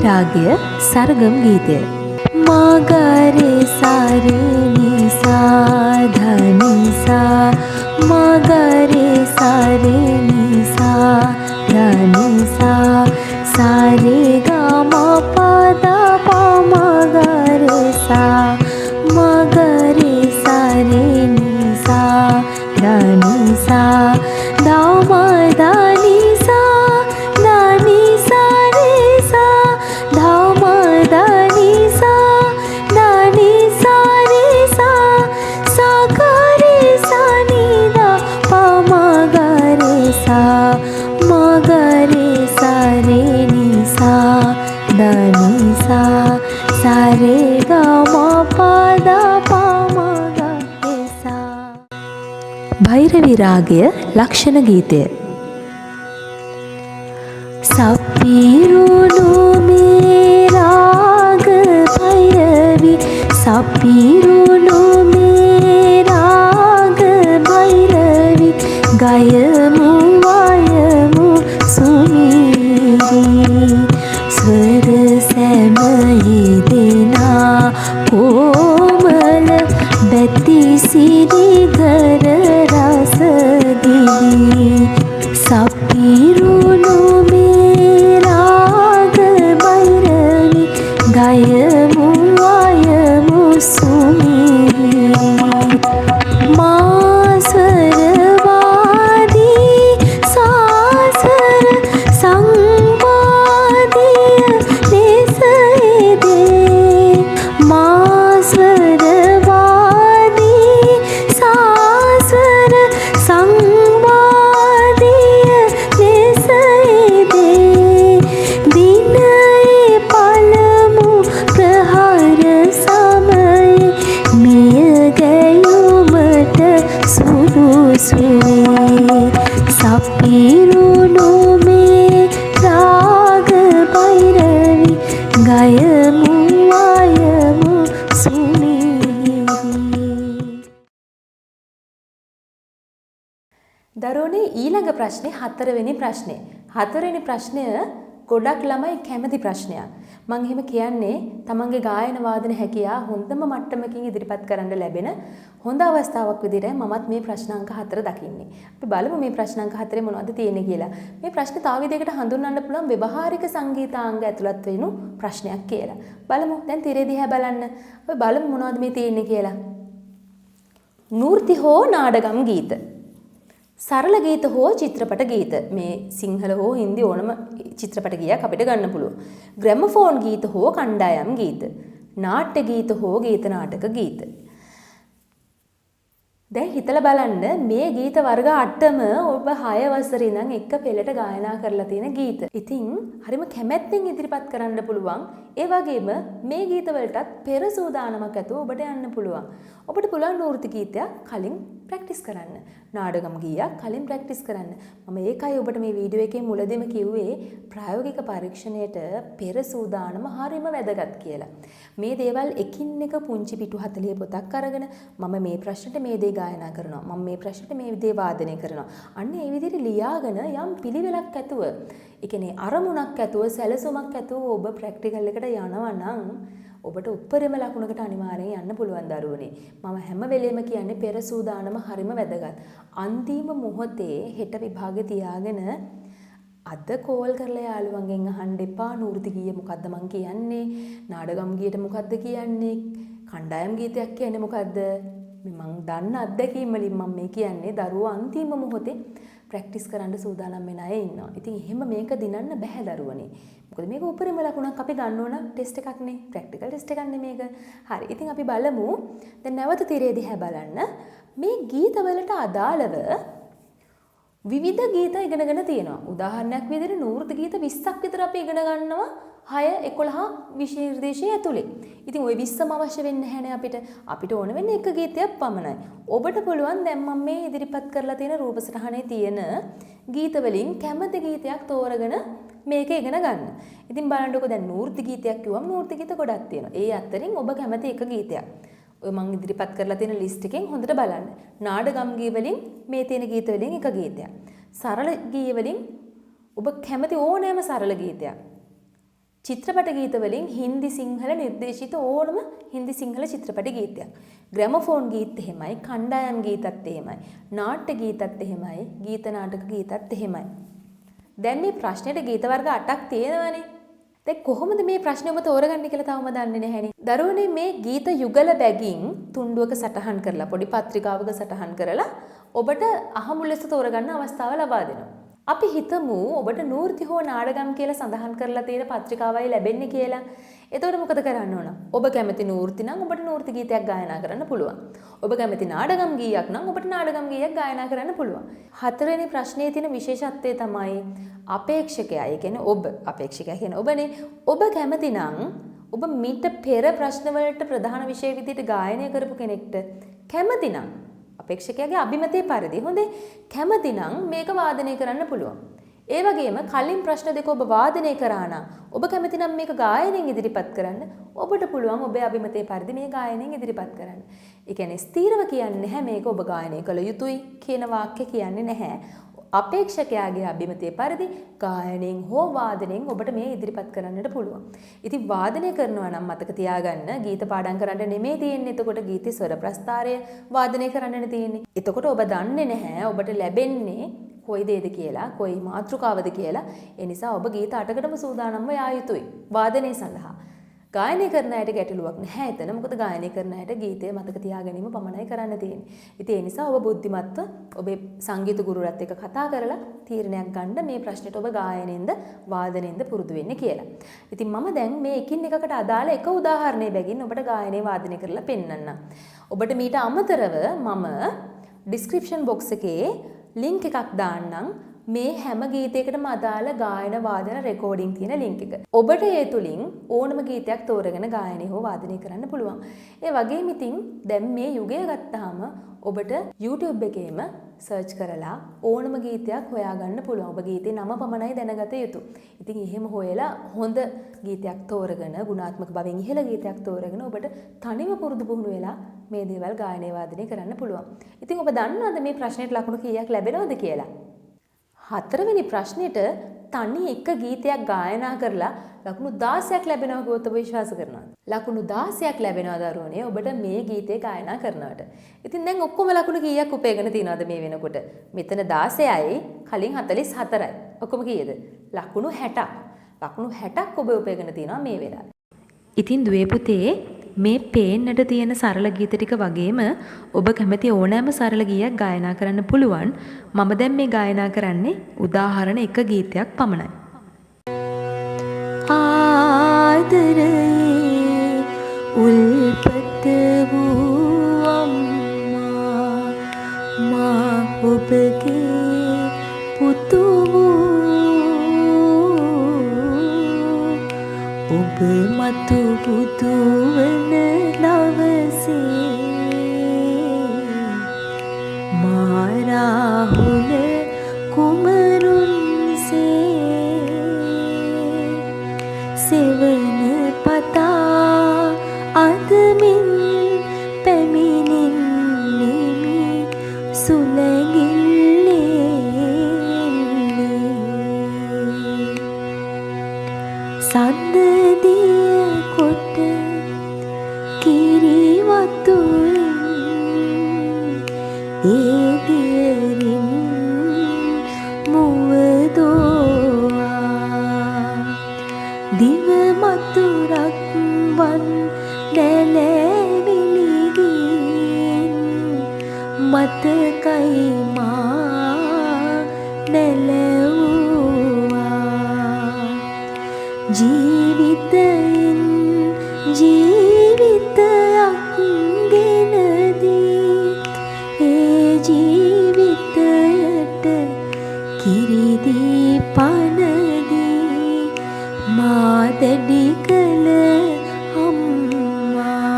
S1: රාගය සර්ගම් ගීතය. මගරේ සාරේ නිසා ධනිසා මගරේ සාරේ නිසා ධනිසා සාරේ ගම පදා පමගරේ සා මගරේ සාරේ නිසා ධනිසා දම ධනිසා භෛරවී රාගය ලක්ෂණ ගීතය. සප්පිරුණු මේ රාග භෛරවී සප්පිරුණු මේ රාග භෛරවී ගයමු වයමු සුමීරි ස්වර සැමයි දෙනා කොමල බැති සිරිගර රස දිවි සප්පිරුණු මේ රාග භෛරවී ගයමු වයමු සුමීරි සප්පිරුණු මේ රාග භෛරවී ගයමු වයමු සුමීරි. දරුවනේ ඊළඟ ප්‍රශ්නේ හතරවෙනි ප්‍රශ්නේ. හතරවෙනි ප්‍රශ්නය ගොඩක් ළමයි කැමති ප්‍රශ්නයක්. මම එහෙම කියන්නේ තමන්ගේ ගායන වාදන හැකියාව හොඳම මට්ටමකින් ඉදිරිපත් කරන්න ලැබෙන හොඳ අවස්ථාවක් විදිහට මමත් මේ ප්‍රශ්න අංක 4 දකින්නේ. අපි බලමු මේ ප්‍රශ්න අංක 4 මොනවද තියෙන්නේ කියලා. මේ ප්‍රශ්නේ තව විදිහකට හඳුන්වන්න පුළුවන් ව්‍යවහාරික සංගීතාංග ඇතුළත් වෙනු ප්‍රශ්නයක් කියලා. බලමු. දැන් තිරේ දිහා බලන්න. අපි බලමු මොනවද මේ තියෙන්නේ කියලා. නෘත්‍ය හෝ නාටකම් ගීත. සරල ගීත හෝ චිත්‍රපට ගීත. මේ සිංහල හෝ හින්දි ඕනම චිත්‍රපට ගීයක් අපිට ගන්න පුළුවන්. ග්‍රැමෆෝන් ගීත හෝ කණ්ඩායම් ගීත. නාට්‍ය ගීත හෝ ගීත නාටක ගීත. දැන් හිතලා බලන්න මේ ගීත වර්ග 8ම ඔබ 6 වසරේ ඉඳන් එක පෙළට ගායනා කරලා තියෙන ගීත. ඉතින් හරිම කැමැත්තෙන් ඉදිරිපත් කරන්න පුළුවන්. ඒ වගේම මේ ගීත වලටත් පෙර සූදානමක් ඇතුව ඔබට යන්න පුළුවන්. ඔබට පුළුවන් නෘත්‍ය ගීතයක් කලින් ප්‍රැක්ටිස් කරන්න. නාටකම් ගීයක් කලින් ප්‍රැක්ටිස් කරන්න. මම ඒකයි ඔබට මේ වීඩියෝ එකේ මුලදීම කිව්වේ ප්‍රායෝගික පරීක්ෂණයට පෙර සූදානම හරිම වැදගත් කියලා. මේ දේවල් එකින් එක පුංචි පිටු 40 පොතක් අරගෙන මම මේ ප්‍රශ්නෙට මේ දේ ගායනා කරනවා. මම මේ ප්‍රශ්නෙට මේ දේ වාදනය කරනවා. අන්න ඒ විදිහට ලියාගෙන යම් පිළිවෙලක් ඇතුව, ඒ කියන්නේ අරමුණක් ඇතුව, සැලසුමක් ඇතුව ඔබ ප්‍රැක්ටිකල් එකට යනවා නම් ඔබට උපරිම ලකුණකට අනිවාර්යෙන් යන්න පුළුවන් දරුවනේ. මම හැම වෙලෙම කියන්නේ පෙර සූදානම හරිම වැදගත්. අන්තිම මොහොතේ හෙට විභාගෙ තියාගෙන අද කෝල් කරලා යාළුවන්ගෙන් අහන්න එපා නෘත්‍ය ගීය මොකද්ද මං කියන්නේ, නාටකම් ගීයට මොකද්ද කියන්නේ, කණ්ඩායම් ගීතයක් කියන්නේ මොකද්ද, මං දන්න අත්දැකීම් වලින් මම මේ කියන්නේ. දරුවෝ අන්තිම මොහොතේ ප්‍රැක්ටිස් කරන්න සූදානම් වෙන අය ඉන්නවා. ඉතින් එහෙම මේක දිනන්න බෑ දරුවනේ. මොකද මේක උපරිම ලකුණක් අපි ගන්න ඕන ටෙස්ට් එකක් නේ. ප්‍රැක්ටිකල් ටෙස්ට් එකක් නේ මේක. හරි. ඉතින් අපි බලමු. දැන් නැවත තිරේ දිහා බලන්න. මේ ගීතවලට අදාළව විවිධ ගීත ඉගෙනගෙන තියෙනවා. උදාහරණයක් විදිහට නෘත්‍ය ගීත 20ක් විතර අපි ඉගෙන ගන්නවා 6 11 විෂය නිර්දේශය ඇතුලේ. ඉතින් ওই 20ම අවශ්‍ය වෙන්නේ නැහැනේ අපිට. අපිට ඕන වෙන්නේ එක ගීතයක් පමණයි. ඔබට පුළුවන් දැන් මම මේ ඉදිරිපත් කරලා තියෙන රූපසටහනේ තියෙන ගීත වලින් කැමති ගීතයක් තෝරගෙන මේක ඉගෙන ගන්න. ඉතින් බලන්නකො දැන් නෘත්‍ය ගීතයක් කිව්වම නෘත්‍ය ගීත ගොඩක් තියෙනවා. ඒ අතරින් ඔබ කැමති එක ගීතයක්. ඔය මම ඉදිරිපත් කරලා තියෙන ලිස්ට් එකෙන් හොඳට බලන්න. නාටකම් ගී වලින් මේ තියෙන ගීත වලින් එක ගීතයක්. සරල ගී වලින් ඔබ කැමති ඕනෑම සරල ගීතයක්. චිත්‍රපට ගීත වලින් හින්දි සිංහල නිර්දේශිත ඕනම හින්දි සිංහල චිත්‍රපට ගීතයක්. ග්‍රැමෆෝන් ගීත එහෙමයි, කණ්ඩායම් ගීතත් එහෙමයි, නාට්‍ය ගීතත් එහෙමයි, ගීත නාටක ගීතත් එහෙමයි. දැන් මේ ප්‍රශ්නෙට ගීත වර්ග 8ක් තියෙනවනේ. දැන් කොහොමද මේ ප්‍රශ්නේ ඔබ තෝරගන්නේ කියලා තාම දන්නේ නැහැනේ. දරුවනේ මේ ගීත යුගල බැගින් තුණ්ඩුවක සටහන් කරලා පොඩි පත්‍රිකාවක සටහන් කරලා ඔබට අහමු ලෙස තෝරගන්න අවස්ථාව ලබා දෙනවා. අපි හිතමු ඔබට නෘත්‍ය හෝ නාටකම් කියලා සඳහන් කරලා තියෙන පත්‍රිකාවයි ලැබෙන්නේ කියලා. එතකොට මොකද කරන්න ඕන? ඔබ කැමති නෘත්‍ය නම් ඔබට නෘත්‍ය ගීතයක් ගායනා කරන්න පුළුවන්. ඔබ කැමති නාටකම් ගීයක් නම් ඔබට නාටකම් ගීයක් ගායනා කරන්න පුළුවන්. හතරවෙනි ප්‍රශ්නේ තියෙන විශේෂත්වය තමයි අපේක්ෂකයා. ඒ කියන්නේ ඔබ. අපේක්ෂකයා කියන්නේ ඔබනේ. ඔබ කැමති නම් ඔබ මීට පෙර ප්‍රශ්න වලට ප්‍රධාන විෂය විදිහට ගායනය කරපු කෙනෙක්ට කැමති නම් අපේක්ෂකයාගේ අභිමතයේ පරිදි හොඳේ කැමති නම් මේක වාදනය කරන්න පුළුවන්. ඒ වගේම කලින් ප්‍රශ්න දෙක ඔබ වාදනය කරා නම් ඔබ කැමති නම් මේක ගායනයෙන් ඉදිරිපත් කරන්න ඔබට පුළුවන් ඔබේ අභිමතයේ පරිදි මේ ගායනයෙන් ඉදිරිපත් කරන්න. ඒ කියන්නේ ස්ථීරව කියන්නේ නැහැ මේක ඔබ ගායනය කළ යුතුයි කියන වාක්‍ය කියන්නේ නැහැ. අපේක්ෂකයාගේ අභිමතයේ පරිදි ගායනයෙන් හෝ වාදනයෙන් ඔබට මේ ඉදිරිපත් කරන්නට පුළුවන්. ඉතින් වාදනය කරනවා නම් මතක තියාගන්න ගීත පාඩම් කරන්න නෙමෙයි තියෙන්නේ. එතකොට ගීතේ ස්වර ප්‍රස්තාරය වාදනය කරන්නනේ තියෙන්නේ. එතකොට ඔබ දන්නේ නැහැ ඔබට ලැබෙන්නේ කොයි දේද කියලා, කොයි මාතෘකාවද කියලා. ඒ නිසා ඔබ ගීත 8කටම සූදානම්ව යා යුතුයි වාදනය සඳහා. ගායනය කරන අයට ගැටලුවක් නැහැ එතන. මොකද ගායනය කරන අයට ගීතය මතක තියාගැනීම පමණයි කරන්න තියෙන්නේ. ඉතින් ඒ නිසා ඔබ බුද්ධිමත්ව ඔබේ සංගීත ගුරුවරයාත් එක්ක කතා කරලා තීරණයක් ගන්න මේ ප්‍රශ්නෙට ඔබ ගායනයෙන්ද වාදනයෙන්ද පුරුදු වෙන්නේ කියලා. ඉතින් මම දැන් මේ එකින් එකකට අදාළ එක උදාහරණයක් බැගින් ඔබට ගායනය වාදනය කරලා පෙන්නන්නම්. ඔබට මීට අමතරව මම ඩිස්ක්‍රිප්ෂන් බොක්ස් එකේ ලින්ක් එකක් දාන්නම්. මේ හැම ගීතයකටම අදාළ ගායන වාදන රෙකෝඩින් තියෙන ලින්ක් එක. ඔබට ඒ තුලින් ඕනම ගීතයක් තෝරගෙන ගායනය හෝ වාදනය කරන්න පුළුවන්. ඒ වගේම ඉතින් දැන් මේ යුගය ගත්තාම ඔබට YouTube එකේම සර්ච් කරලා ඕනම ගීතයක් හොයාගන්න පුළුවන්. ඔබ ගීතේ නම පමණයි දැනගත යුතු. ඉතින් එහෙම හොයලා හොඳ ගීතයක් තෝරගෙන ගුණාත්මක බවෙන් ඉහළ ගීතයක් තෝරගෙන ඔබට තනිව පුරුදු පුහුණු වෙලා මේ දේවල් ගායනය වාදනය කරන්න පුළුවන්. ඉතින් ඔබ දන්නවද මේ ප්‍රශ්නෙට ලකුණු කීයක් ලැබෙනවද කියලා? හතරවෙනි ප්‍රශ්නෙට තනි එක ගීතයක් ගායනා කරලා ලකුණු 16ක් ලැබෙනවා කිව්වොත් ඔබ විශ්වාස කරනවද? ලකුණු 16ක් ලැබෙනවා දරුවනේ ඔබට මේ ගීතේ ගායනා කරනවට. ඉතින් දැන් ඔක්කොම ලකුණු කීයක් උපයගෙන තියනවද මේ වෙනකොට? මෙතන 16යි කලින් 44යි. ඔක්කොම කීයද? ලකුණු 60ක්. ලකුණු 60ක් ඔබ උපයගෙන තියනවා මේ වෙලාවේ. ඉතින් දුවේ පුතේ මේ පේන්නට තියෙන සරල ගීත ටික වගේම ඔබ කැමති ඕනෑම සරල ගීයක් ගායනා කරන්න පුළුවන්. මම දැන් මේ ගායනා කරන්නේ උදාහරණ එක ගීතයක් පමණයි. ආදරේ උල්පත වූ අම්මා මා ඔබගේ පුතු ඔබ මතු පුතු වන දවසේ මා රාහුල කුමරුන්සේ සෙවන පතා අදමින් පැමිණෙන්නේමි සුලැගිල්ලේ සද්දදිය කොට කිරිවතුන් ඒ දියරින් මුවදෝවා දිව මතුරක් වන් නැලවිලිගින් මතකයි මා නැලවුවා ජීවිතයෙන් ජීවිතයක් ගෙනදී ඒ ජීවිතයට කිරිදී පනදී මා දැඩි කළ අම්මා.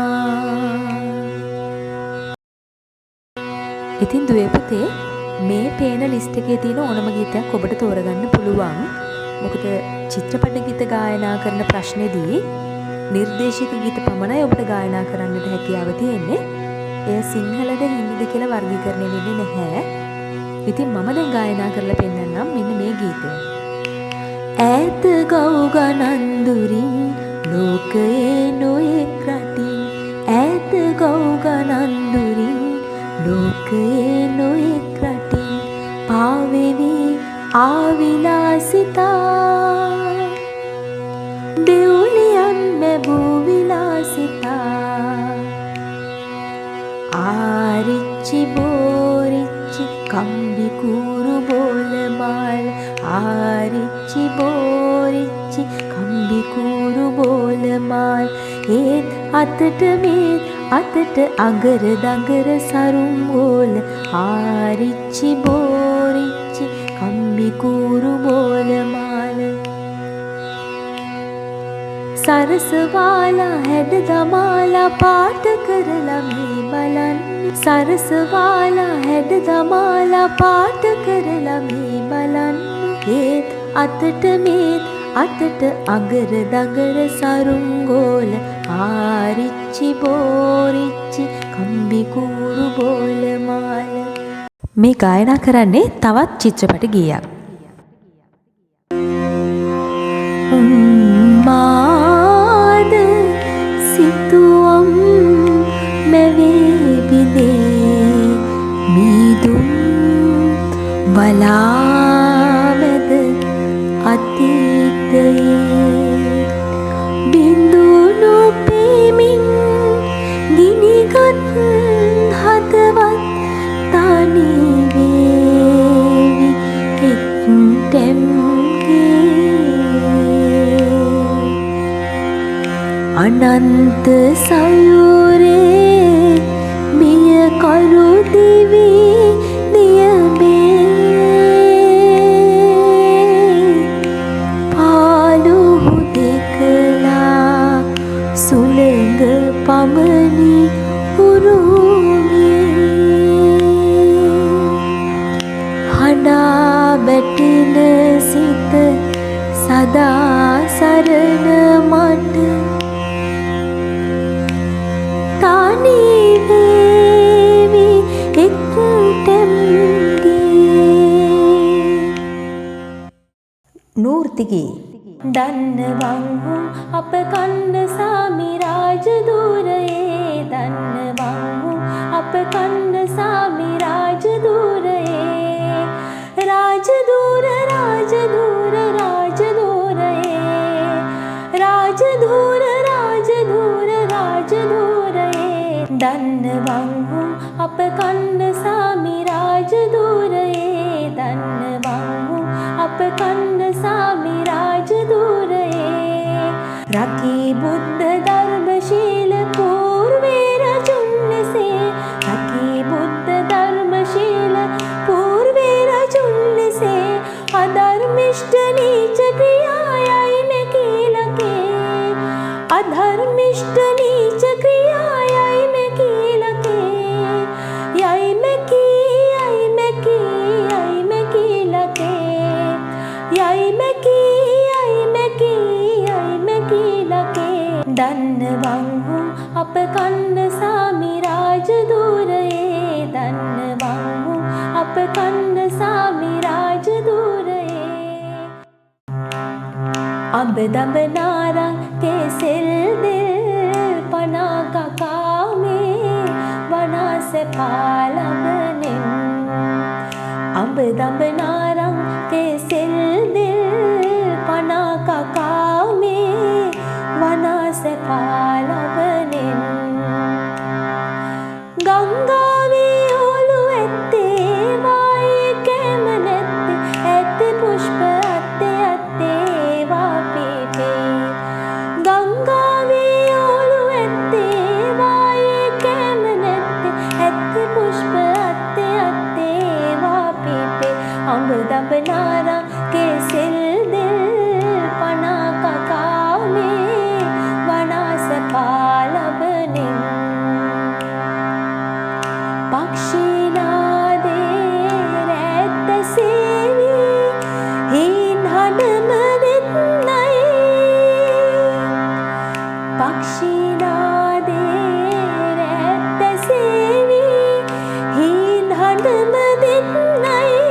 S1: ඉතින් දුවේ පුතේ මේ පේන ලිස්ට් එකේ තියෙන ඕනම ගීතයක් ඔබට තෝරගන්න පුළුවන්. මොකද චිත්‍රපට ගීත ගායනා කරන ප්‍රශ්නේදී නිර්දේශිත ගීත පමණයි ඔබට ගායනා කරන්නට හැකියාව තියෙන්නේ. එය සිංහලද හින්දිද කියලා වර්ගීකරණය වෙන්නේ නැහැ. ඉතින් මම දැන් ගායනා කරලා පෙන්නන්නම් මෙන්න මේ ගීතය. ඈත ගව් ගණන් දුරින් ලෝකයේ නොයෙක් රටින් ඈත ගව් ගණන් දුරින් ලෝකයේ නොයෙක් රටින් පාවෙවි ආවිලාසිතා දෙව්ලියන් මැබූ විලාසිතා ආරිච්චි බෝරිච්චි කම්බි කූරු බෝලමාල ආරිච්චි බෝරිච්චි කම්බි කූරු බෝලමාල් ඒත් අතට මේත් අතට අඟර දඟර සරුම් ඕල ආරිච්චි බෝරිච්චි කම්බි කූරු බෝලමාල සරසවාලා හැඩ දමාලා පාට කරලා මේ බලන්න සරසවාලා හැඩ දමාලා පාට කරලා මේ බලන්න ඒත් අතට මේත් අතට අඟර දඟර සරුම් ගෝල ආරිච්චි බෝරිච්චි කම්බි කූරු බෝලමාල. මේ ගායනා කරන්නේ තවත් චිත්‍රපට ගීයක්. මාද සිතුවම් මැවේ බිඳේ මීදුම් වලාමැද අතීතයේ බිඳුණු පෙමින් ගිනිගත් හදවත් තනිවේවි එක්ටැම්ගේ අනන්ත සයුරේ මිය කරු දිවි නියමේ පාළුහු දෙකලා සුළඟ පමණි උරුමේ හඬා බැටින සිත සදා සරණ මට තනිවේවි එක්ටැම්ගේ. විවෘතිගේ දන්නවංහුම් අප කන්න සාමි රාජදූරයේ දන්නවංහුම් අප කන්න සාමි රාජදූරයේ රාජදූර රාජදූර රාජදූරයේ රාජදූර රාජදූර රාජදූරයේ දන්නවංහුම් අප කන්න සාමි රාජදූරයේ දන්නවංහුම් අප කන්න සාමි රාජදූරයේ රකී බුද්ධ ධර්ම ශීල පූර්වේ රජුන් ලෙසේ රකී බුද්ධ ධර්ම ශීල පූර්වේ රජුන් ලෙසේ අධර්මිෂ්ඨ නීච ක්‍රියායයි මෙකීලකේ අධර්මිෂ්ඨ නීච ක්‍රියායයි මෙකීලකේ යයි මෙකී යයි මෙකී යයි මෙකීලකේ යයි මෙකී යයි මෙකී යයි මෙකීලකේ දන්නවංහුම් අප කන්න සාමි රාජදූරයේ දන්නවංහුම් අප කන්න සාමි රාජදූරයේ අඹ දඹ නාරං තේසෙල් දෙල් පනා කකාමේ වනාස පාලබනෙන් අඹ දඹ නාරං තේසෙල් දෙල් පනා කකාමේ වනාස පාලබනෙන් ගංගාවේ ඔලු ඇත්තේ වායේ කැම නැත්තේ ඇත්තේ පුෂ්ප අත්තේ අත්තේ වාපීපේ ගංගාවේ ඔලු ඇත්තේ වායේ කැම නැත්තේ ඇත්තේ පුෂ්ප අත්තේ අත්තේ වාපීපේ අඹ දඹ නාරං කේසෙල් දෙල් පනා කකාමේ වනාස පාලබනෙන් පක්ෂීනාදේ රැත්ත සේවි හීන් හඬම දෙත්නයි පක්ෂීනාදේ රැත්ත සේවි හීන් හඬම දෙත්නයි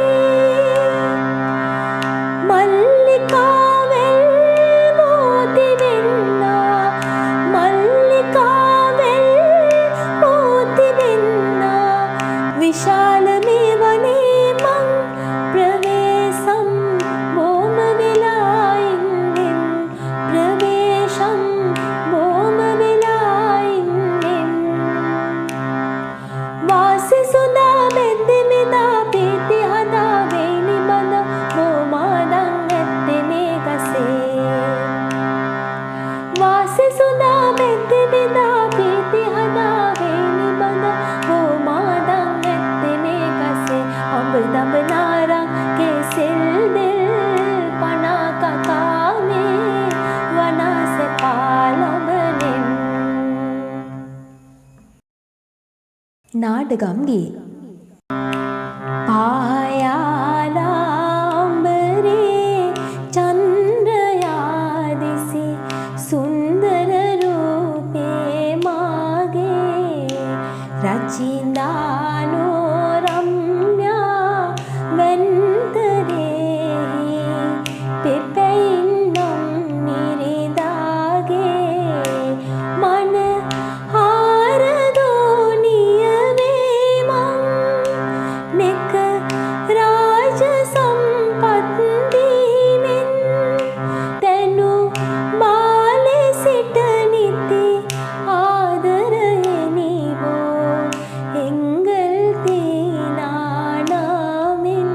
S1: මල්ලිකාවෙල් මෝති වෙන්නා මල්ලිකාවෙල් මෝති වෙන්නා විශාල මේ වනේ මං ප්‍රවේශම් බොම වෙලා ඉන්නෙන් ප්‍රවේශම් බොම වෙලා ඉන්නෙන් වාසි සුදා බෙද්දි මෙදා පීති හදා වේලි බඳ බොමාදන් ඇත්තේ මේ ගසේ වාසි සුදා බෙද්දි මෙදා පීති හදා වේලි බඳ බොමාදන් ඇත්තේ මේ ගසේ අඹ දඹ නාරං කේසෙල් දෙල් පනා කකාමේ වනාස පාලබනෙන් නාඩගම් ගී පායාලාම්බරේ චන්ද්‍රයා දිසි සුන්දර රූපේ මාගේ රචින්දානෝ රම්‍යා වෙන්තරේ පෙපෙයින්නම් නිරිදාගේ මන හාරදෝනිය වේමං නෙක රාජ සම්පත් දීමෙන් තැනු බාලේ සිට නිති ආදරයෙනිවෝ එංගල් තීනානාමෙන්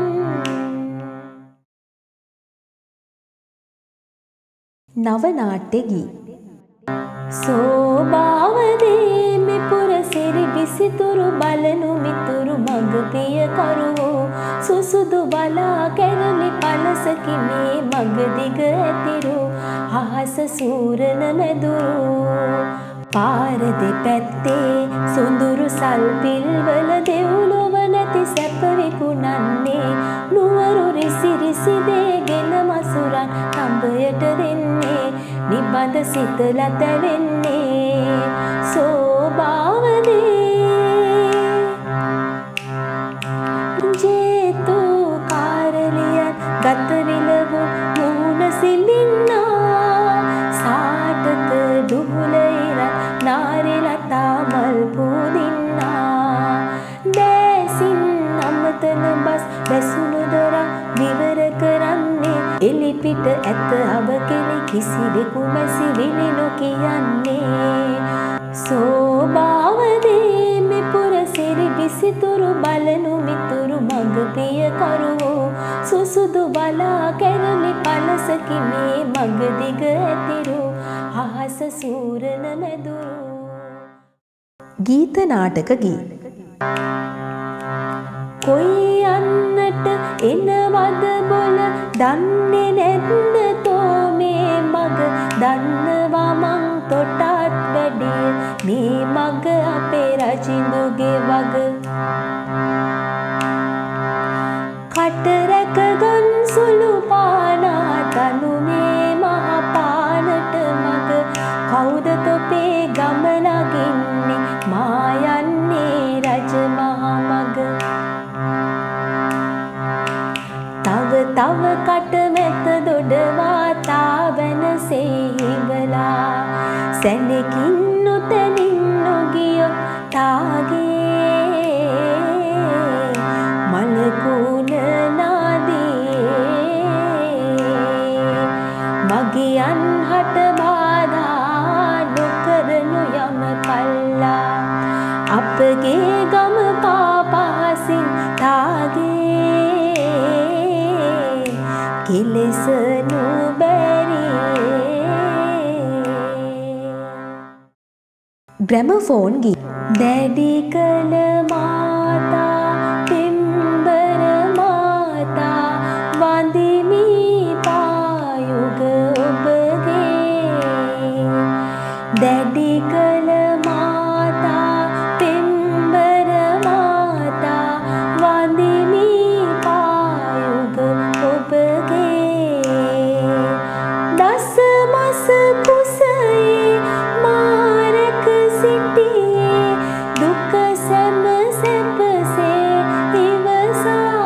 S1: නවනාට්‍ය ගී සෝභාවදේ මෙපුර සිරි බිසිතුරු බලනු මිතුරු මග පිය කරුවෝ සුසුදු බලා කැරලි පලසකි මේ මග දිග ඇතිරු අහස සූරන මැදුරු පාර දෙපැත්තේ සොඳුරු සල්පිල්වල දෙව්ලොව නැති සැප විකුණන්නේ නුවරු රිසි රිසි දේගෙන මසුරන් තඹයට දෙන්නේ නිබඳ සිතල තැවෙන්නේ සෝභාවදේ ජේතු කාරලියන් ගත විලවුන් මූණ සිඹින්නා සාටක දුහුලයිර නාරිලතා මල් පූදින්නා දැසින් අමතන බස් බැසුණු දොරක් විවර කරන්නේ එලිපිට ඇත අවකෙලි කිසිවෙකු මැසි විලි නොකියන්නේ සෝභාවදේ මෙපුර සිරි විසිතුරු බලනු මිතුරු මඟ පිය කරුවෝ සුසුදු බලා කැරලි පලසකි මේ මඟ දිග ඇතිරු අහස සූරන මැදුරු. ගීත නාටක ගීත කොයි යන්නට එනවද බොල දන්නේ නැද්ද තෝ මේ මග දන්නවා මං තොටත් වැඩිය මේ මග අපේ රජිඳුගේ වග කටරැක ගන් සුළු පානා තනු මේ මහපානට මග කවුද තොපේ ගමනගින්නේ මා යන්නේ රජ මහමග තව කට මැත දොඩවා තාවනසේ හිවලා සැනකින් නොතැනින් නොගියොත් තාගේ මලකුණ නාදී මගියන් හට බාධා නොකරනු යම පල්ලා අපගේ ගම පාපහසින් තාගේ කෙලෙසනු බැරි ග්‍රැමෆෝන් ගීත දැඩි කළ මාතා පිම්බර මාතා වඳිමි පායුග ඔබගේ දැඩි කළ මාතා පිම්බර මාතා වඳිමි පායුග ඔබගේ දස මස කුසයේ මාරක සිටියේ දුක සැම සැපසේ ඉවසා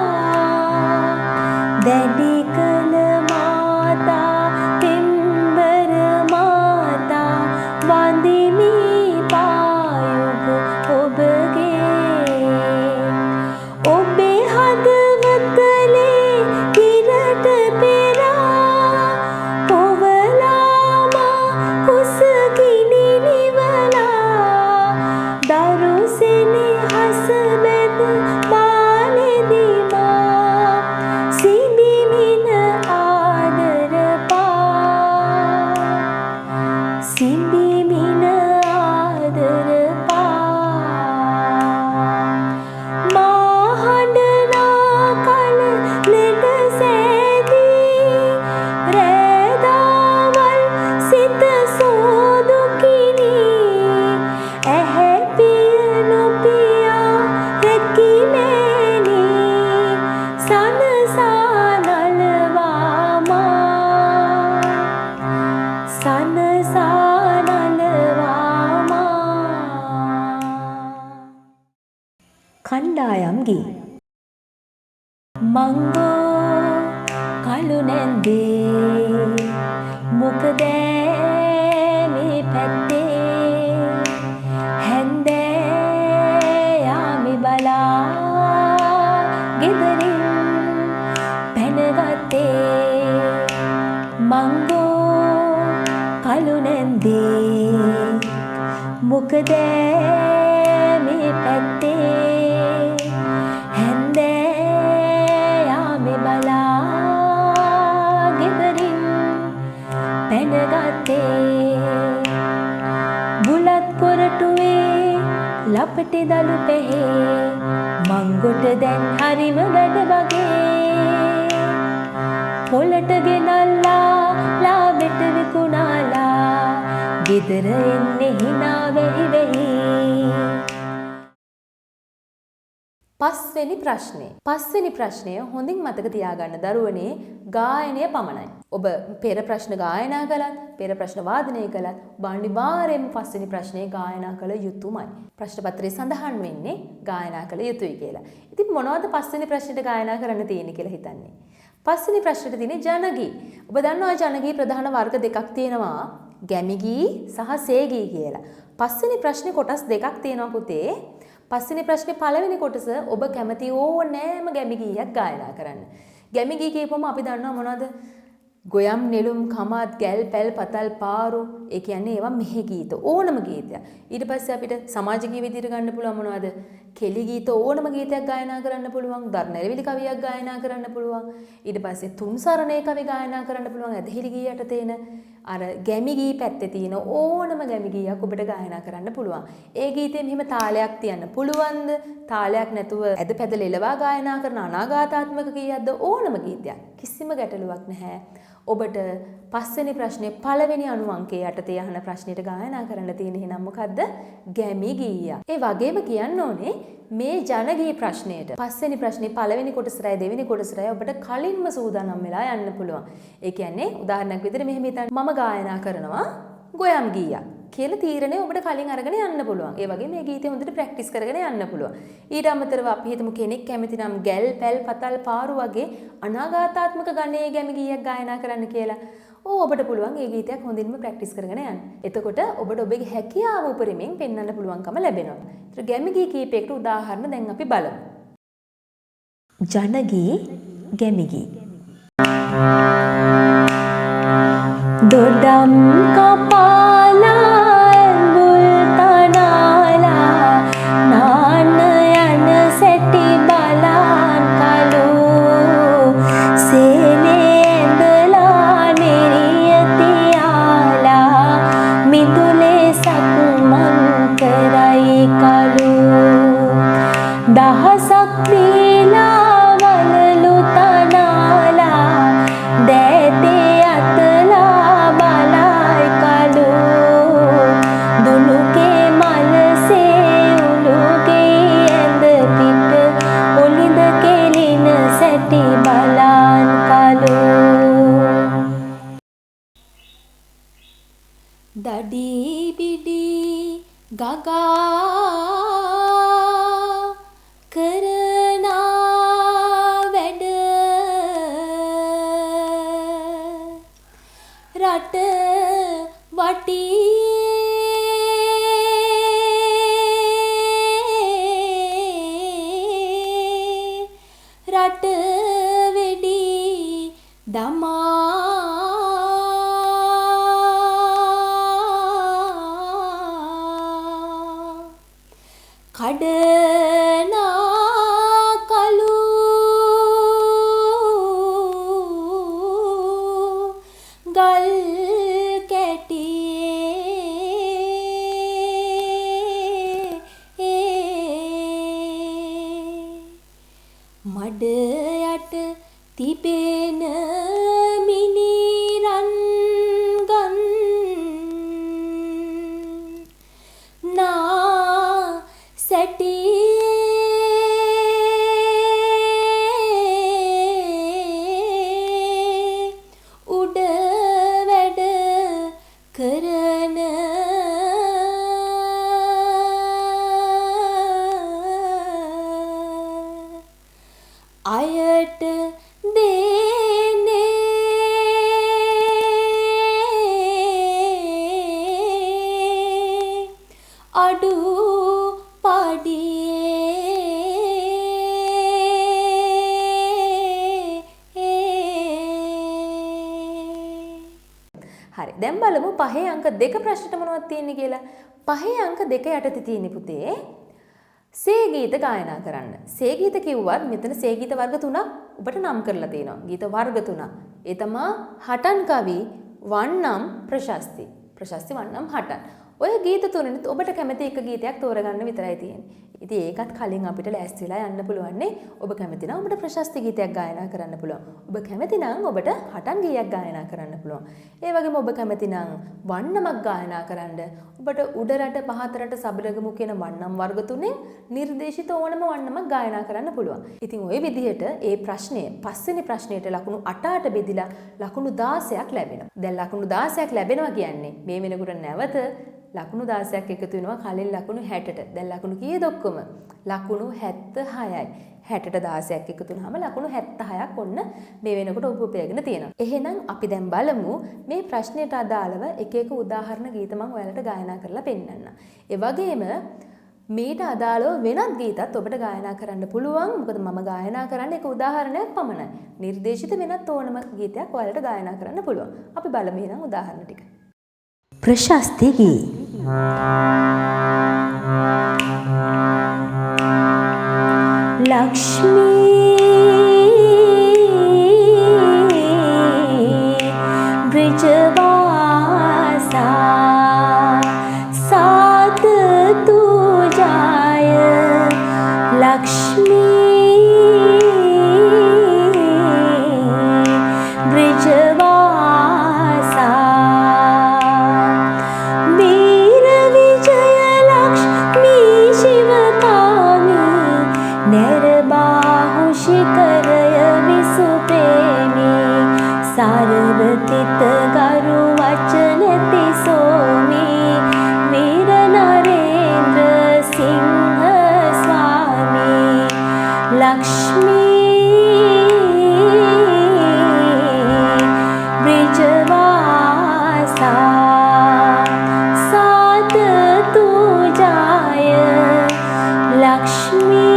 S1: දැඩි කළ මාතා පිම්බර මාතා වඳිමි පායුග ඔබගේ ඔබේ හදවතලේ කිරට පෙරා පොවලාමා කුසගිනි නිවලා දරුසෙනෙ හස බැද බාලෙදිමා සිඹිමින ආදර පා සිඹිමින ආදර මාහඬනා කල ලෙඩ සෑදී රෑදාවල් සිත සෝදුකිනි ඇහැ පිය නොපියා රැකිමේනි සනසා නලවාමා සනසා නලවාමා කණ්ඩායම් ගී මංගෝ කළු නැන්දේ මොකද මේ පැත්තේ හැන්දෑ යාමි බලා ගෙදරින් පැනගත්තේ මංගෝ කළු නැන්දේ මොකද මේ පැත්තේ හැන්දෑ යාමි බලා ගෙදරින් පැනගත්තේ බුලත් කොරටුවේ ලපටි දළු පෙහේ මංගොට දැන් හරිම වැඩ වගේ පොලට ගෙනල්ලා ලාබෙට විකුණාලා ගෙදර එන්නේ හිනා වෙහි වෙහි. පස්වෙනි ප්‍රශ්නය හොඳින් මතක තියාගන්න දරුවනේ ගායනය පමණයි. ඔබ පෙර ප්‍රශ්න ගායනා කළත්, පෙර ප්‍රශ්න වාදනය කළත් ඔබ අනිවාර්යයෙන්ම පස්වෙනි ප්‍රශ්නේ ගායනා කළ යුතුමයි. ප්‍රශ්න පත්‍රයේ සඳහන් වෙන්නේ ගායනා කළ යුතුයි කියලා. ඉතින් මොනවද පස්වෙනි ප්‍රශ්නෙට ගායනා කරන්න තියෙන්නේ කියලා හිතන්නේ? පස්වෙනි ප්‍රශ්නෙට තියෙන්නේ ජනගී. ඔබ දන්නවා ජනගී ප්‍රධාන වර්ග දෙකක් තියෙනවා. ගැමිගී සහ සේගී කියලා. පස්වෙනි ප්‍රශ්නේ කොටස් දෙකක් තියෙනවා පුතේ. පස්වෙනි ප්‍රශ්නේ පළවෙනි කොටස ඔබ කැමති ඕනෑම ගැමිගීයක් ගායනා කරන්න. ගැමිගී කියපුවම අපි දන්නවා මොනවද? ගොයම් නෙළුම් කමත් ගැල් පැල් පතල් පාරු ඒ කියන්නේ ඒවා මෙහි ගීත ඕනම ගීතයක්. ඊට පස්සේ අපිට සමාජ ගී විදිහට ගන්න පුළුවන් මොනවද? කෙලි ගීත ඕනම ගීතයක් ගායනා කරන්න පුළුවන්. දර්ණැලවිලි කවියක් ගායනා කරන්න පුළුවන්. ඊට පස්සේ තුන් සරණේ කවි ගායනා කරන්න පුළුවන්. ඇදහිලි ගී යට තේන අර ගැමි ගී පැත්තේ තියෙන ඕනම ගැමි ගීයක් ඔබට ගායනා කරන්න පුළුවන්. ඒ ගීතේ මෙහෙම තාලයක් තියන්න පුළුවන්ද? තාලයක් නැතුව ඇද පැදල එලවා ගායනා කරන අනාගාතාත්මක ගීයක්ද ඕනම ගීතයක්. කිසිම ගැටලුවක් නැහැ. ඔබට පස්වෙනි ප්‍රශ්නේ පළවෙනි අණු අංකයේ යටතේ අහන ප්‍රශ්නෙට ගායනා කරන්න තියෙන එහෙනම් මොකද්ද? ගැමි ගීය. ඒ වගේම කියන්න ඕනේ මේ ජනගී ප්‍රශ්නයට පස්වෙනි ප්‍රශ්නේ පළවෙනි කොටසරයි දෙවෙනි කොටසරයි ඔබට කලින්ම සූදානම් වෙලා යන්න පුළුවන්. ඒ කියන්නේ උදාහරණයක් විදිහට මෙහෙම හිතන්න මම ගායනා කරනවා ගොයම් ගීයක් කියලා තීරණය ඔබට කලින් අරගෙන යන්න පුළුවන්. ඒ වගේ මේ ගීතය හොඳට ප්‍රැක්ටිස් කරගෙන යන්න පුළුවන්. ඊට අමතරව අපි හිතමු කෙනෙක් කැමති නම් ගැල් පැල් පතල් පාරු වගේ අනාගාතාත්මක ගණයේ ගැමි ගීයක් ගායනා කරන්න කියලා. ඔබට පුළුවන් මේ ගීතයක් හොඳින්ම ප්‍රැක්ටිස් කරගෙන යන්න. එතකොට ඔබට ඔබගේ හැකියාව උපරිමයෙන් පෙන්වන්න පුළුවන්කම ලැබෙනවා. ඒතර ගැමි ගී කීපයකට උදාහරණ දැන් අපි බලමු. ජනගී ගැමි ගී. දොඩම් කපාලා ඇඹුල් තනාලා නාන යන සැටි බලන් කලු සේනේ ඇඳලා නෙරිය තියාලා මිදුලේ සක්මන් කරයි කලු දහසක් දීලා වලලු තනාලා දැතේ දඩී බිඩී ගගා කරන වැඩ රට වටී රට වෙඩි දමා කඩනා කලු ගල් කැටියේ මඩ යට තිබෙන මිනිරන් ගන් නා සැටි උඩ වැඩ කරන අයට දෙන්නේ අඩු හරි දැන් බලමු පහේ අංක 2 ප්‍රශ්නෙට මොනවද තියෙන්නේ කියලා. පහේ අංක 2 යටතේ තියෙන්නේ පුතේ සේ ගීත ගායනා කරන්න. සේ ගීත කිව්වත් මෙතන සේ ගීත වර්ග 3ක් ඔබට නම් කරලා තියෙනවා. ගීත වර්ග 3ක්. ඒ තමා හටන් කවි, වන්නම්, ප්‍රශස්ති. ප්‍රශස්ති වන්නම් හටන්. ඔය ගීත තුනෙත් ඔබට කැමති එක ගීතයක් තෝරගන්න විතරයි තියෙන්නේ. ඉතින් ඒකත් කලින් අපිට ලෑස්ති වෙලා යන්න පුළුවන් නේ. ඔබ කැමති නම් ඔබට ප්‍රශස්ති ගීතයක් ගායනා කරන්න පුළුවන්. ඔබ කැමති නම් ඔබට හටන් ගීයක් ගායනා කරන්න පුළුවන්. ඒ වගේම ඔබ කැමති නම් වන්නමක් ගායනා කරන්න ඔබට උඩරට පහතරට සබරගමු කියන වන්නම් වර්ග තුනෙන් නිර්දේශිත ඕනම වන්නමක් ගායනා කරන්න පුළුවන්. ඉතින් ওই විදිහට ඒ ප්‍රශ්නය පස්වෙනි ප්‍රශ්නයට ලකුණු 8ට බෙදිලා ලකුණු 16ක් ලැබෙනවා. දැන් ලකුණු 16ක් ලැබෙනවා කියන්නේ මේ වෙනකොට නැවත ලකුණු 16ක් එකතු වෙනවා කලින් ලකුණු 60ට. දැන් ලකුණු කීයද ඔක්කොම? ඔක්කොම ලකුණු 76යි. 60ට 16ක් එකතු වුනහම ලකුණු 76ක් ඔන්න මේ වෙනකොට ඔබ උපයගෙන තියෙනවා. එහෙනම් අපි දැන් බලමු මේ ප්‍රශ්නයට අදාළව එක එක උදාහරණ ගීත මම ඔයාලට ගායනා කරලා පෙන්නන්න. ඒ වගේම මීට අදාළව වෙනත් ගීතත් ඔබට ගායනා කරන්න පුළුවන්. මොකද මම ගායනා කරන්නේ එක උදාහරණයක් පමණයි. නිර්දේශිත වෙනත් ඕනම ගීතයක් ඔයාලට ගායනා කරන්න පුළුවන්. අපි බලමු එහෙනම් උදාහරණ ටික. ප්‍රශස්ති ගී ලක්ෂ්මී බ්‍රිජවාසා साथ तू जाय लक्ष्मी ब्रिजवासा वीर विजय लक्ष्मी शिवकामी निर्बाहु शिखरय विसुप्रेमी सारवतित गरु वचनति सोमी वीर नरेंद्र सिंह स्वामी लक्ष्मी ब्रिजवासा साथ तू जाय लक्ष्मी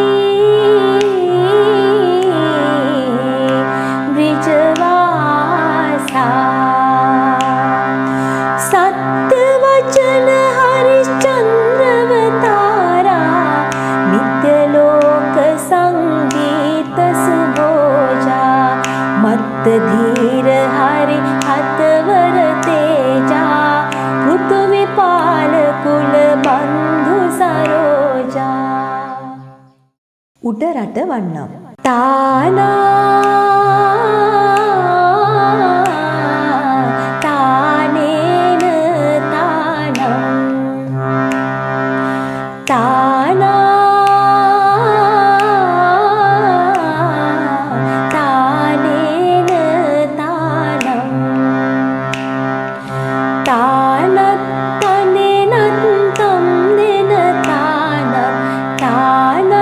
S1: ब्रिजवासा सत्य वचन हरिश्चंद्रवतारा नित्यलोक संगीत सुभोजा मत धीर हरि हतवर तेजा पृथ्वी पाल कुल बंधु सरोजा උඩරට වන්නම් තානේන තානම් තානේන තානම් තානත් තනේනත් තම් දෙන තානත් තානත්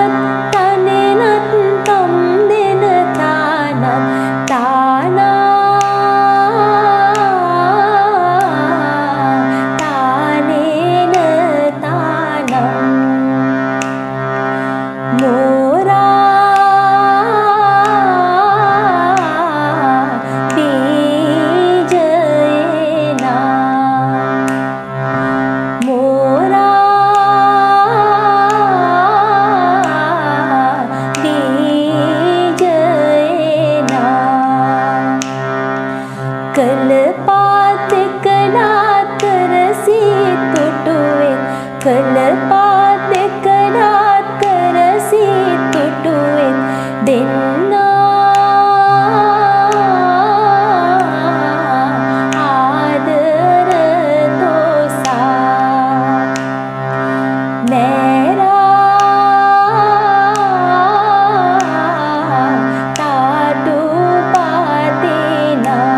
S1: තනේනත් තම් දෙන තානත් තානේන තානම් මෝරා බීජේනා මෝරා බීජේනා කලපාතක නාතර සීතුටුවේ කලපාතක නාතර සීතුටුවේ දෙන්නා ආදර තෝසා නෑරා තාඩු පාතිනා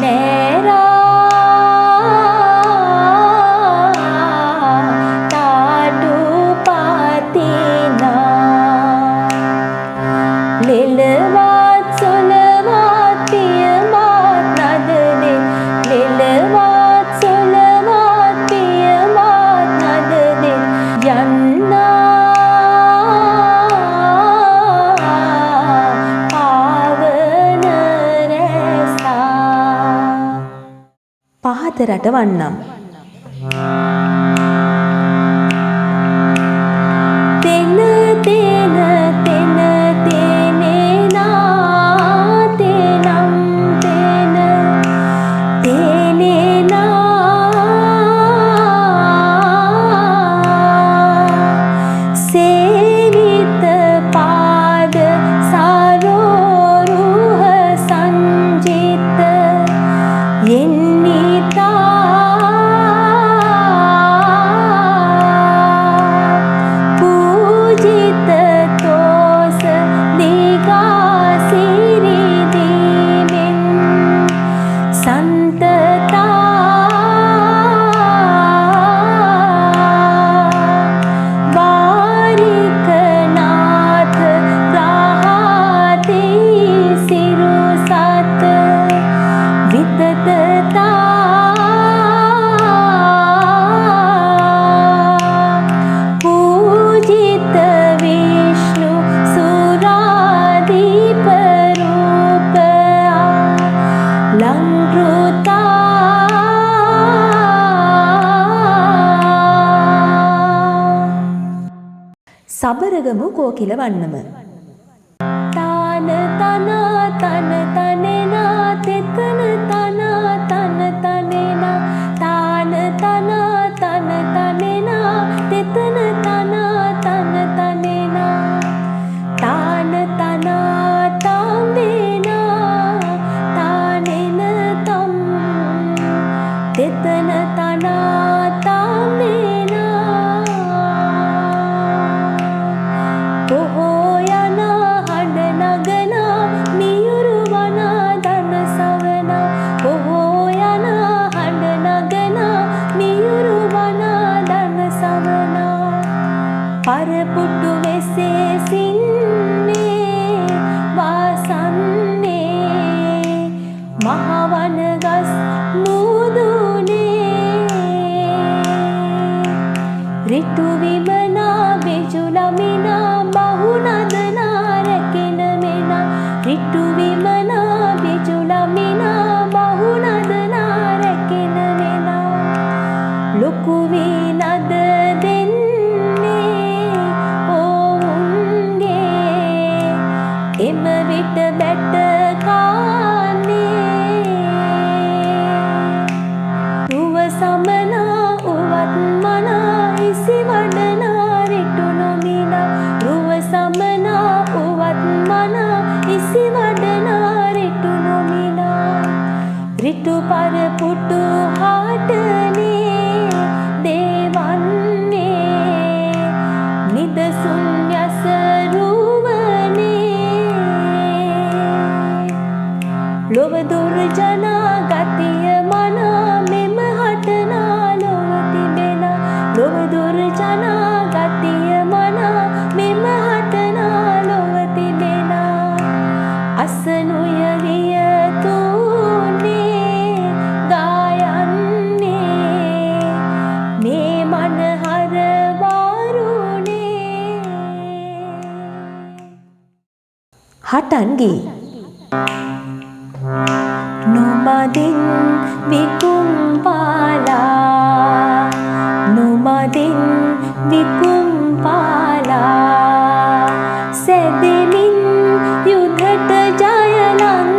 S1: නෑරා තාඩු පාතිනා ලෙලවත් සොලවත් පියමත් නදදෙ ලෙලවත් සොලවත් පියමත් නදදෙ යන්නා පාවන රැසා පහත රට වන්නම් තෙන තෙන තෙන තෙනේනා තෙනම් තෙන තෙනේනා සේවිත පාද සාරෝරුහ සංජිත එන්නිතා සබරගමු කෝකිල වන්නම. තාන තනා තන තනෙනා තෙතන තනා තන තනෙනා තාන තනා තන තනෙනා තෙතන තනා තන තනෙනා තාන තනා තාම්බේනා තානෙන තම් තෙතන තනා තාම්බේනා කොහෝ යන හඬ නගනා මියුරු වන ධන සවනා කොහෝ යන හඬ නගනා මියුරු වන ධන සවනා පරපුටු වෙසේ සින්නේ වාසන්නේ මහවන ගස් මුදුනේ ඍතු විමනා බිජුලමිනා බහුනදනා රැකෙන මෙනා ඍතු විමනා බිජුලමිනා බහුනදනා රැකෙන මෙනා ලොකු වී නද දෙන්නේ ඔවුන්ගේ එම විට බැට කාන්නේ රුව සමනා උවත් මනා ඉසි වඩනා ඍතු නොමිනා රුව සමනා උවත් මනා ඉසි වඩනා ඍතු නොමිනා ඍතු පරපුටු හාටනේ දේවන්නේ නිදසුන් යස රුවනේ ලොව දුර්ජනා ගතිය මනා මෙම හටනා ලොව තිබෙනා ලොව දුර්ජනා ගතිය මනා මෙම හටනා ලොව තිබෙනා අසනුය වියතුනේ ගායන්නේ මේ මනහර වාරුනේ හටන් ගී නුමදින් විකුම් පාලා නුමදින් විකුම් පාලා සැදෙමින් යුධට ජයලන්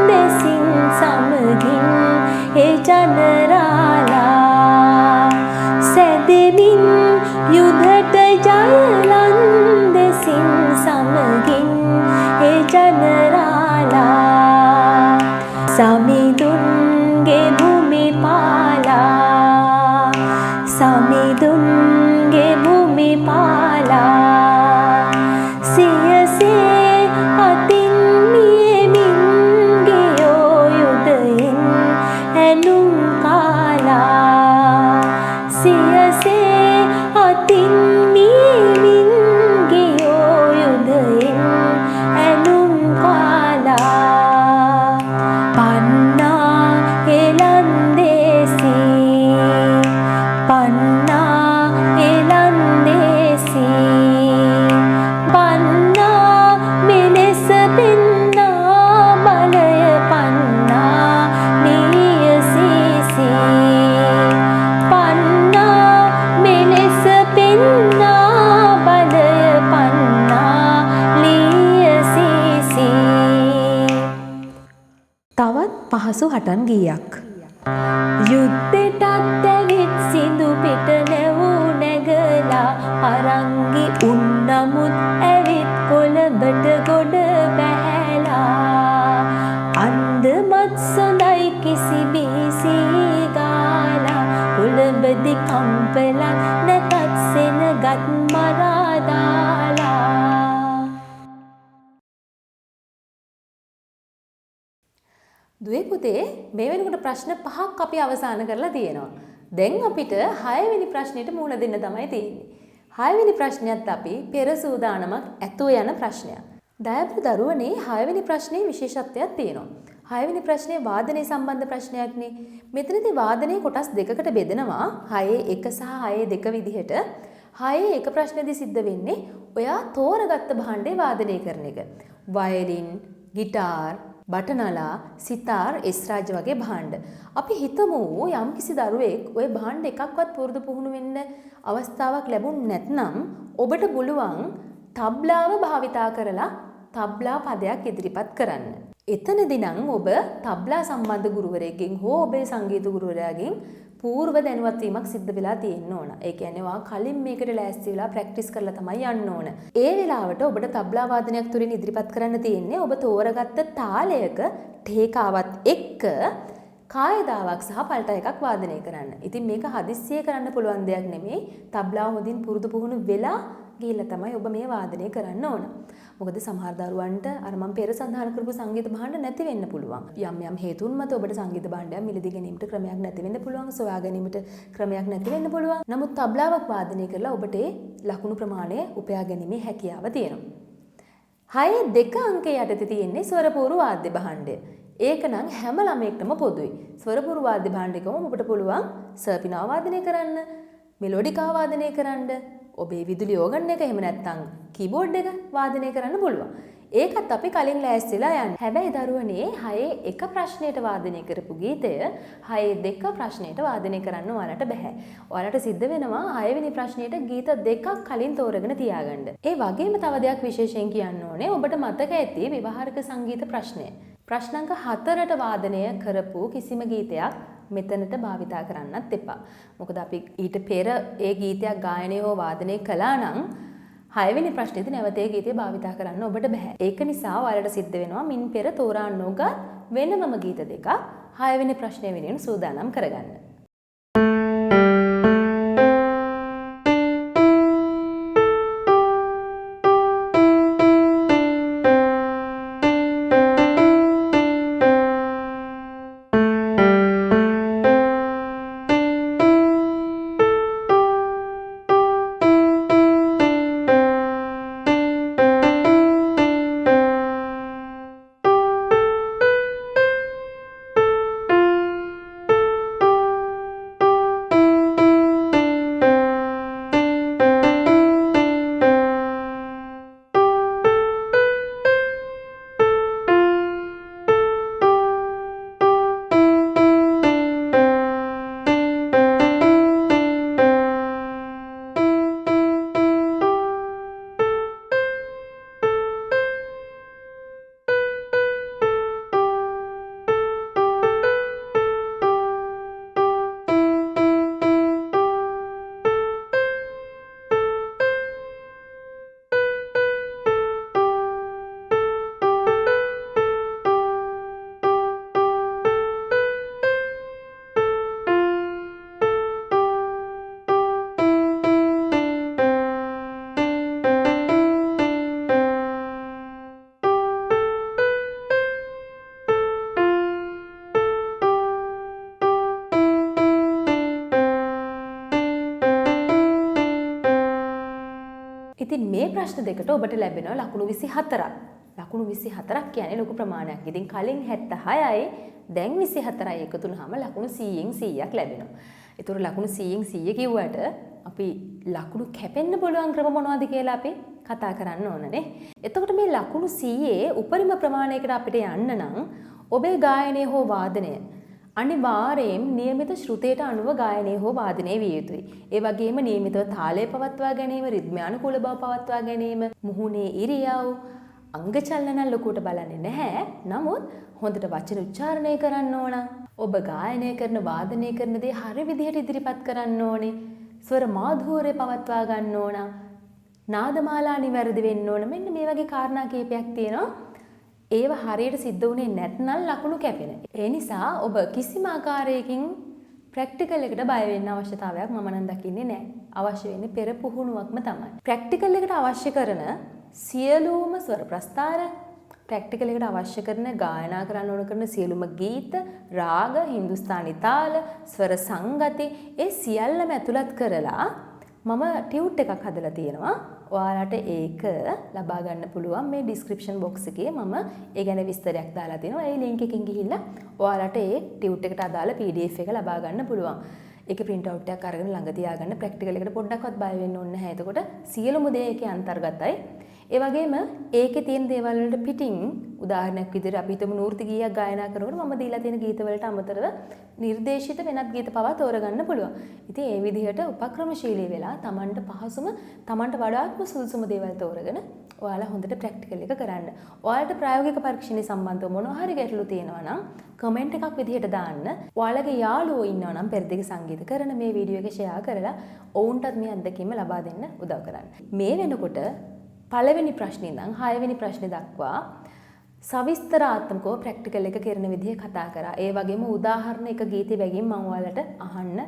S1: දෙසින් සමගින් ඒ ජනරාලා සැදෙමින් යුධට ජයලන් දෙසින් සමගින් ඒ ජනරාලා සමිඳුන්ගේ භූමි පාලා සමිඳුන්ගේ භූමි පාලා සියසේ අතින් මියමින් ගියෝ යුධයෙන් ඇනුම් කාලා සියසේ අතින් මියමින් ගියෝ යුධයෙන් ඇනුම් කාලා පන්නා එලන්දේසී පන්නා එලන්දේසී පන්නා මෙලෙස පෙන්නා බලය පන්නා නියසීසී පන්නා මෙලෙස පෙන්නා බලය පන්නා ලියසීසී තවත් පහසු හටන් ගීයක් යුද්ධෙටත් ඇවිත් සිඳු පිට නැවූ නැගලා අරංගි උන් නමුත් ඇවිත් කොළඹට ගොඩ බැහැලා අන්දමත් සොඳයි කිසි බීසී ගාලා කොළඹදි කම්පලන් නැතත් සෙනගත් මරා දාලා දුවේ පුතේ මේ වෙනකොට ප්‍රශ්න 5ක් අපි අවසන් කරලා තියෙනවා. දැන් අපිට 6 වෙනි ප්‍රශ්නෙට මුහුණ දෙන්න තමයි තියෙන්නේ. 6 වෙනි ප්‍රශ්නයත් අපි පෙර සූදානමක් ඇතුව යන ප්‍රශ්නයක්. දයාපුර දරුවනේ 6 වෙනි ප්‍රශ්නේ විශේෂත්වයක් තියෙනවා. 6 වෙනි ප්‍රශ්නේ වාදනය සම්බන්ධ ප්‍රශ්නයක්නේ. මෙතනදී වාදනයේ කොටස් දෙකකට බෙදෙනවා. 6 1 සහ 6 2 විදිහට. 6 1 ප්‍රශ්නේදී සිද්ධ වෙන්නේ ඔයා තෝරගත්ත භාණ්ඩේ වාදනය කරන එක. වයලින්, ගිටාර්, බටනලා, සිතාර්, එස්රාජ් වගේ භාණ්ඩ. අපි හිතමු යම්කිසි දරුවෙක් ওই භාණ්ඩ එකක්වත් පුරුදු පුහුණු වෙන්න අවස්ථාවක් ලැබුණ නැත්නම් ඔබට පුළුවන් තබ්ලාව භාවිතා කරලා තබ්ලා පදයක් ඉදිරිපත් කරන්න. එතනදී නම් ඔබ තබ්ලා සම්බන්ධ ගුරුවරයෙක්ගෙන් හෝ ඔබේ සංගීත ගුරුවරයාගෙන් පූර්ව දැනුවත් වීමක් සිද්ධ වෙලා තියෙන්න ඕන. ඒ කියන්නේ ඔයා කලින් මේකට ලෑස්ති වෙලා ප්‍රැක්ටිස් කරලා තමයි යන්න ඕන. ඒ වෙලාවට ඔබට තබ්ලා වාදනයක් තුලින් ඉදිරිපත් කරන්න තියෙන්නේ ඔබ තෝරගත්ත තාලයක ඨේකාවත් එක්ක කායදාවක් සහ පල්ට එකක් වාදනය කරන්න. ඉතින් මේක හදිස්සියේ කරන්න පුළුවන් දෙයක් නෙමෙයි. තබ්ලා හොඳින් පුරුදු පුහුණු වෙලා ගිහිල්ලා තමයි ඔබ මේ වාදනය කරන්න ඕන. මොකද සමහර දරුවන්ට අර මම පෙර සඳහන් කරපු සංගීත භාණ්ඩ නැති වෙන්න පුළුවන්. යම් යම් හේතුන් මත ඔබට සංගීත භාණ්ඩයක් මිලදී ගැනීමට ක්‍රමයක් නැති වෙන්න පුළුවන්. සොයා ගැනීමට ක්‍රමයක් නැති වෙන්න පුළුවන්. නමුත් තබ්ලාවක් වාදනය කරලා ඔබට ඒ ලකුණු ප්‍රමාණය උපයා ගැනීමේ හැකියාව තියෙනවා. 6.2 අංකයේ යටතේ තියෙන්නේ ස්වරපූර්ව වාද්‍ය භාණ්ඩය. ඒක නම් හැම ළමයෙක්ටම පොදුයි. ස්වරපූර්ව වාද්‍ය භාණ්ඩයකම ඔබට පුළුවන් සර්පිනාව වාදනය කරන්න, මෙලෝඩිකා වාදනය කරන්න, ඔබේ විදුලි ඕගන් එක එහෙම නැත්නම් කීබෝඩ් එක වාදනය කරන්න පුළුවන්. ඒකත් අපි කලින් ලෑස්තිලා යන්නේ. හැබැයි දරුවනේ 6.1 ප්‍රශ්නයට වාදනය කරපු ගීතය 6.2 ප්‍රශ්නයට වාදනය කරන්න ඔයාලට බෑ. ඔයාලට සිද්ධ වෙනවා 6 වෙනි ප්‍රශ්නයට ගීත දෙකක් කලින් තෝරගෙන තියාගන්න. ඒ වගේම තව දෙයක් විශේෂයෙන් කියන්න ඕනේ. ඔබට මතක ඇති විවාහක සංගීත ප්‍රශ්නය. ප්‍රශ්නංක 4ට වාදනය කරපු කිසිම ගීතයක් මෙතනට භාවිතා කරන්නත් එපා. මොකද අපි ඊට පෙර ඒ ගීතයක් ගායනය හෝ වාදනය කළා නම් 6 වෙනි ප්‍රශ්නේදී නැවත ඒ ගීතය භාවිතා කරන්න ඔබට බෑ. ඒක නිසා ඔයාලට සිද්ධ වෙනවා මින් පෙර තෝරා නොගත් වෙනමම ගීත දෙකක් 6 වෙනි ප්‍රශ්නය වෙනුවෙන් සූදානම් කරගන්න. ඉතින් මේ ප්‍රශ්න දෙකට ඔබට ලැබෙනවා ලකුණු 24ක්. ලකුණු 24ක් කියන්නේ ලොකු ප්‍රමාණයක්. ඉතින් කලින් 76යි දැන් 24යි එකතු වුනහම ලකුණු 100න් 100ක් ලැබෙනවා. ඒතර ලකුණු 100න් 100 කිව්වට අපි ලකුණු කැපෙන්න පුළුවන් ක්‍රම මොනවද කියලා අපි කතා කරන්න ඕනනේ. එතකොට මේ ලකුණු 100ේ උපරිම ප්‍රමාණයකට අපිට යන්න නම් ඔබේ ගායනය හෝ වාදනය අනිවාර්යයෙන් નિયમિત ශ්‍රුතයට අනුව ගායනය හෝ වාදනය විය යුතුයි. ඒ වගේම નિયમિતව තාලය පවත්වා ගැනීම, රිද්මයානුකූල බව පවත්වා ගැනීම, මුහුණේ ඉරියව්, අංග චලන ලොකුට බලන්නේ නැහැ. නමුත් හොඳට වචන උච්චාරණය කරන්න ඕන. ඔබ ගායනය කරන වාදනය කරන දේ හරි විදිහට ඉදිරිපත් කරන්න ඕනේ. ස්වර මාධුර්යය පවත්වා ගන්න ඕන. නාදමාලා නිවැරදි වෙන්න ඕන. මෙන්න මේ වගේ කාරණා කීපයක් තියෙනවා. ඒව හරියට සිද්ධ වුණේ නැත්නම් ලකුණු කැපෙන. ඒ නිසා ඔබ කිසිම ආකාරයකින් ප්‍රැක්ටිකල් එකට බය වෙන්න අවශ්‍යතාවයක් මම නම් දකින්නේ නැහැ. අවශ්‍ය වෙන්නේ පෙර පුහුණුවක්ම තමයි. ප්‍රැක්ටිකල් එකට අවශ්‍ය කරන සියලුම ස්වර ප්‍රස්ථාර, ප්‍රැක්ටිකල් එකට අවශ්‍ය කරන ගායනා කරන්න ඕන කරන සියලුම ගීත, රාග, හින්දුස්ථානි තාල, ස්වර සංගති ඒ සියල්ලම ඇතුළත් කරලා මම ටියුට් එකක් හදලා තියෙනවා. ඔයාලට ඒක ලබා ගන්න පුළුවන් මේ ඩිස්ක්‍රිප්ෂන් බොක්ස් එකේ මම ඒ ගැන විස්තරයක් දාලා තියෙනවා. ඒ ලින්ක් එකකින් ගිහිල්ලා ඔයාලට ඒ ටියුට් එකට අදාළ PDF එක ලබා ගන්න පුළුවන්. ඒකේ print out එකක් අරගෙන ළඟ තියාගන්න. ප්‍රැක්ටිකල් එකට පොඩ්ඩක්වත් බය වෙන්න ඕනේ නැහැ. එතකොට සියලුම දේ ඒකේ අන්තර්ගතයි. ඒ වගේම ඒකේ තියෙන දේවල් වලට පිටින් උදාහරණයක් විදිහට අපි හිතමු නූර්ති ගීයක් ගායනා කරනකොට මම දීලා තියෙන ගීත වලට අමතරව නිර්දේශිත වෙනත් ගීත පවා තෝරගන්න පුළුවන්. ඉතින් ඒ විදිහට උපක්‍රමශීලී වෙලා Tamanට පහසුම Tamanට වඩාත්ම සුදුසුම දේවල් තෝරගෙන ඔයාලා හොඳට ප්‍රැක්ටිකල් එක කරන්න. ඔයාලට ප්‍රායෝගික පරීක්ෂණේ සම්බන්ධව මොනවා හරි ගැටලු තියෙනවා නම් කමෙන්ට් එකක් විදිහට දාන්න. ඔයාලගේ යාළුවෝ ඉන්නවා නම් පෙරදිග සංගීත කරන මේ වීඩියෝ එක ෂෙයා කරලා ඔවුන්ටත් මේ අත්දැකීම ලබා දෙන්න උදව් කරන්න. මේ වෙනකොට පළවෙනි ප්‍රශ්නේ ඉඳන් 6 වෙනි ප්‍රශ්නේ දක්වා සවිස්තරාත්මකව ප්‍රැක්ටිකල් එක කරන විදිහ කතා කරා. ඒ වගේම උදාහරණ එක ගීතේ බැගින් මම ඔයාලට අහන්න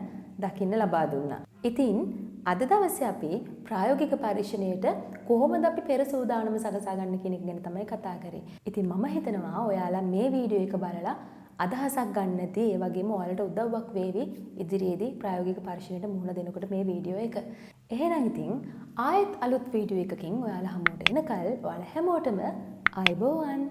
S1: දකින්න ලබා දුන්නා. ඉතින් අද දවසේ අපි ප්‍රායෝගික පරීක්ෂණයට කොහොමද අපි පෙර සූදානම සකසා ගන්න කියන එක ගැන තමයි කතා කරේ. ඉතින් මම හිතනවා ඔයාලා මේ වීඩියෝ එක බලලා අදහසක් ගන්නදී ඒ වගේම ඔයාලට උදව්වක් වේවි ඉදිරියේදී ප්‍රායෝගික පරීක්ෂණයට මුහුණ දෙනකොට මේ වීඩියෝ එක. එහෙනම් ඉතින් ආයෙත් අලුත් වීඩියෝ එකකින් ඔයාලා හමුවට එනකල් ඔයාලා හැමෝටම ආයුබෝවන්.